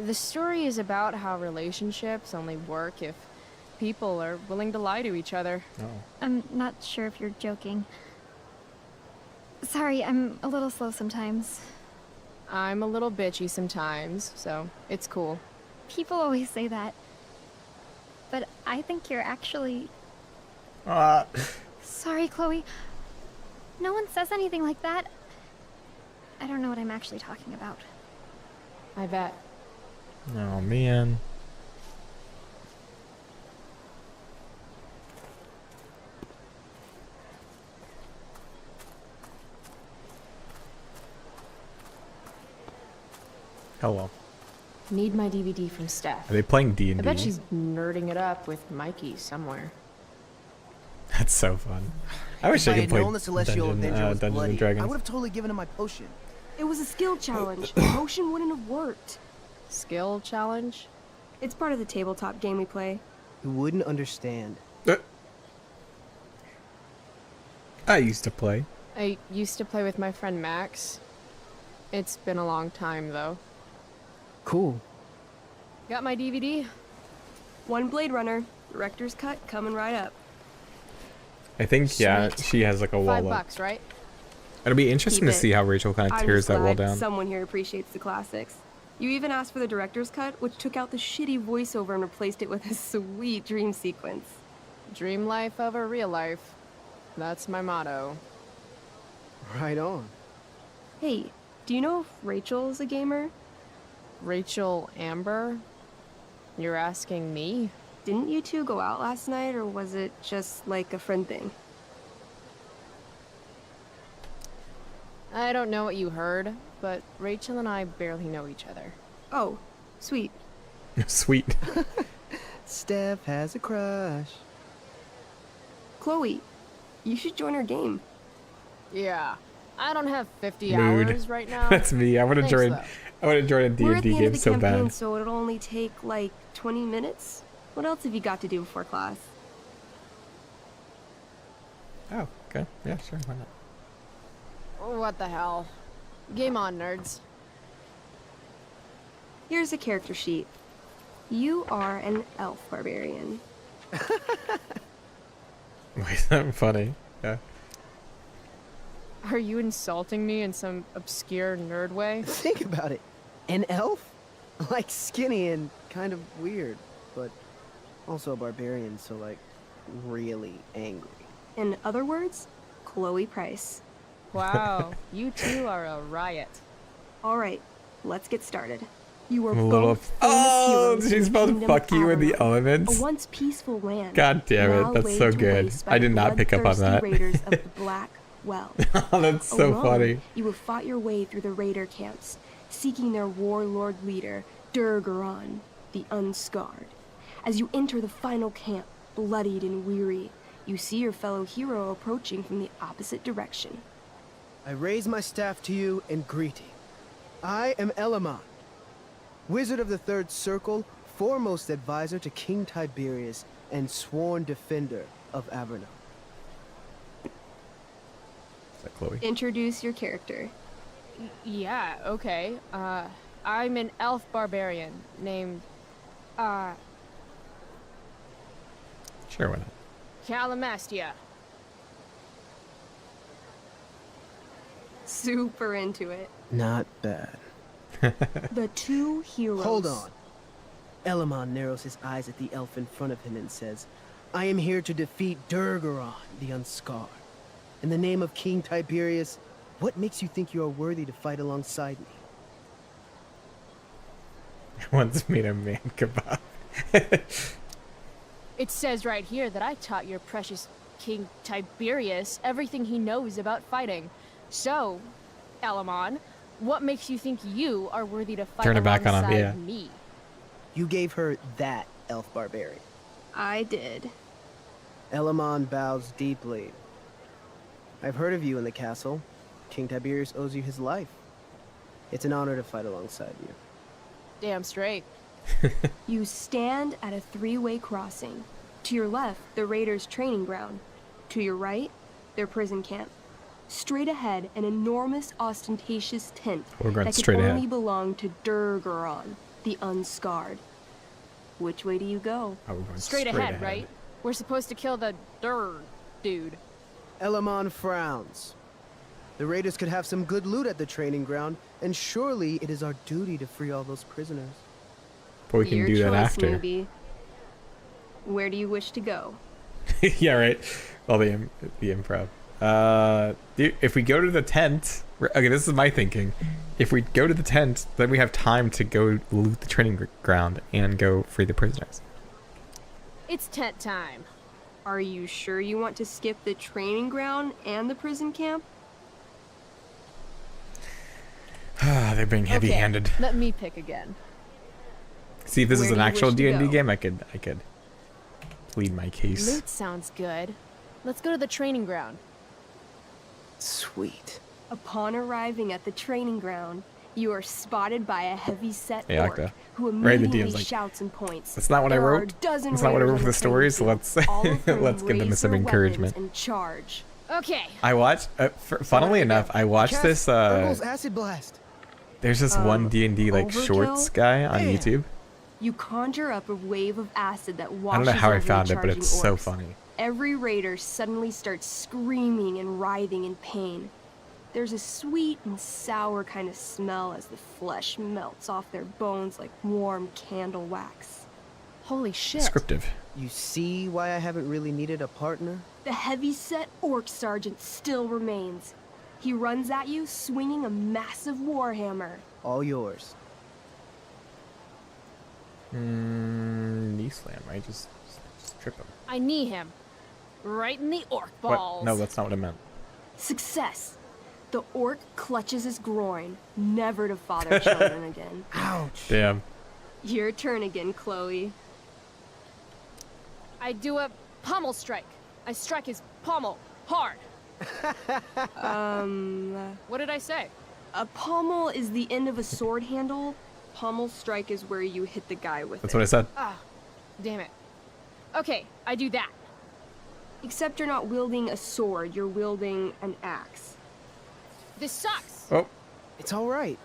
Speaker 12: The story is about how relationships only work if people are willing to lie to each other.
Speaker 13: Oh.
Speaker 6: I'm not sure if you're joking. Sorry, I'm a little slow sometimes.
Speaker 12: I'm a little bitchy sometimes, so it's cool.
Speaker 6: People always say that. But I think you're actually... Sorry, Chloe. No one says anything like that. I don't know what I'm actually talking about.
Speaker 12: I bet.
Speaker 13: Oh, man. Hello.
Speaker 12: Need my DVD from Steph.
Speaker 13: Are they playing D&D?
Speaker 12: I bet she's nerding it up with Mikey somewhere.
Speaker 13: That's so fun. I wish I could play Dungeons and Dragons.
Speaker 14: I would have totally given him my potion.
Speaker 15: It was a skill challenge. Potion wouldn't have worked.
Speaker 12: Skill challenge?
Speaker 15: It's part of the tabletop game we play.
Speaker 14: You wouldn't understand.
Speaker 13: I used to play.
Speaker 12: I used to play with my friend Max. It's been a long time, though.
Speaker 14: Cool.
Speaker 12: Got my DVD?
Speaker 15: One Blade Runner. Director's cut coming right up.
Speaker 13: I think, yeah, she has like a wall up.
Speaker 12: $5, right?
Speaker 13: It'll be interesting
Speaker 15: Keep
Speaker 13: to
Speaker 15: it.
Speaker 13: see how Rachel kind of
Speaker 15: I'm
Speaker 13: tears
Speaker 15: just
Speaker 13: that wall
Speaker 15: glad
Speaker 13: down.
Speaker 15: Someone here appreciates the classics. You even asked for the director's cut, which took out the shitty voiceover and replaced it with a sweet dream sequence.
Speaker 12: Dream life over real life. That's my motto.
Speaker 14: Right on.
Speaker 15: Hey, do you know if Rachel's a gamer?
Speaker 12: Rachel Amber? You're asking me?
Speaker 15: Didn't you two go out last night, or was it just like a friend thing?
Speaker 12: I don't know what you heard, but Rachel and I barely know each other.
Speaker 15: Oh, sweet.
Speaker 13: Sweet.
Speaker 14: Steph has a crush.
Speaker 15: Chloe, you should join our game.
Speaker 2: Yeah. I don't have 50
Speaker 13: Mood.
Speaker 2: hours right now.
Speaker 13: That's me. I want to
Speaker 2: Thanks,
Speaker 13: join.
Speaker 2: though.
Speaker 13: I want to join a
Speaker 15: We're at
Speaker 13: D&D
Speaker 15: the end
Speaker 13: game
Speaker 15: of the
Speaker 13: so
Speaker 15: campaign,
Speaker 13: bad.
Speaker 15: so it'll only take like 20 minutes. What else have you got to do before class?
Speaker 13: Oh, okay. Yeah, sure. Why not?
Speaker 2: What the hell? Game on, nerds.
Speaker 15: Here's a character sheet. You are an elf barbarian.
Speaker 13: Wait, that's funny. Yeah.
Speaker 2: Are you insulting me in some obscure nerd way?
Speaker 14: Think about it. An elf? Like skinny and kind of weird, but also a barbarian, so like really angry.
Speaker 15: In other words, Chloe Price.
Speaker 2: Wow, you two are a riot.
Speaker 15: All right, let's get started. You are
Speaker 13: I'm a little.
Speaker 15: both
Speaker 13: Oh,
Speaker 15: famous heroes in
Speaker 13: she's
Speaker 15: the
Speaker 13: both
Speaker 15: kingdom
Speaker 13: fuck
Speaker 15: of
Speaker 13: you in the
Speaker 15: Avalon,
Speaker 13: elements.
Speaker 15: a once peaceful land.
Speaker 13: God damn it,
Speaker 15: now
Speaker 13: that's so
Speaker 15: laid to
Speaker 13: good.
Speaker 15: waste by
Speaker 13: I did not pick up on
Speaker 15: bloodthirsty
Speaker 13: that.
Speaker 15: Raiders of the Black Well.
Speaker 13: Oh, that's so
Speaker 15: Alone,
Speaker 13: funny.
Speaker 15: You have fought your way through the raider camps, seeking their warlord leader, Durgaron, the Unscarred. As you enter the final camp, bloodied and weary, you see your fellow hero approaching from the opposite direction.
Speaker 14: I raise my staff to you in greeting. I am Elamon, Wizard of the Third Circle, foremost advisor to King Tiberius, and sworn defender of Averno.
Speaker 13: Is that Chloe?
Speaker 15: Introduce your character.
Speaker 2: Yeah, okay. I'm an elf barbarian named,
Speaker 13: Sure, why not?
Speaker 2: Calamastia.
Speaker 15: Super into it.
Speaker 14: Not bad.
Speaker 15: The two heroes.
Speaker 14: Hold on. Elamon narrows his eyes at the elf in front of him and says, I am here to defeat Durgaron, the Unscarred. In the name of King Tiberius, what makes you think you are worthy to fight alongside me?
Speaker 13: Once made a man kebab.
Speaker 2: It says right here that I taught your precious King Tiberius everything he knows about fighting. So, Elamon, what makes you think you are worthy to fight
Speaker 13: Turn it back on him,
Speaker 2: alongside
Speaker 13: yeah.
Speaker 2: me?
Speaker 14: You gave her that elf barbarian.
Speaker 15: I did.
Speaker 14: Elamon bows deeply. I've heard of you in the castle. King Tiberius owes you his life. It's an honor to fight alongside you.
Speaker 2: Damn straight.
Speaker 15: You stand at a three-way crossing. To your left, the raiders' training ground. To your right, their prison camp. Straight ahead, an enormous, ostentatious tent
Speaker 13: We're going
Speaker 15: that
Speaker 13: straight
Speaker 15: could
Speaker 13: ahead.
Speaker 15: only belong to Durgaron, the Unscarred. Which way do you go?
Speaker 13: Oh, we're going
Speaker 2: Straight ahead, right? We're supposed to kill the dude.
Speaker 14: Elamon frowns. The raiders could have some good loot at the training ground, and surely it is our duty to free all those prisoners.
Speaker 13: But we can
Speaker 15: Your
Speaker 13: do that
Speaker 15: choice,
Speaker 13: after.
Speaker 15: newbie. Where do you wish to go?
Speaker 13: Yeah, right. Well, the improv. If we go to the tent, okay, this is my thinking. If we go to the tent, then we have time to go loot the training ground and go free the prisoners.
Speaker 2: It's tent time.
Speaker 15: Are you sure you want to skip the training ground and the prison camp?
Speaker 13: They're being heavy-handed.
Speaker 2: Okay, let me pick again.
Speaker 13: See, if this is
Speaker 15: Where
Speaker 13: an
Speaker 15: do you
Speaker 13: actual
Speaker 15: wish to
Speaker 13: D&D
Speaker 15: go?
Speaker 13: game, I could plead my case.
Speaker 2: Loot sounds good. Let's go to the training ground.
Speaker 14: Sweet.
Speaker 15: Upon arriving at the training ground, you are spotted by a heavy-set
Speaker 13: Yeah, I like
Speaker 15: orc
Speaker 13: that.
Speaker 15: who
Speaker 13: Right, the
Speaker 15: immediately
Speaker 13: DM's like,
Speaker 15: shouts and points.
Speaker 13: That's not what I
Speaker 15: There are
Speaker 13: wrote.
Speaker 15: a dozen
Speaker 13: That's not what I wrote
Speaker 15: raiders
Speaker 13: for
Speaker 15: on
Speaker 13: the story, so
Speaker 15: training
Speaker 13: let's
Speaker 15: field, all of whom
Speaker 13: let's give them
Speaker 15: raise
Speaker 13: some
Speaker 15: their
Speaker 13: encouragement.
Speaker 15: weapons and charge.
Speaker 2: Okay.
Speaker 13: I watched, funnily enough, I watched this,
Speaker 14: Urkel's acid blast.
Speaker 13: there's this one D&D, like,
Speaker 15: overkill?
Speaker 13: shorts guy on
Speaker 14: Man.
Speaker 13: YouTube.
Speaker 15: You conjure up a wave of acid that
Speaker 13: I
Speaker 15: washes
Speaker 13: don't know how I
Speaker 15: over the
Speaker 13: found it, but
Speaker 15: charging
Speaker 13: it's so
Speaker 15: orcs.
Speaker 13: funny.
Speaker 15: Every raider suddenly starts screaming and writhing in pain. There's a sweet and sour kind of smell as the flesh melts off their bones like warm candle wax.
Speaker 2: Holy shit.
Speaker 13: Descriptive.
Speaker 14: You see why I haven't really needed a partner?
Speaker 15: The heavy-set orc sergeant still remains. He runs at you, swinging a massive warhammer.
Speaker 14: All yours.
Speaker 13: Knee slam, right? Just trip him.
Speaker 2: I knee him. Right in the orc balls.
Speaker 13: What? No, that's not what I meant.
Speaker 15: Success! The orc clutches his groin, never to father children again.
Speaker 14: Ouch.
Speaker 13: Damn.
Speaker 15: Your turn again, Chloe.
Speaker 2: I do a pommel strike. I strike his pommel hard. What did I say?
Speaker 15: A pommel is the end of a sword handle. Pommel strike is where you hit the guy with
Speaker 13: That's
Speaker 15: it.
Speaker 13: what I said.
Speaker 2: Ah, damn it. Okay, I do that.
Speaker 15: Except you're not wielding a sword, you're wielding an axe.
Speaker 2: This sucks.
Speaker 13: Oh.
Speaker 14: It's all right.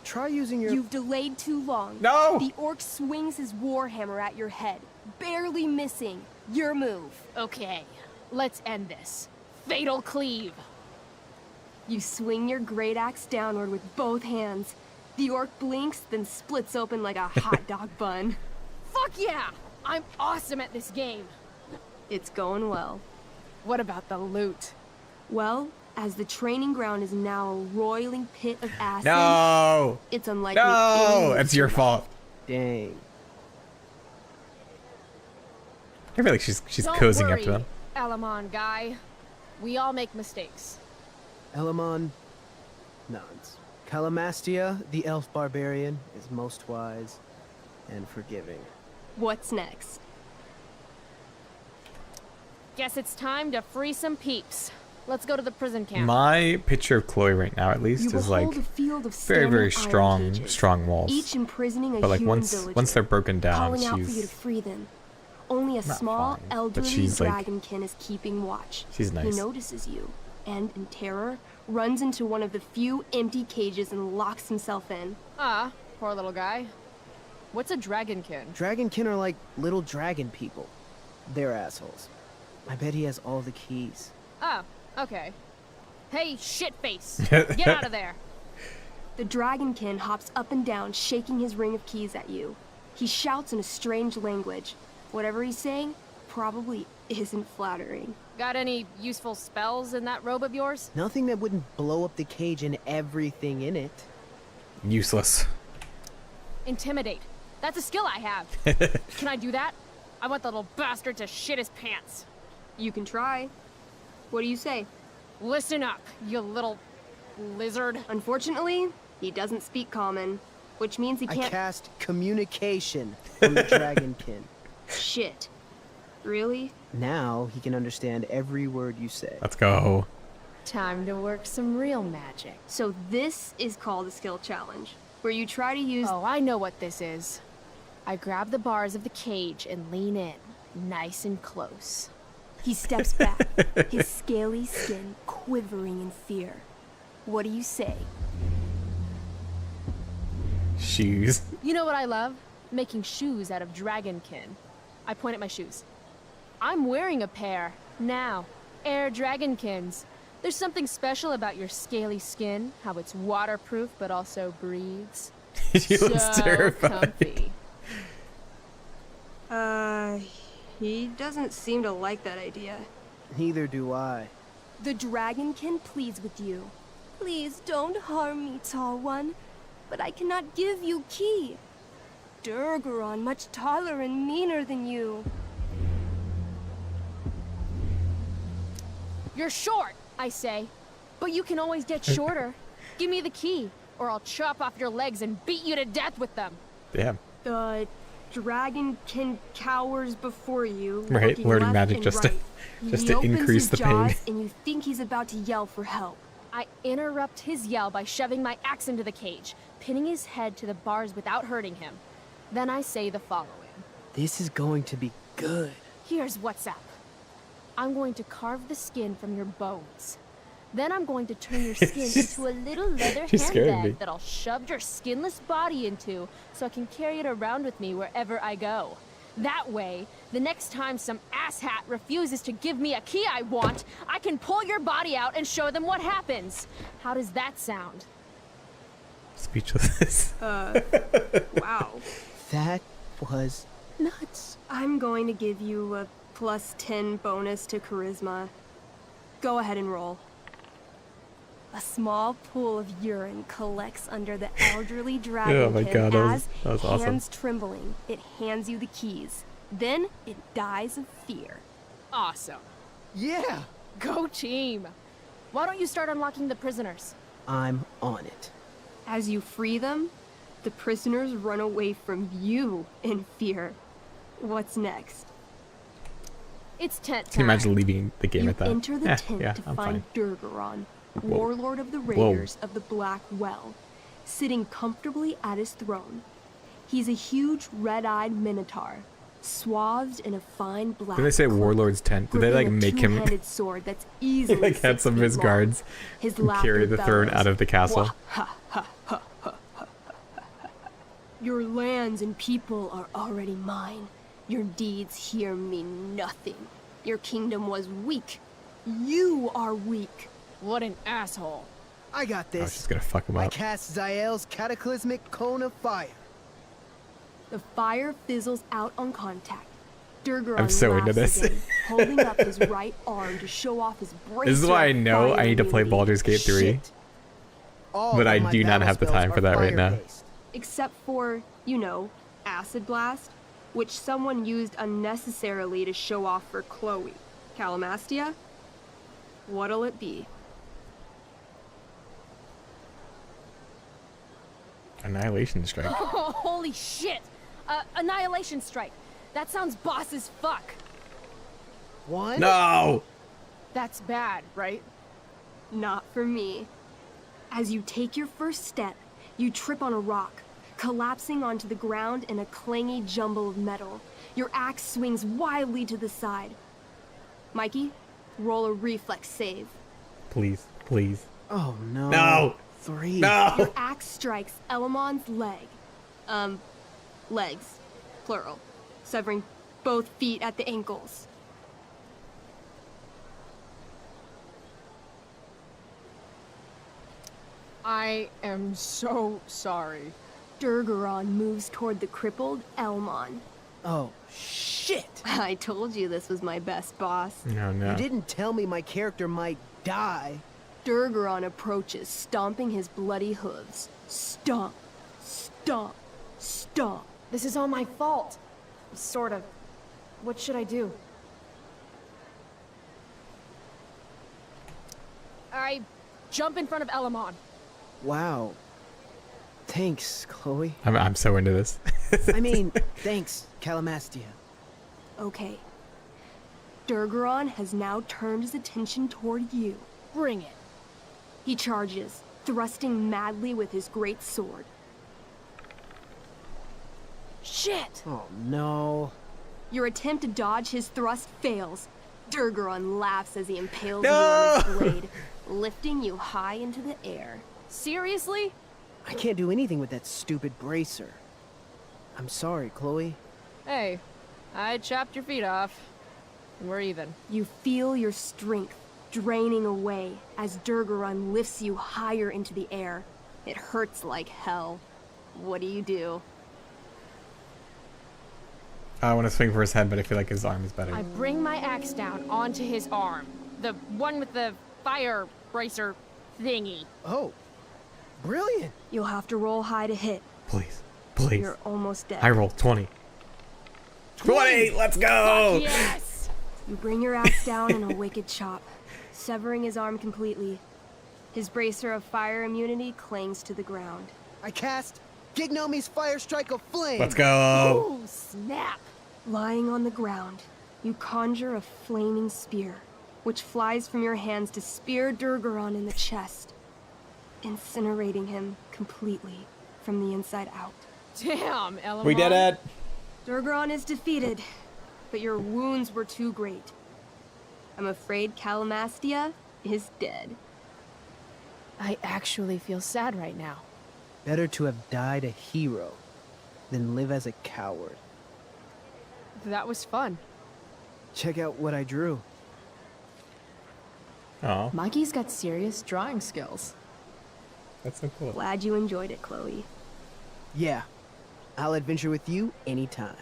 Speaker 14: Try using your...
Speaker 15: You've delayed too long.
Speaker 13: No!
Speaker 15: The orc swings his warhammer at your head, barely missing. Your move.
Speaker 2: Okay, let's end this. Fatal cleave.
Speaker 15: You swing your great axe downward with both hands. The orc blinks, then splits open like a hot dog bun.
Speaker 2: Fuck yeah! I'm awesome at this game.
Speaker 15: It's going well.
Speaker 2: What about the loot?
Speaker 15: Well, as the training ground is now a roiling pit of acid,
Speaker 13: No!
Speaker 15: it's unlikely
Speaker 13: No!
Speaker 15: anyone
Speaker 13: It's your fault.
Speaker 14: Dang.
Speaker 13: I feel like she's
Speaker 2: Don't
Speaker 13: cozying
Speaker 2: worry,
Speaker 13: up to them.
Speaker 2: Alamon guy. We all make mistakes.
Speaker 14: Elamon nods. Calamastia, the elf barbarian, is most wise and forgiving.
Speaker 15: What's next?
Speaker 2: Guess it's time to free some peeps. Let's go to the prison camp.
Speaker 13: My picture of Chloe right now, at least,
Speaker 15: You
Speaker 13: is like
Speaker 15: behold a field of
Speaker 13: very,
Speaker 15: standing
Speaker 13: very
Speaker 15: iron cages,
Speaker 13: strong walls.
Speaker 15: each imprisoning a
Speaker 13: But like
Speaker 15: human
Speaker 13: once
Speaker 15: villager,
Speaker 13: they're broken down,
Speaker 15: calling out for you to
Speaker 13: she's
Speaker 15: free them. Only a
Speaker 13: not
Speaker 15: small,
Speaker 13: fine, but
Speaker 15: elderly
Speaker 13: she's, like-
Speaker 15: dragonkin is keeping watch.
Speaker 13: she's
Speaker 15: He
Speaker 13: nice.
Speaker 15: notices you, and in terror, runs into one of the few empty cages and locks himself in.
Speaker 2: Ah, poor little guy. What's a dragonkin?
Speaker 14: Dragonkin are like little dragon people. They're assholes. I bet he has all the keys.
Speaker 2: Oh, okay. Hey, shitface! Get out of there!
Speaker 15: The dragonkin hops up and down, shaking his ring of keys at you. He shouts in a strange language. Whatever he's saying probably isn't flattering.
Speaker 2: Got any useful spells in that robe of yours?
Speaker 14: Nothing that wouldn't blow up the cage and everything in it.
Speaker 13: Useless.
Speaker 2: Intimidate. That's a skill I have. Can I do that? I want the little bastard to shit his pants.
Speaker 15: You can try. What do you say?
Speaker 2: Listen up, you little lizard.
Speaker 15: Unfortunately, he doesn't speak common, which means he
Speaker 14: I
Speaker 15: can't.
Speaker 14: cast communication on the dragonkin.
Speaker 15: Shit. Really?
Speaker 14: Now he can understand every word you say.
Speaker 13: Let's go.
Speaker 2: Time to work some real magic.
Speaker 15: So this is called a skill challenge, where you try to use.
Speaker 2: Oh, I know what this is. I grab the bars of the cage and lean in, nice and close.
Speaker 15: He steps back, his scaly skin quivering in fear. What do you say?
Speaker 13: Shoes.
Speaker 2: You know what I love? Making shoes out of dragonkin. I point at my shoes. I'm wearing a pair, now. Air dragonkins. There's something special about your scaly skin, how it's waterproof but also breathes.
Speaker 13: She looks
Speaker 2: So
Speaker 13: terrified.
Speaker 2: comfy.
Speaker 15: He doesn't seem to like that idea.
Speaker 14: Neither do I.
Speaker 15: The dragonkin pleads with you. Please don't harm me, tall one. But I cannot give you key. Durgaron much taller and meaner than you.
Speaker 2: You're short, I say. But you can always get shorter. Give me the key, or I'll chop off your legs and beat you to death with them.
Speaker 13: Damn.
Speaker 15: The dragonkin cowers before you.
Speaker 13: Right,
Speaker 15: looking
Speaker 13: learning
Speaker 15: left
Speaker 13: magic
Speaker 15: and
Speaker 13: just to-
Speaker 15: right.
Speaker 13: just
Speaker 15: He
Speaker 13: to
Speaker 15: opens
Speaker 13: increase
Speaker 15: his
Speaker 13: the pain.
Speaker 15: jaws, and you think he's about to yell for help.
Speaker 2: I interrupt his yell by shoving my axe into the cage, pinning his head to the bars without hurting him. Then I say the following.
Speaker 14: This is going to be good.
Speaker 2: Here's what's up. I'm going to carve the skin from your bones. Then I'm going to turn your skin into a little leather
Speaker 13: She's scaring me.
Speaker 2: handbag that I'll shove your skinless body into so I can carry it around with me wherever I go. That way, the next time some asshat refuses to give me a key I want, I can pull your body out and show them what happens. How does that sound?
Speaker 13: Speechless.
Speaker 15: Wow.
Speaker 14: That was nuts.
Speaker 15: I'm going to give you a +10 bonus to charisma. Go ahead and roll. A small pool of urine collects under the elderly dragon
Speaker 13: Oh my God, that was awesome.
Speaker 15: hands trembling, it hands you the keys. Then it dies of fear.
Speaker 2: Awesome.
Speaker 14: Yeah.
Speaker 2: Go team. Why don't you start unlocking the prisoners?
Speaker 14: I'm on it.
Speaker 15: As you free them, the prisoners run away from you in fear. What's next? It's tent
Speaker 13: Can you
Speaker 15: time.
Speaker 13: imagine leaving the game
Speaker 15: You
Speaker 13: at that?
Speaker 15: enter the tent
Speaker 13: Yeah,
Speaker 15: to
Speaker 13: I'm
Speaker 15: find
Speaker 13: fine.
Speaker 15: Durgaron, warlord of the Raiders of the Black Well, sitting comfortably at his throne. He's a huge red-eyed minotaur, swathed in a fine black
Speaker 13: Did they say
Speaker 15: cloak,
Speaker 13: Warlord's tent? Did they like
Speaker 15: gripping a
Speaker 13: make him
Speaker 15: two-handed sword that's
Speaker 13: he
Speaker 15: easily
Speaker 13: like had
Speaker 15: 6
Speaker 13: some of
Speaker 15: feet
Speaker 13: his
Speaker 15: long.
Speaker 13: guards
Speaker 15: His
Speaker 13: carry
Speaker 15: laughter
Speaker 13: the throne
Speaker 15: bellows.
Speaker 13: out of the castle?
Speaker 15: Your lands and people are already mine. Your deeds here mean nothing. Your kingdom was weak. You are weak.
Speaker 12: What an asshole.
Speaker 14: I got
Speaker 13: Oh,
Speaker 14: this.
Speaker 13: she's gonna fuck him
Speaker 14: I
Speaker 13: up.
Speaker 14: cast Zael's cataclysmic cone of fire.
Speaker 15: The fire fizzles out on contact. Durgaron
Speaker 13: I'm so into
Speaker 15: laughs
Speaker 13: this.
Speaker 15: again, holding up his right arm to show off his bracer.
Speaker 13: This is why I
Speaker 15: of
Speaker 13: know
Speaker 15: fire
Speaker 13: I need to play
Speaker 15: immunity.
Speaker 13: Baldur's Gate 3,
Speaker 15: Shit.
Speaker 13: but I do not have the time for that right now.
Speaker 15: Except for, you know, Acid Blast, which someone used unnecessarily to show off for Chloe. Calamastia? What'll it be?
Speaker 13: Annihilation Strike.
Speaker 6: Oh, holy shit! Annihilation Strike. That sounds boss as fuck.
Speaker 14: What?
Speaker 13: No!
Speaker 12: That's bad, right?
Speaker 15: Not for me. As you take your first step, you trip on a rock, collapsing onto the ground in a clangy jumble of metal. Your axe swings wildly to the side. Mikey, roll a reflex save.
Speaker 13: Please, please.
Speaker 14: Oh no.
Speaker 13: No!
Speaker 14: 3.
Speaker 15: Your axe strikes Elamon's leg. Legs. Plural. Severing both feet at the ankles.
Speaker 12: I am so sorry.
Speaker 15: Durgaron moves toward the crippled Elmon.
Speaker 14: Oh, shit!
Speaker 15: I told you this was my best boss.
Speaker 13: No, no.
Speaker 14: You didn't tell me my character might die.
Speaker 15: Durgaron approaches, stomping his bloody hooves. Stomp, stomp, stomp.
Speaker 2: This is all my fault. Sort of. What should I do?
Speaker 12: I jump in front of Elamon.
Speaker 14: Wow. Thanks, Chloe.
Speaker 13: I'm so into this.
Speaker 14: I mean, thanks, Calamastia.
Speaker 15: Okay. Durgaron has now turned his attention toward you.
Speaker 12: Bring it.
Speaker 15: He charges, thrusting madly with his great sword.
Speaker 12: Shit!
Speaker 14: Oh no.
Speaker 15: Your attempt to dodge his thrust fails. Durgaron laughs as he impales you on his blade, lifting you high into the air.
Speaker 12: Seriously?
Speaker 14: I can't do anything with that stupid bracer. I'm sorry, Chloe.
Speaker 12: Hey, I chopped your feet off. We're even.
Speaker 15: You feel your strength draining away as Durgaron lifts you higher into the air. It hurts like hell. What do?
Speaker 13: I want to swing for his head, but I feel like his arm is better.
Speaker 12: I bring my axe down onto his arm. The one with the fire bracer thingy.
Speaker 14: Oh, brilliant.
Speaker 15: You'll have to roll high to hit.
Speaker 13: Please, please.
Speaker 15: You're almost dead.
Speaker 13: I roll 20. 20! Let's go!
Speaker 12: Fuck yes!
Speaker 15: You bring your axe down in a wicked chop, severing his arm completely. His bracer of fire immunity clings to the ground.
Speaker 14: I cast Gignomi's Fire Strike of Flame.
Speaker 13: Let's go!
Speaker 12: Ooh, snap!
Speaker 15: Lying on the ground, you conjure a flaming spear, which flies from your hands to spear Durgaron in the chest, incinerating him completely from the inside out.
Speaker 12: Damn, Elamon.
Speaker 13: We did it!
Speaker 15: Durgaron is defeated, but your wounds were too great. I'm afraid Calamastia is dead.
Speaker 2: I actually feel sad right now.
Speaker 14: Better to have died a hero than live as a coward.
Speaker 12: That was fun.
Speaker 14: Check out what I drew.
Speaker 13: Oh,
Speaker 2: Mikey's got serious drawing skills.
Speaker 13: that's so cool.
Speaker 15: Glad you enjoyed it, Chloe.
Speaker 14: Yeah, I'll adventure with you anytime.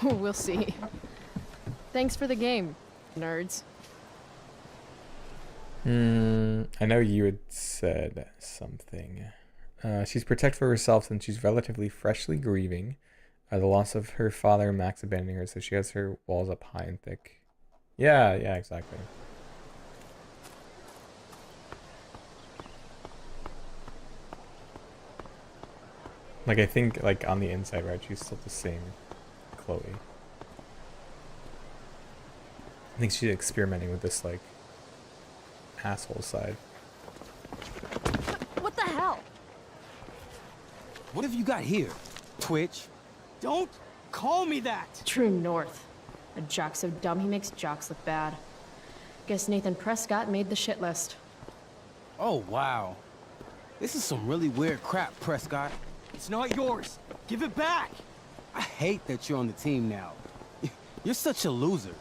Speaker 12: We'll see. Thanks for the game, nerds.
Speaker 13: I know you had said something. She's protective for herself since she's relatively freshly grieving the loss of her father, Max, abandoning her, so she has her walls up high and thick. Yeah, exactly. Like, I think, like, on the inside, right, she's still the same Chloe. I think she's experimenting with this, like, asshole side.
Speaker 6: What the hell?
Speaker 14: What have you got here, Twitch?
Speaker 12: Don't call me that!
Speaker 2: True north. A jock so dumb he makes jocks look bad. Guess Nathan Prescott made the shit list.
Speaker 14: Oh, wow. This is some really weird crap, Prescott.
Speaker 12: It's not yours. Give it back!
Speaker 14: I hate that you're on the team now. You're such a loser.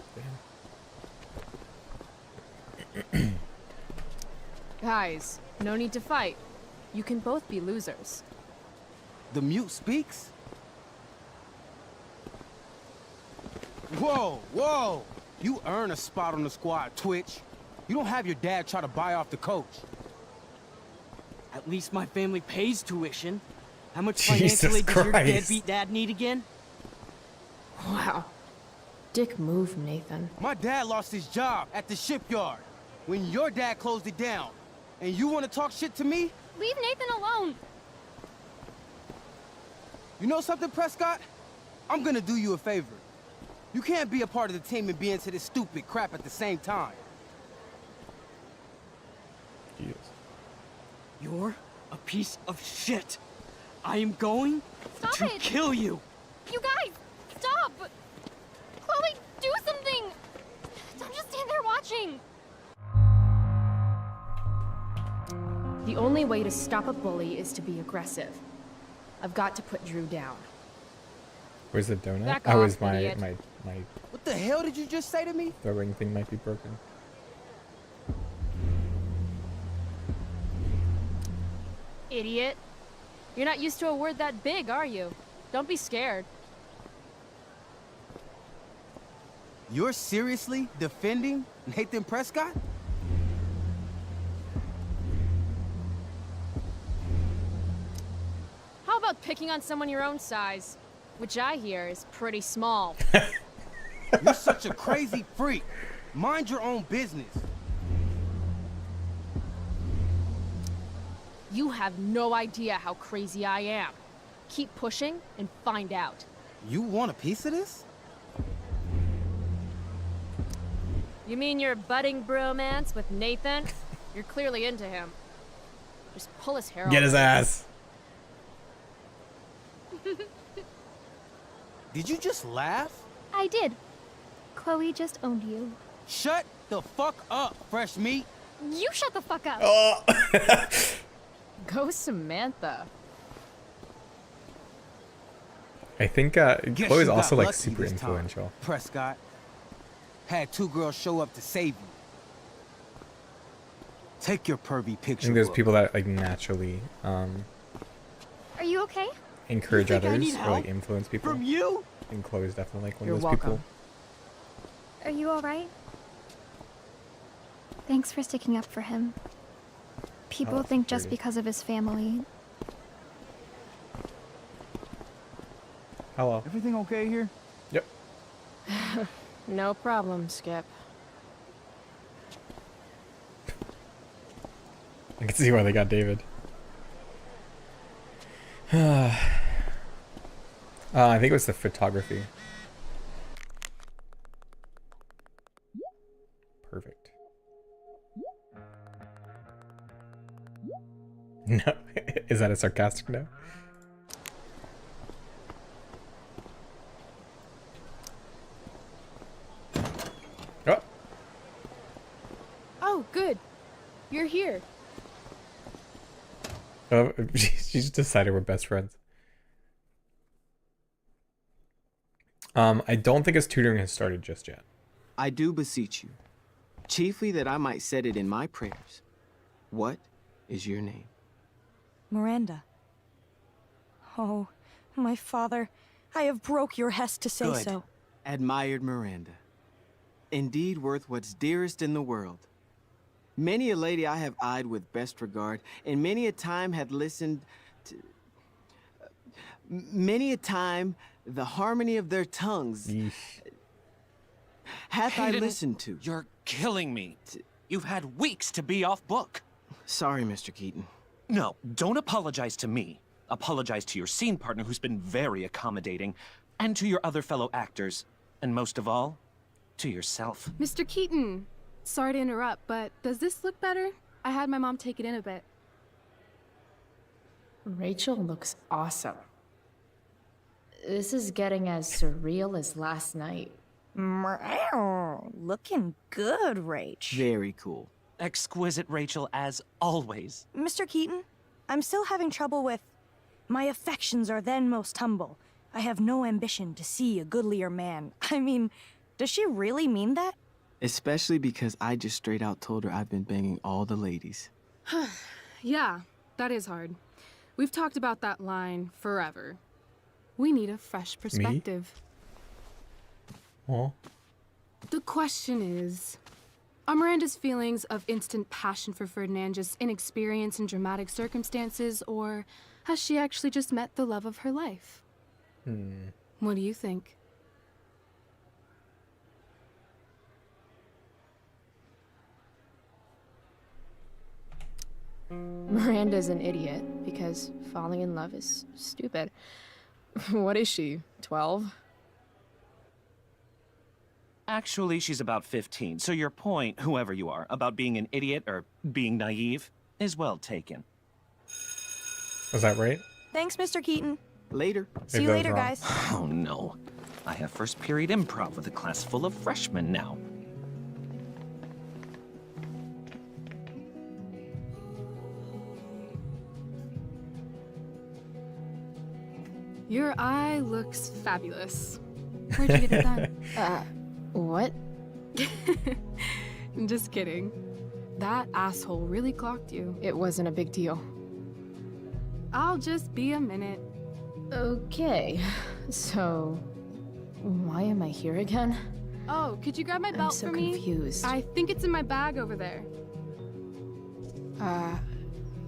Speaker 2: Guys, no need to fight. You can both be losers.
Speaker 14: The mute speaks? Whoa, whoa! You earn a spot on the squad, Twitch. You don't have your dad try to buy off the coach.
Speaker 12: At least my family pays tuition. How much
Speaker 13: Jesus
Speaker 12: financially does your
Speaker 13: Christ.
Speaker 12: deadbeat dad need again?
Speaker 2: Wow. Dick move, Nathan.
Speaker 14: My dad lost his job at the shipyard when your dad closed it down. And you want to talk shit to me?
Speaker 6: Leave Nathan alone.
Speaker 14: You know something, Prescott? I'm gonna do you a favor. You can't be a part of the team and be into this stupid crap at the same time.
Speaker 13: Yes.
Speaker 12: You're a piece of shit. I am going
Speaker 6: Stop
Speaker 12: to
Speaker 6: it.
Speaker 12: kill you.
Speaker 6: You guys, stop! Chloe, do something! Don't just stand there watching!
Speaker 2: The only way to stop a bully is to be aggressive. I've got to put Drew down.
Speaker 13: Where's the donut?
Speaker 2: Back
Speaker 13: Oh,
Speaker 2: off,
Speaker 13: is my
Speaker 2: idiot.
Speaker 13: my
Speaker 14: What the hell did you just say to me?
Speaker 13: throwing thing might be broken.
Speaker 2: Idiot. You're not used to a word that big, are you? Don't be scared.
Speaker 14: You're seriously defending Nathan Prescott?
Speaker 2: How about picking on someone your own size? Which I hear is pretty small.
Speaker 14: You're such a crazy freak. Mind your own business.
Speaker 2: You have no idea how crazy I am. Keep pushing and find out.
Speaker 14: You want a piece of this?
Speaker 2: You mean your budding bromance with Nathan? You're clearly into him. Just pull his hair
Speaker 13: Get
Speaker 2: off.
Speaker 13: his ass.
Speaker 14: Did you just laugh?
Speaker 6: I did. Chloe just owned you.
Speaker 14: Shut the fuck up, fresh meat.
Speaker 6: You shut the fuck up!
Speaker 13: Oh.
Speaker 2: Go Samantha.
Speaker 13: I think
Speaker 14: Guess
Speaker 13: Chloe's
Speaker 14: you
Speaker 13: also
Speaker 14: got
Speaker 13: like
Speaker 14: lucky
Speaker 13: super
Speaker 14: this time,
Speaker 13: influential.
Speaker 14: Prescott. Had two girls show up to save you. Take your pervy
Speaker 13: I
Speaker 14: picture.
Speaker 13: think there's
Speaker 14: book.
Speaker 13: people that like naturally
Speaker 6: Are you okay?
Speaker 13: encourage
Speaker 12: think I
Speaker 13: others
Speaker 12: need
Speaker 13: or
Speaker 12: help
Speaker 13: like influence people.
Speaker 12: From you?
Speaker 13: And Chloe's definitely like one
Speaker 2: You're
Speaker 13: of those
Speaker 2: welcome.
Speaker 13: people.
Speaker 6: Are you alright? Thanks for sticking up for him. People
Speaker 13: Oh,
Speaker 6: think just
Speaker 13: pretty.
Speaker 6: because of his family.
Speaker 13: Hello.
Speaker 3: Everything okay here?
Speaker 13: Yep.
Speaker 2: No problem, Skip.
Speaker 13: I can see why they got David. I think it was the photography. Perfect. No, is that a sarcastic no? Oh,
Speaker 2: Oh, good. You're here.
Speaker 13: oh she just decided we're best friends. I don't think his tutoring has started just yet.
Speaker 16: I do beseech you, chiefly that I might set it in my prayers. What is your name?
Speaker 17: Miranda. Oh, my father, I have broke your hest to say
Speaker 16: Good.
Speaker 17: so.
Speaker 16: Admired Miranda. Indeed worth what's dearest in the world. Many a lady I have eyed with best regard, and many a time had listened to... many a time the harmony of their tongues hath I
Speaker 5: Hayden,
Speaker 16: listened to.
Speaker 5: You're killing me. You've had weeks to be off book.
Speaker 16: Sorry, Mr. Keaton.
Speaker 5: No, don't apologize to me. Apologize to your scene partner who's been very accommodating, and to your other fellow actors. And most of all,
Speaker 18: to yourself.
Speaker 19: Mr. Keaton, sorry to interrupt, but does this look better? I had my mom take it in a bit.
Speaker 2: Rachel looks awesome. This is getting as surreal as last night.
Speaker 17: Looking good, Rach.
Speaker 16: Very cool.
Speaker 18: Exquisite, Rachel, as always.
Speaker 17: Mr. Keaton, I'm still having trouble with... My affections are then most humble. I have no ambition to see a goodlier man. I mean, does she really mean that?
Speaker 16: Especially because I just straight out told her I've been banging all the ladies.
Speaker 19: Yeah, that is hard. We've talked about that line forever. We need a fresh perspective.
Speaker 13: Oh.
Speaker 19: The question is, are Miranda's feelings of instant passion for Ferdinand just inexperience in dramatic circumstances, or has she actually just met the love of her life? What do you think?
Speaker 2: Miranda's an idiot because falling in love is stupid. What is she, 12?
Speaker 18: Actually, she's about 15, so your point, whoever you are, about being an idiot or being naive, is well taken.
Speaker 13: Was that right?
Speaker 17: Thanks, Mr. Keaton.
Speaker 16: Later.
Speaker 17: See you later, guys.
Speaker 18: Oh no. I have first period improv with a class full of freshmen now.
Speaker 19: Your eye looks fabulous. Where'd you get it done?
Speaker 2: What?
Speaker 19: Just kidding. That asshole really clocked you.
Speaker 2: It wasn't a big deal.
Speaker 19: I'll just be a minute.
Speaker 2: Okay, so why am I here again?
Speaker 19: Oh, could you grab my belt for me?
Speaker 2: I'm so confused.
Speaker 19: I think it's in my bag over there.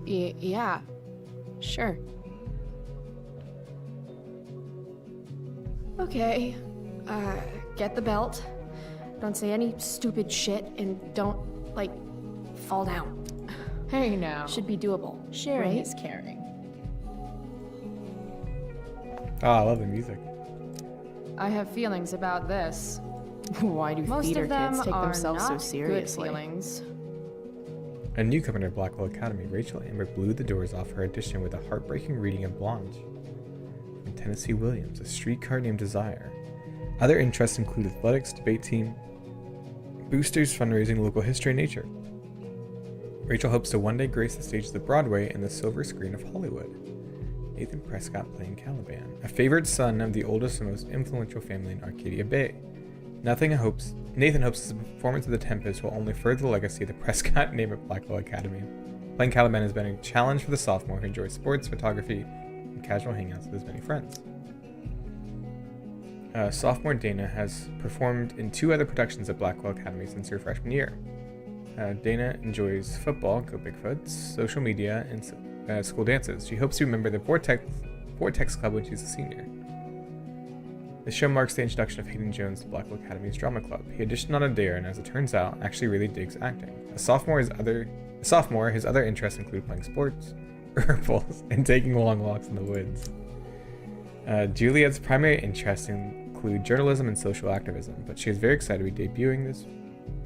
Speaker 2: Yeah, sure. Okay, get the belt. Don't say any stupid shit and don't, like, fall down.
Speaker 6: Hey now.
Speaker 2: Should be doable.
Speaker 6: Sharing
Speaker 2: right?
Speaker 6: is caring.
Speaker 13: Oh, I love the music.
Speaker 2: I have feelings about this. Why do
Speaker 6: Most
Speaker 2: theater
Speaker 6: of them
Speaker 2: kids take
Speaker 6: are
Speaker 2: themselves so
Speaker 6: not
Speaker 2: seriously?
Speaker 6: good feelings.
Speaker 13: A newcomer to Blackwell Academy, Rachel Amber blew the doors off her audition with a heartbreaking reading of Blonde from Tennessee Williams, A Streetcar Named Desire. Other interests include athletics, debate team, boosters, fundraising, local history, and nature. Rachel hopes to one day grace the stages of Broadway and the silver screen of Hollywood. Nathan Prescott playing Caliban, a favored son of the oldest and most influential family in Arcadia Bay. Nathan hopes his performance of The Tempest will only further the legacy of the Prescott name at Blackwell Academy. Playing Caliban has been a challenge for the sophomore who enjoys sports, photography, and casual hangouts with his many friends. Sophomore Dana has performed in 2 other productions at Blackwell Academy since her freshman year. Dana enjoys football, go Bigfoots, social media, and school dances. She hopes to be a member of the Vortex Club when she's a senior. The show marks the introduction of Hayden Jones to Blackwell Academy's drama club. He auditioned on a dare and, as it turns out, actually really digs acting. His other interests include playing sports, herbals, and taking long walks in the woods. Juliet's primary interests include journalism and social activism, but she is very excited to be debuting this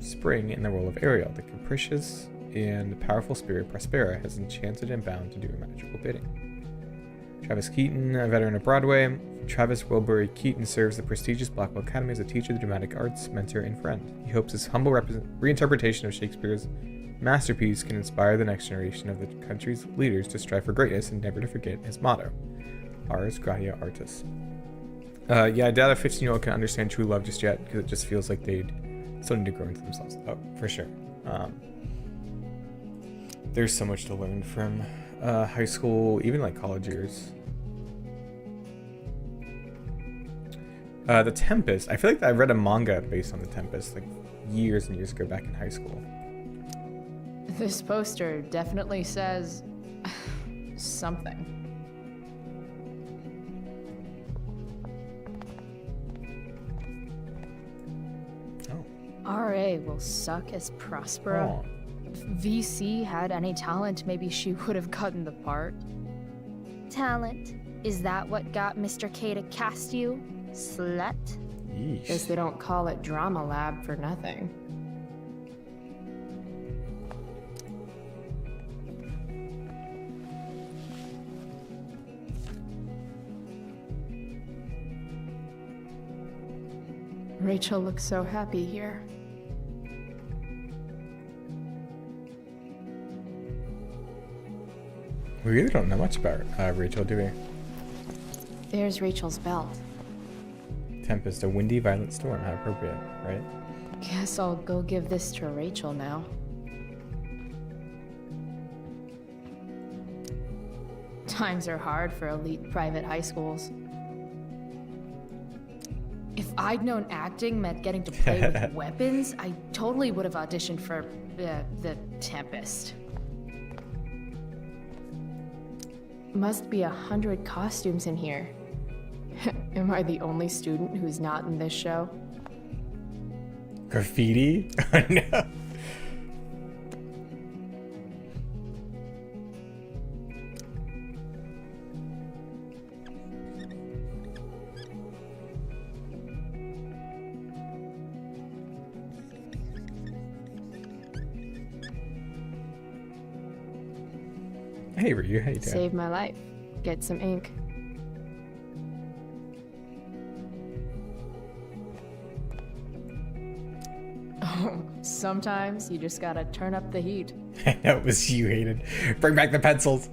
Speaker 13: spring in the role of Ariel, the capricious and powerful spirit Prospera has enchanted and bound to do her magical bidding. Travis Keaton, a veteran of Broadway. Travis Wilbury Keaton serves the prestigious Blackwell Academy as a teacher of the dramatic arts, mentor, and friend. He hopes his humble reinterpretation of Shakespeare's masterpiece can inspire the next generation of the country's leaders to strive for greatness and never to forget his motto, Ars Gratia Artis. I doubt a 15-year-old can understand true love just yet, because it just feels like they'd still need to grow into themselves. Oh, for sure. There's so much to learn from high school, even like college years. The Tempest. I feel like I read a manga based on The Tempest like years and years ago back in high school.
Speaker 2: This poster definitely says something. RA will suck as Prospera.
Speaker 13: Oh.
Speaker 2: If VC had any talent, maybe she would have gotten the part.
Speaker 6: Talent? Is that what got Mr. K to cast you, slut?
Speaker 13: Yeesh.
Speaker 2: Guess they don't call it drama lab for nothing. Rachel looks so happy here.
Speaker 13: We really don't know much about Rachel, do we?
Speaker 2: There's Rachel's belt.
Speaker 13: Tempest, a windy, violent storm. How appropriate, right?
Speaker 2: Guess I'll go give this to Rachel now. Times are hard for elite private high schools. If I'd known acting meant getting to play with weapons, I totally would have auditioned for the Tempest. Must be 100 costumes in here. Am I the only student who's not in this show?
Speaker 13: Graffiti? No. Hey, Ryu, how you doing?
Speaker 2: Save my life. Get some ink. Oh, sometimes you just gotta turn up the heat.
Speaker 13: I know it was you, Hayden. Bring back the pencils.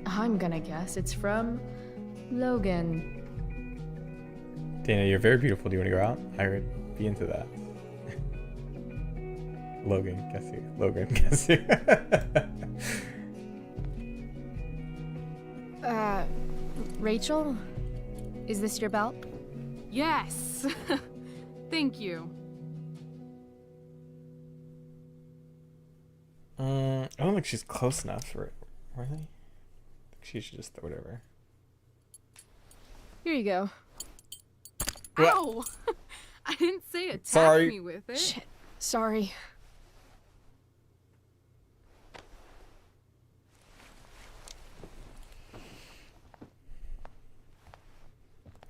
Speaker 2: I'm gonna guess it's from Logan.
Speaker 13: Dana, you're very beautiful. Do you want to go out? I would be into that. Logan, guess who? Logan, guess who?
Speaker 2: Rachel? Is this your belt?
Speaker 19: Yes! Thank you.
Speaker 13: I don't think she's close enough for it. Really? I think she should just throw it over.
Speaker 2: Here you go.
Speaker 19: Ow! I didn't say attack
Speaker 13: Sorry.
Speaker 19: me with it.
Speaker 2: Shit. Sorry.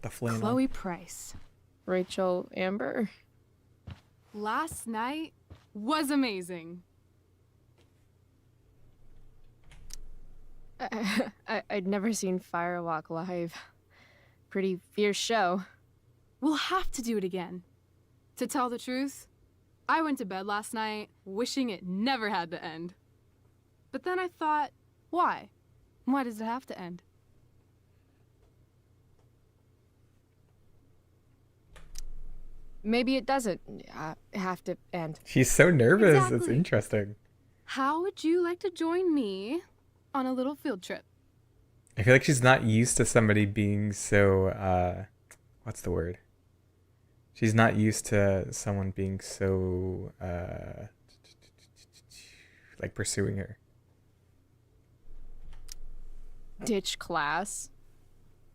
Speaker 13: The flannel.
Speaker 19: Chloe Price.
Speaker 2: Rachel Amber?
Speaker 19: Last night was amazing.
Speaker 2: I'd never seen Firewalk live. Pretty fierce show.
Speaker 19: We'll have to do it again. To tell the truth, I went to bed last night wishing it never had to end. But then I thought, why? Why does it have to end?
Speaker 2: Maybe it doesn't have to end.
Speaker 13: She's so nervous. It's
Speaker 19: Exactly.
Speaker 13: interesting.
Speaker 19: How would you like to join me on a little field trip?
Speaker 13: I feel like she's not used to somebody being so, what's the word? She's not used to someone being so, like pursuing her.
Speaker 2: Ditch class?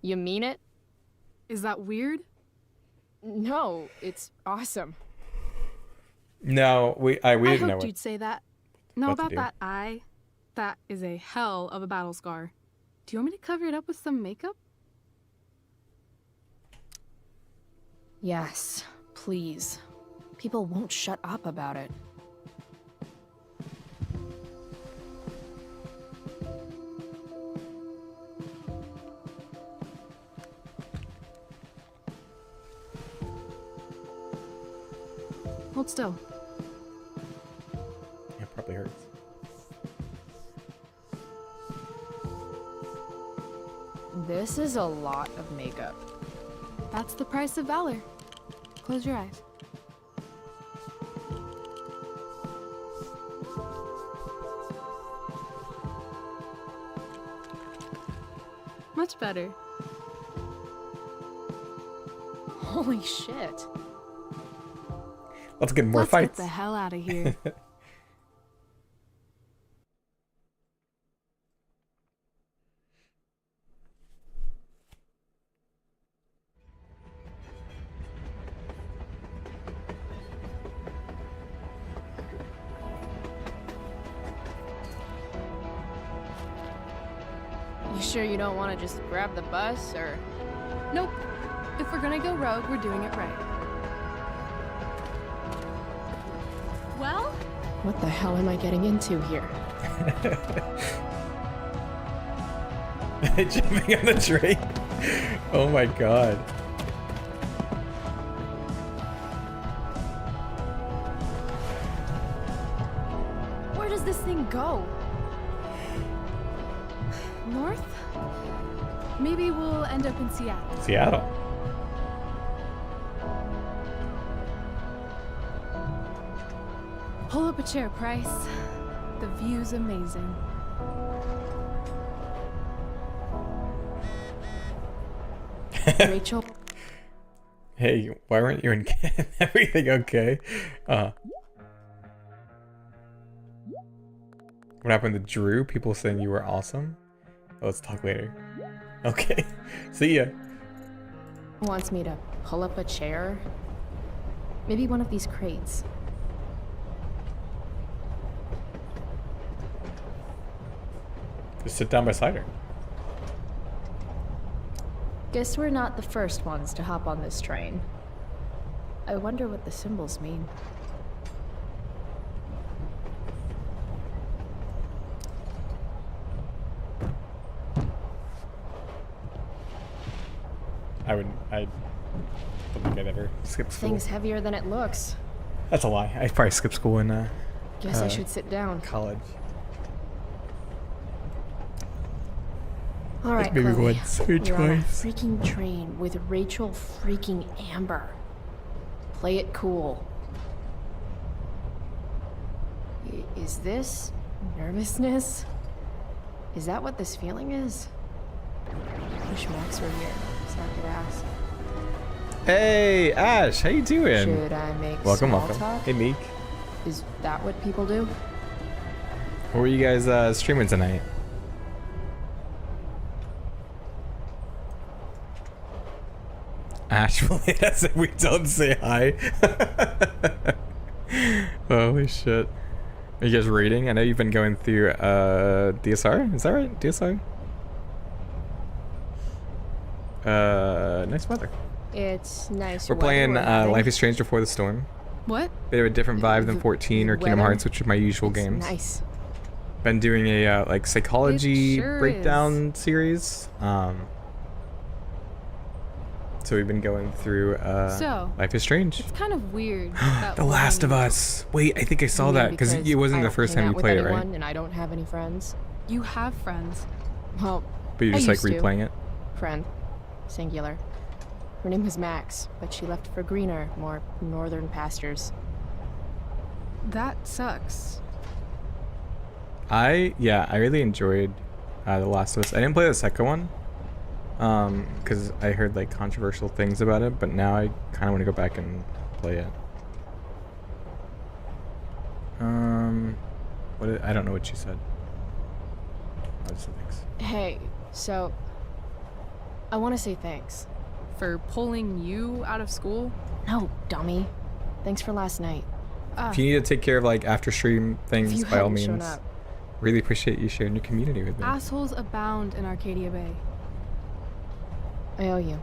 Speaker 2: You mean it?
Speaker 19: Is that weird?
Speaker 2: No, it's awesome.
Speaker 13: No, we
Speaker 19: I
Speaker 13: didn't know
Speaker 19: hoped
Speaker 13: what.
Speaker 19: you'd say that. No,
Speaker 13: what to
Speaker 19: about
Speaker 13: do.
Speaker 19: that eye. That is a hell of a battle scar. Do you want me to cover it up with some makeup?
Speaker 2: Yes, please. People won't shut up about it.
Speaker 19: Hold still.
Speaker 13: It probably hurts.
Speaker 2: This is a lot of makeup.
Speaker 19: That's the price of valor. Close your eyes. Much better.
Speaker 2: Holy shit.
Speaker 13: Let's get more
Speaker 19: Let's
Speaker 13: fights.
Speaker 19: get the hell out of here.
Speaker 2: You sure you don't want to just grab the bus, or?
Speaker 19: Nope. If we're gonna go rogue, we're doing it right. Well?
Speaker 2: What the hell am I getting into here?
Speaker 13: Jumping on the train. Oh my god.
Speaker 6: Where does this thing go?
Speaker 19: North? Maybe we'll end up in Seattle.
Speaker 13: Seattle.
Speaker 19: Pull up a chair, Price. The view's amazing.
Speaker 2: Rachel?
Speaker 13: Hey, why weren't you in everything okay? What happened to Drew? People saying you were awesome? Oh, let's talk later. Okay. See ya.
Speaker 2: Wants me to pull up a chair? Maybe one of these crates.
Speaker 13: Just sit down beside her.
Speaker 2: Guess we're not the first ones to hop on this train. I wonder what the symbols mean.
Speaker 13: I don't think I'd ever skip school.
Speaker 2: Thing's heavier than it looks.
Speaker 13: That's a lie. I probably skipped school in
Speaker 2: Guess I should sit down.
Speaker 13: college.
Speaker 2: All right,
Speaker 13: maybe
Speaker 2: Chloe.
Speaker 13: once or
Speaker 2: You're on a
Speaker 13: twice.
Speaker 2: freaking train with Rachel freaking Amber. Play it cool. Is this nervousness? Is that what this feeling is? Wish Max were here, so I could ask.
Speaker 13: Hey, Ash, how you doing?
Speaker 2: Should I make
Speaker 13: welcome,
Speaker 2: small
Speaker 13: welcome.
Speaker 2: talk?
Speaker 13: Hey, Meek.
Speaker 2: Is that what people do?
Speaker 13: What were you guys streaming tonight? Ash, we don't say hi. Holy shit. Are you guys reading? I know you've been going through DSR. Is that right? DSR? Nice weather.
Speaker 2: It's nice.
Speaker 13: We're playing Life is Strange Before the Storm.
Speaker 19: What?
Speaker 13: Bit of a different vibe than 14 or Kingdom
Speaker 2: weather?
Speaker 13: Hearts, which are my usual games.
Speaker 2: Nice.
Speaker 13: Been doing a like psychology
Speaker 19: It sure
Speaker 13: breakdown series. So we've been going through
Speaker 19: So,
Speaker 13: Life is Strange.
Speaker 19: It's kind of weird. that
Speaker 13: The Last of
Speaker 19: one-
Speaker 13: Us. Wait, I think I saw
Speaker 2: You mean
Speaker 13: that because it wasn't
Speaker 2: I
Speaker 13: the
Speaker 2: don't
Speaker 13: first
Speaker 2: hang
Speaker 13: time
Speaker 2: out
Speaker 13: you
Speaker 2: with
Speaker 13: played it, right?
Speaker 2: anyone And I don't have any friends.
Speaker 19: You have friends.
Speaker 2: Well,
Speaker 13: But you're
Speaker 2: I
Speaker 13: just like
Speaker 2: used to.
Speaker 13: replaying it.
Speaker 2: Friend, singular. Her name was Max, but she left for greener, more northern pastures.
Speaker 19: That sucks.
Speaker 13: I really enjoyed The Last of Us. I didn't play the second one because I heard like controversial things about it, but now I kind of want to go back and play it. I don't know what she said. I just said thanks.
Speaker 2: Hey, so I want to say thanks.
Speaker 19: For pulling you out of school?
Speaker 2: No, dummy. Thanks for last night.
Speaker 13: If you need to take care of like after stream things,
Speaker 2: you
Speaker 13: by all
Speaker 2: hadn't shown
Speaker 13: means.
Speaker 2: up.
Speaker 13: Really appreciate you sharing your community with me.
Speaker 19: Assholes abound in Arcadia Bay.
Speaker 2: I owe you.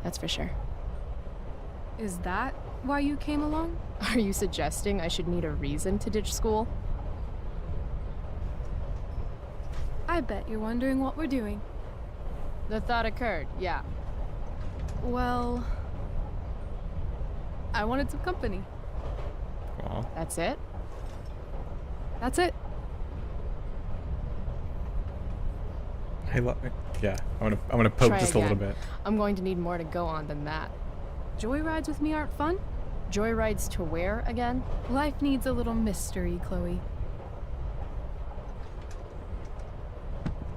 Speaker 2: That's for sure.
Speaker 19: Is that why you came along?
Speaker 2: Are you suggesting I should need a reason to ditch school?
Speaker 19: I bet you're wondering what we're doing.
Speaker 2: The thought occurred, yeah.
Speaker 19: Well, I wanted some company.
Speaker 13: Wow.
Speaker 2: That's it?
Speaker 19: That's it.
Speaker 13: I love it. Yeah, I'm gonna poke
Speaker 2: Try
Speaker 13: just
Speaker 2: again.
Speaker 13: a little bit.
Speaker 2: I'm going to need more to go on than that.
Speaker 19: Joyrides with me aren't fun?
Speaker 2: Joyrides to where again?
Speaker 19: Life needs a little mystery, Chloe.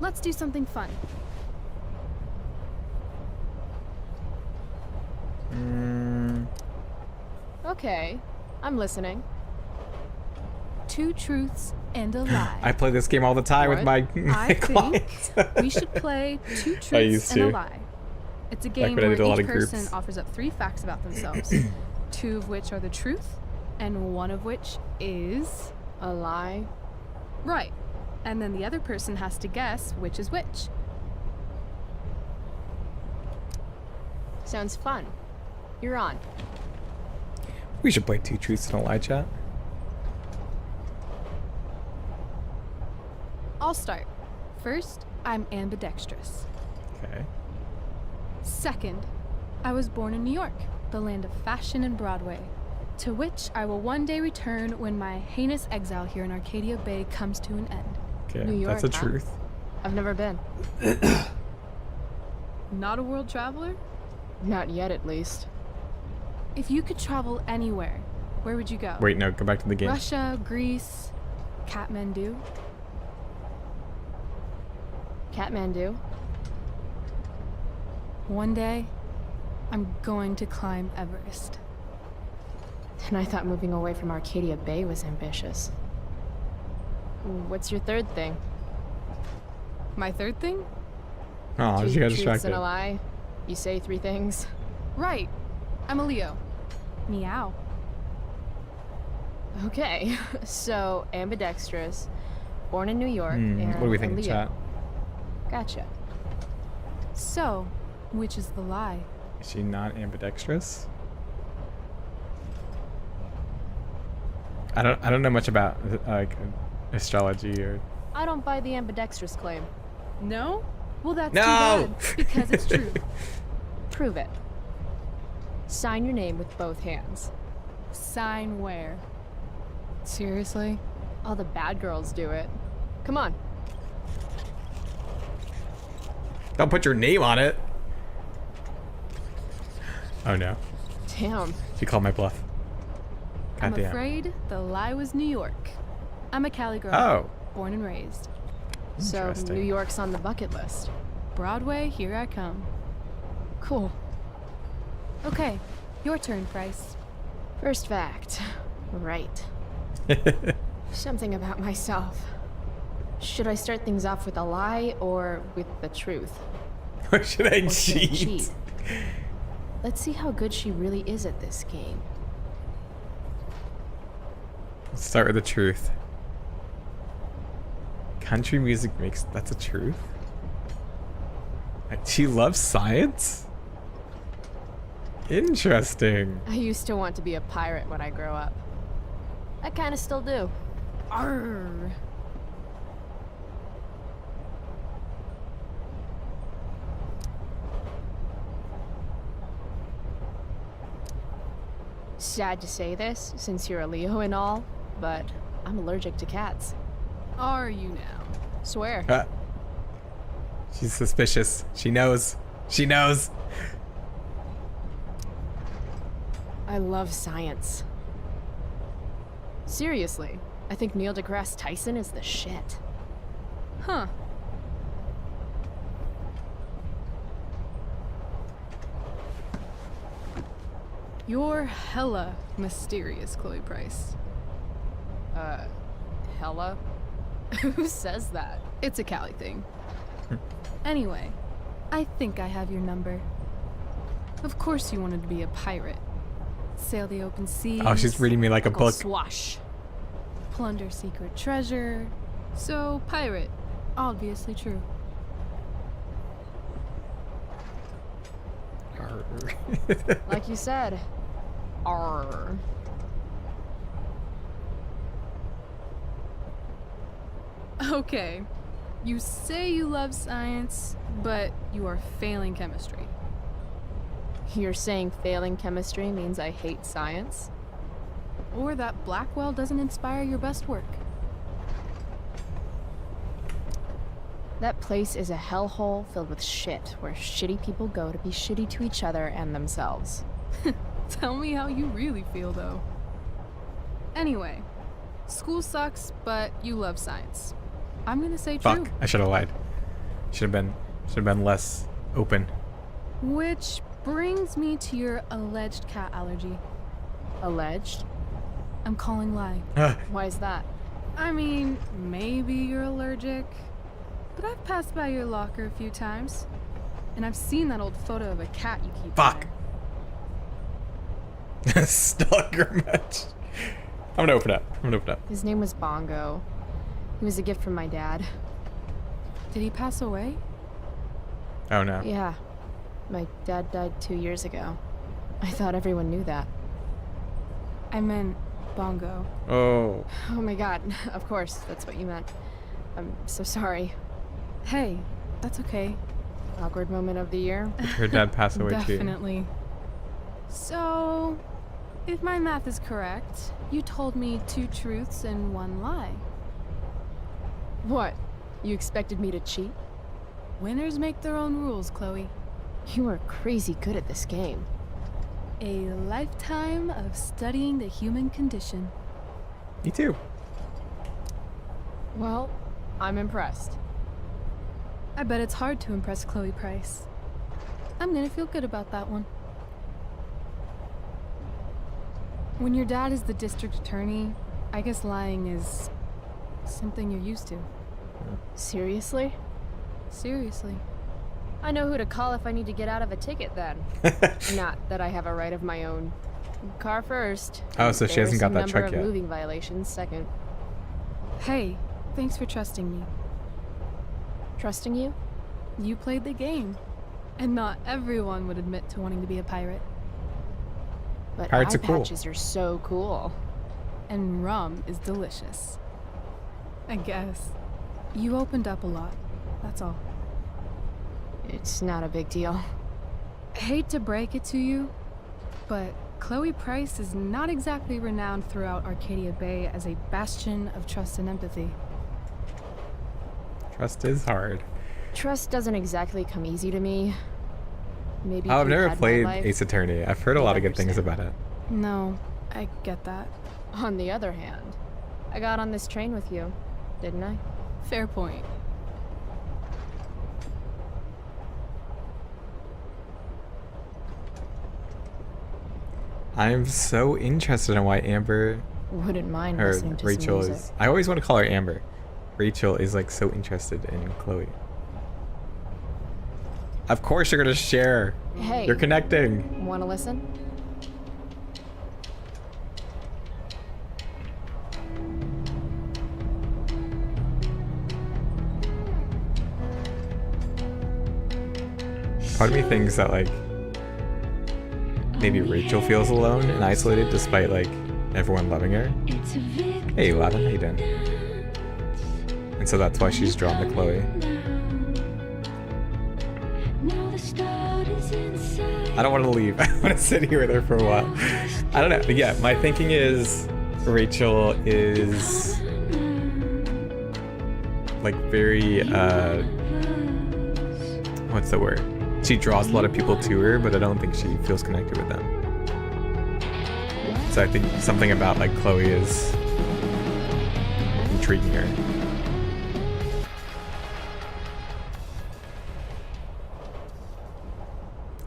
Speaker 19: Let's do something fun.
Speaker 2: Okay, I'm listening.
Speaker 19: 2 truths and a lie.
Speaker 13: I play this game all the time with my
Speaker 19: I think
Speaker 13: clients.
Speaker 19: we should play 2
Speaker 13: used
Speaker 19: truths and a
Speaker 13: to.
Speaker 19: lie. It's a
Speaker 13: Back
Speaker 19: game
Speaker 13: when I
Speaker 19: where
Speaker 13: did a lot
Speaker 19: each
Speaker 13: of
Speaker 19: person
Speaker 13: groups.
Speaker 19: offers up 3 facts about themselves, 2 of which are the truth, and 1 of which is
Speaker 2: a lie.
Speaker 19: Right. And then the other person has to guess which is which.
Speaker 2: Sounds fun. You're on.
Speaker 13: We should play Two Truths and a Lie chat.
Speaker 19: I'll start. First, I'm ambidextrous.
Speaker 13: Okay.
Speaker 19: Second, I was born in New York, the land of fashion and Broadway, to which I will one day return when my heinous exile here in Arcadia Bay comes to an end.
Speaker 13: Okay,
Speaker 2: New York,
Speaker 13: that's a
Speaker 2: huh?
Speaker 13: truth.
Speaker 2: I've never been.
Speaker 19: Not a world traveler?
Speaker 2: Not yet, at least.
Speaker 19: If you could travel anywhere, where would you go?
Speaker 13: Wait, no, go back to the game.
Speaker 19: Russia, Greece, Kathmandu?
Speaker 2: Kathmandu?
Speaker 19: One day, I'm going to climb Everest.
Speaker 2: And I thought moving away from Arcadia Bay was ambitious. What's your third thing?
Speaker 19: My third thing?
Speaker 13: Oh, she got
Speaker 2: Truths
Speaker 13: distracted.
Speaker 2: and a lie. You say 3 things.
Speaker 19: Right. I'm a Leo. Meow.
Speaker 2: Okay, so ambidextrous, born in New York, and
Speaker 13: What do we think
Speaker 2: a
Speaker 13: in
Speaker 2: Leo.
Speaker 13: chat?
Speaker 2: Gotcha.
Speaker 19: So, which is the lie?
Speaker 13: Is she not ambidextrous? I don't know much about like astrology or.
Speaker 2: I don't buy the ambidextrous claim.
Speaker 19: No? Well, that's
Speaker 13: No!
Speaker 19: too bad, because it's true.
Speaker 2: Prove it. Sign your name with both hands.
Speaker 19: Sign where? Seriously?
Speaker 2: All the bad girls do it. Come on.
Speaker 13: Don't put your name on it. Oh no.
Speaker 2: Damn.
Speaker 13: She called my bluff.
Speaker 19: I'm
Speaker 13: Goddamn.
Speaker 19: afraid the lie was New York. I'm a Cali girl.
Speaker 13: Oh.
Speaker 19: Born and raised.
Speaker 2: So
Speaker 13: Interesting.
Speaker 2: New York's on the bucket list.
Speaker 19: Broadway, here I come.
Speaker 2: Cool.
Speaker 19: Okay, your turn, Price.
Speaker 2: First fact. Right. Something about myself. Should I start things off with a lie or with the truth?
Speaker 13: Or should I
Speaker 2: Or should I
Speaker 13: cheat?
Speaker 2: Let's see how good she really is at this game.
Speaker 13: Let's start with the truth. Country music makes that's a truth. She loves science? Interesting.
Speaker 2: I used to want to be a pirate when I grow up. I kind of still do.
Speaker 19: Arr.
Speaker 2: Sad to say this, since you're a Leo and all, but I'm allergic to cats.
Speaker 19: Are you now?
Speaker 2: Swear.
Speaker 13: She's suspicious. She knows. She knows.
Speaker 2: I love science. Seriously, I think Neil deGrasse Tyson is the shit.
Speaker 19: Huh. You're hella mysterious, Chloe Price.
Speaker 2: Hella? Who says that?
Speaker 19: It's a Cali thing. Anyway, I think I have your number. Of course you wanted to be a pirate. Sail the open seas.
Speaker 13: Oh, she's reading me like a
Speaker 2: Uncle
Speaker 13: book.
Speaker 2: Swash.
Speaker 19: Plunder secret treasure. So, pirate. Obviously true.
Speaker 2: Like you said. Arr.
Speaker 19: Okay. You say you love science, but you are failing chemistry.
Speaker 2: You're saying failing chemistry means I hate science?
Speaker 19: Or that Blackwell doesn't inspire your best work.
Speaker 2: That place is a hellhole filled with shit, where shitty people go to be shitty to each other and themselves.
Speaker 19: Tell me how you really feel, though. Anyway, school sucks, but you love science. I'm gonna say true.
Speaker 13: Fuck. I should have lied. Should have been less open.
Speaker 19: Which brings me to your alleged cat allergy.
Speaker 2: Alleged?
Speaker 19: I'm calling lie.
Speaker 2: Why is that?
Speaker 19: I mean, maybe you're allergic, but I've passed by your locker a few times, and I've seen that old photo of a cat you keep
Speaker 13: Fuck. Stalker match. I'm gonna open up.
Speaker 2: His name was Bongo. He was a gift from my dad.
Speaker 19: Did he pass away?
Speaker 13: Oh no.
Speaker 2: Yeah. My dad died 2 years ago. I thought everyone knew that.
Speaker 19: I meant Bongo.
Speaker 13: Oh.
Speaker 2: Oh my god, of course, that's what you meant. I'm so sorry.
Speaker 19: Hey, that's okay.
Speaker 2: Awkward moment of the year.
Speaker 13: Did her dad pass away too?
Speaker 19: Definitely. So, if my math is correct, you told me 2 truths and 1 lie.
Speaker 2: What? You expected me to cheat?
Speaker 19: Winners make their own rules, Chloe.
Speaker 2: You are crazy good at this game.
Speaker 19: A lifetime of studying the human condition.
Speaker 13: Me too.
Speaker 2: Well, I'm impressed.
Speaker 19: I bet it's hard to impress Chloe Price. I'm gonna feel good about that one. When your dad is the district attorney, I guess lying is something you're used to.
Speaker 2: Seriously?
Speaker 19: Seriously.
Speaker 2: I know who to call if I need to get out of a ticket then. Not that I have a right of my own. Car first.
Speaker 13: Oh, so she hasn't got that
Speaker 2: number
Speaker 13: check
Speaker 2: of
Speaker 13: yet.
Speaker 2: moving violations second.
Speaker 19: Hey, thanks for trusting me.
Speaker 2: Trusting you?
Speaker 19: You played the game. And not everyone would admit to wanting to be a pirate.
Speaker 2: But
Speaker 13: Pirates
Speaker 2: eye
Speaker 13: are cool.
Speaker 2: patches are so cool.
Speaker 19: And rum is delicious. I guess. You opened up a lot. That's all.
Speaker 2: It's not a big deal.
Speaker 19: Hate to break it to you, but Chloe Price is not exactly renowned throughout Arcadia Bay as a bastion of trust and empathy.
Speaker 13: Trust is hard.
Speaker 2: Trust doesn't exactly come easy to me. Maybe
Speaker 13: Oh,
Speaker 2: if
Speaker 13: I've
Speaker 2: you've
Speaker 13: never
Speaker 2: had my
Speaker 13: played
Speaker 2: life,
Speaker 13: Ace Attorney. I've heard a
Speaker 2: you'll
Speaker 13: lot of good things
Speaker 2: understand.
Speaker 13: about it.
Speaker 19: No, I get that.
Speaker 2: On the other hand, I got on this train with you, didn't I?
Speaker 19: Fair point.
Speaker 13: I'm so interested in why Amber
Speaker 2: Wouldn't mind
Speaker 13: or
Speaker 2: listening to
Speaker 13: Rachel
Speaker 2: some
Speaker 13: is.
Speaker 2: music.
Speaker 13: I always want to call her Amber. Rachel is like so interested in Chloe. Of course you're gonna share.
Speaker 2: Hey.
Speaker 13: You're connecting.
Speaker 2: Wanna listen?
Speaker 13: Part of me thinks that like maybe Rachel feels alone and isolated despite like everyone loving her. Hey, Lavin, how you doing? And so that's why she's drawn to Chloe. I don't want to leave. I want to sit here with her for a while. I don't know. But yeah, my thinking is Rachel is like very what's the word? She draws a lot of people to her, but I don't think she feels connected with them. So I think something about like Chloe is intriguing her.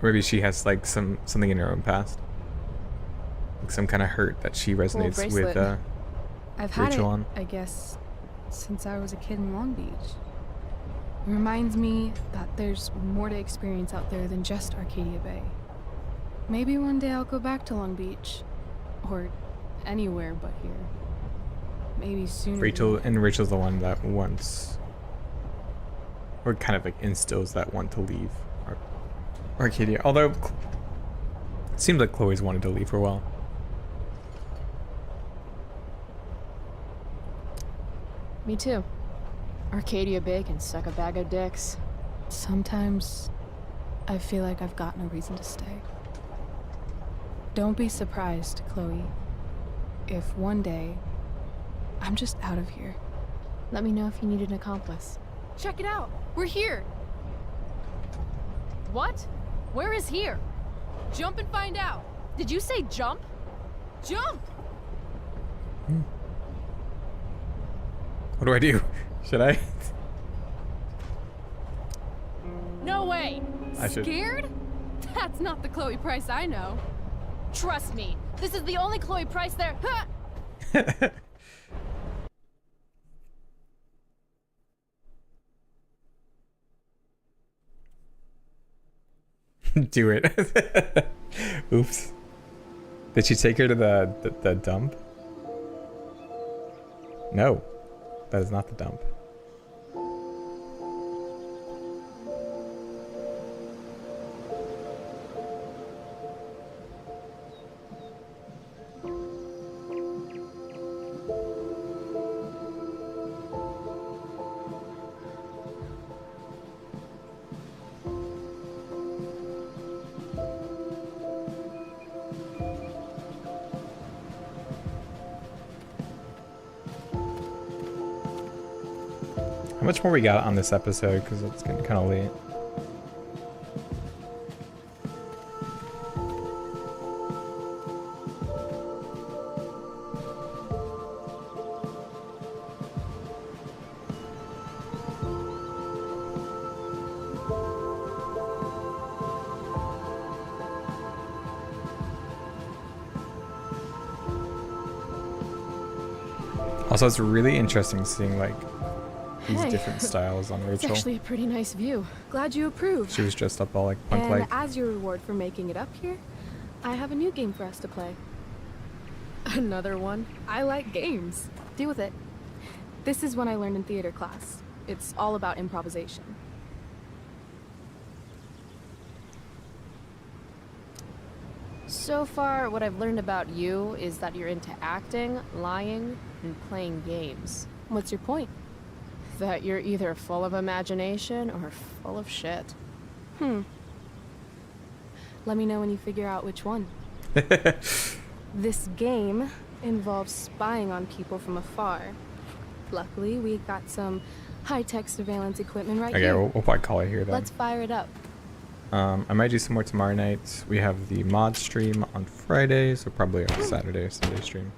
Speaker 13: Or maybe she has like something in her own past, like some kind of hurt that she resonates with
Speaker 19: I've had
Speaker 13: Rachel
Speaker 19: it,
Speaker 13: on.
Speaker 19: I guess, since I was a kid in Long Beach. It reminds me that there's more to experience out there than just Arcadia Bay. Maybe one day I'll go back to Long Beach. Or anywhere but here. Maybe sooner.
Speaker 13: Rachel's the one that wants, or kind of like instills that want to leave Arcadia. Although it seems like Chloe's wanted to leave for a while.
Speaker 2: Me too. Arcadia Bay can suck a bag of dicks.
Speaker 19: Sometimes I feel like I've got no reason to stay. Don't be surprised, Chloe, if one day I'm just out of here.
Speaker 2: Let me know if you need an accomplice.
Speaker 12: Check it out. We're here. What? Where is here? Jump and find out. Did you say jump? Jump!
Speaker 13: What do I do? Should I?
Speaker 12: No way.
Speaker 13: I should.
Speaker 12: Scared? That's not the Chloe Price I know. Trust me, this is the only Chloe Price there. Ha!
Speaker 13: Do it. Oops. Did she take her to the dump? No, that is not the dump. How much more we got on this episode? Because it's getting kind of late. Also, it's really interesting seeing like these
Speaker 2: Hey,
Speaker 13: different styles on
Speaker 2: It's
Speaker 13: Rachel.
Speaker 2: actually a pretty nice view.
Speaker 19: Glad you approved.
Speaker 13: She was dressed up all like
Speaker 19: And
Speaker 13: punk-like.
Speaker 19: as your reward for making it up here, I have a new game for us to play. Another one? I like games. Deal with it. This is one I learned in theater class. It's all about improvisation.
Speaker 2: So far, what I've learned about you is that you're into acting, lying, and playing games.
Speaker 19: What's your point?
Speaker 2: That you're either full of imagination or full of shit.
Speaker 19: Let me know when you figure out which one. This game involves spying on people from afar. Luckily, we got some high-tech surveillance equipment right
Speaker 13: Okay,
Speaker 19: here.
Speaker 13: we'll probably call it here then.
Speaker 19: Let's fire it up.
Speaker 13: I might do some more tomorrow night. We have the mod stream on Friday, so probably on Saturday or Sunday stream.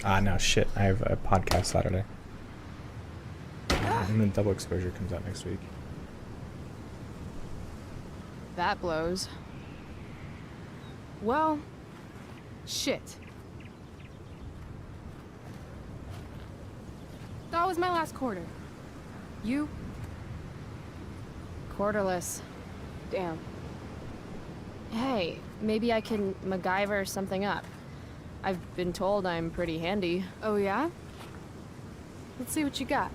Speaker 13: Ah, no, shit. I have a podcast Saturday. And then Double Exposure comes out next week.
Speaker 2: That blows.
Speaker 19: Well, shit. That was my last quarter. You?
Speaker 2: Quarterless.
Speaker 19: Damn.
Speaker 2: Hey, maybe I can MacGyver something up. I've been told I'm pretty handy.
Speaker 19: Oh, yeah? Let's see what you got.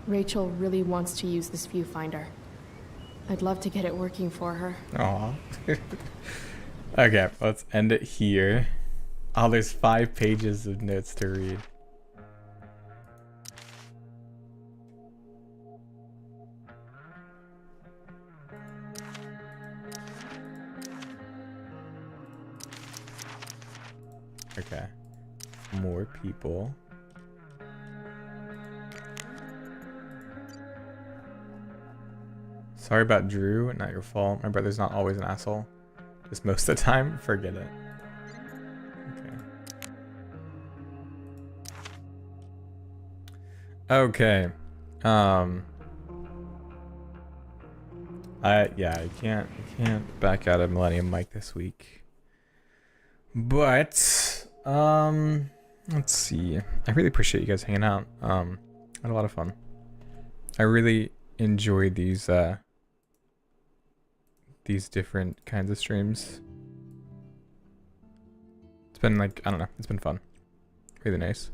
Speaker 2: Rachel really wants to use this viewfinder. I'd love to get it working for her.
Speaker 13: Aw. Okay, let's end it here. Oh, there's 5 pages of notes to read. Okay. More people. Sorry about Drew, not your fault. My brother's not always an asshole. Just most of the time, forget it. Okay. I can't back out of Millennium Mike this week. But let's see. I really appreciate you guys hanging out. I had a lot of fun. I really enjoyed these different kinds of streams. It's been like, I don't know, it's been fun. Really nice.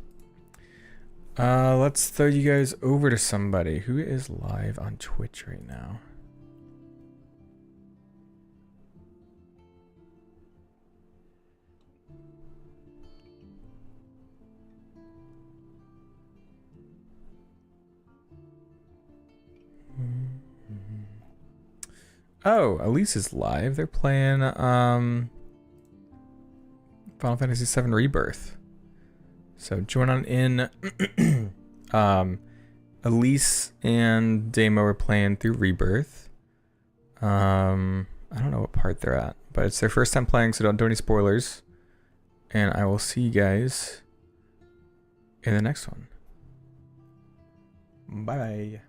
Speaker 13: Let's throw you guys over to somebody who is live on Twitch right now. Oh, Elise is live. They're playing Final Fantasy VII Rebirth. So join on in. Elise and Damo are playing through Rebirth. I don't know what part they're at, but it's their first time playing, so don't do any spoilers. And I will see you guys in the next one. Bye.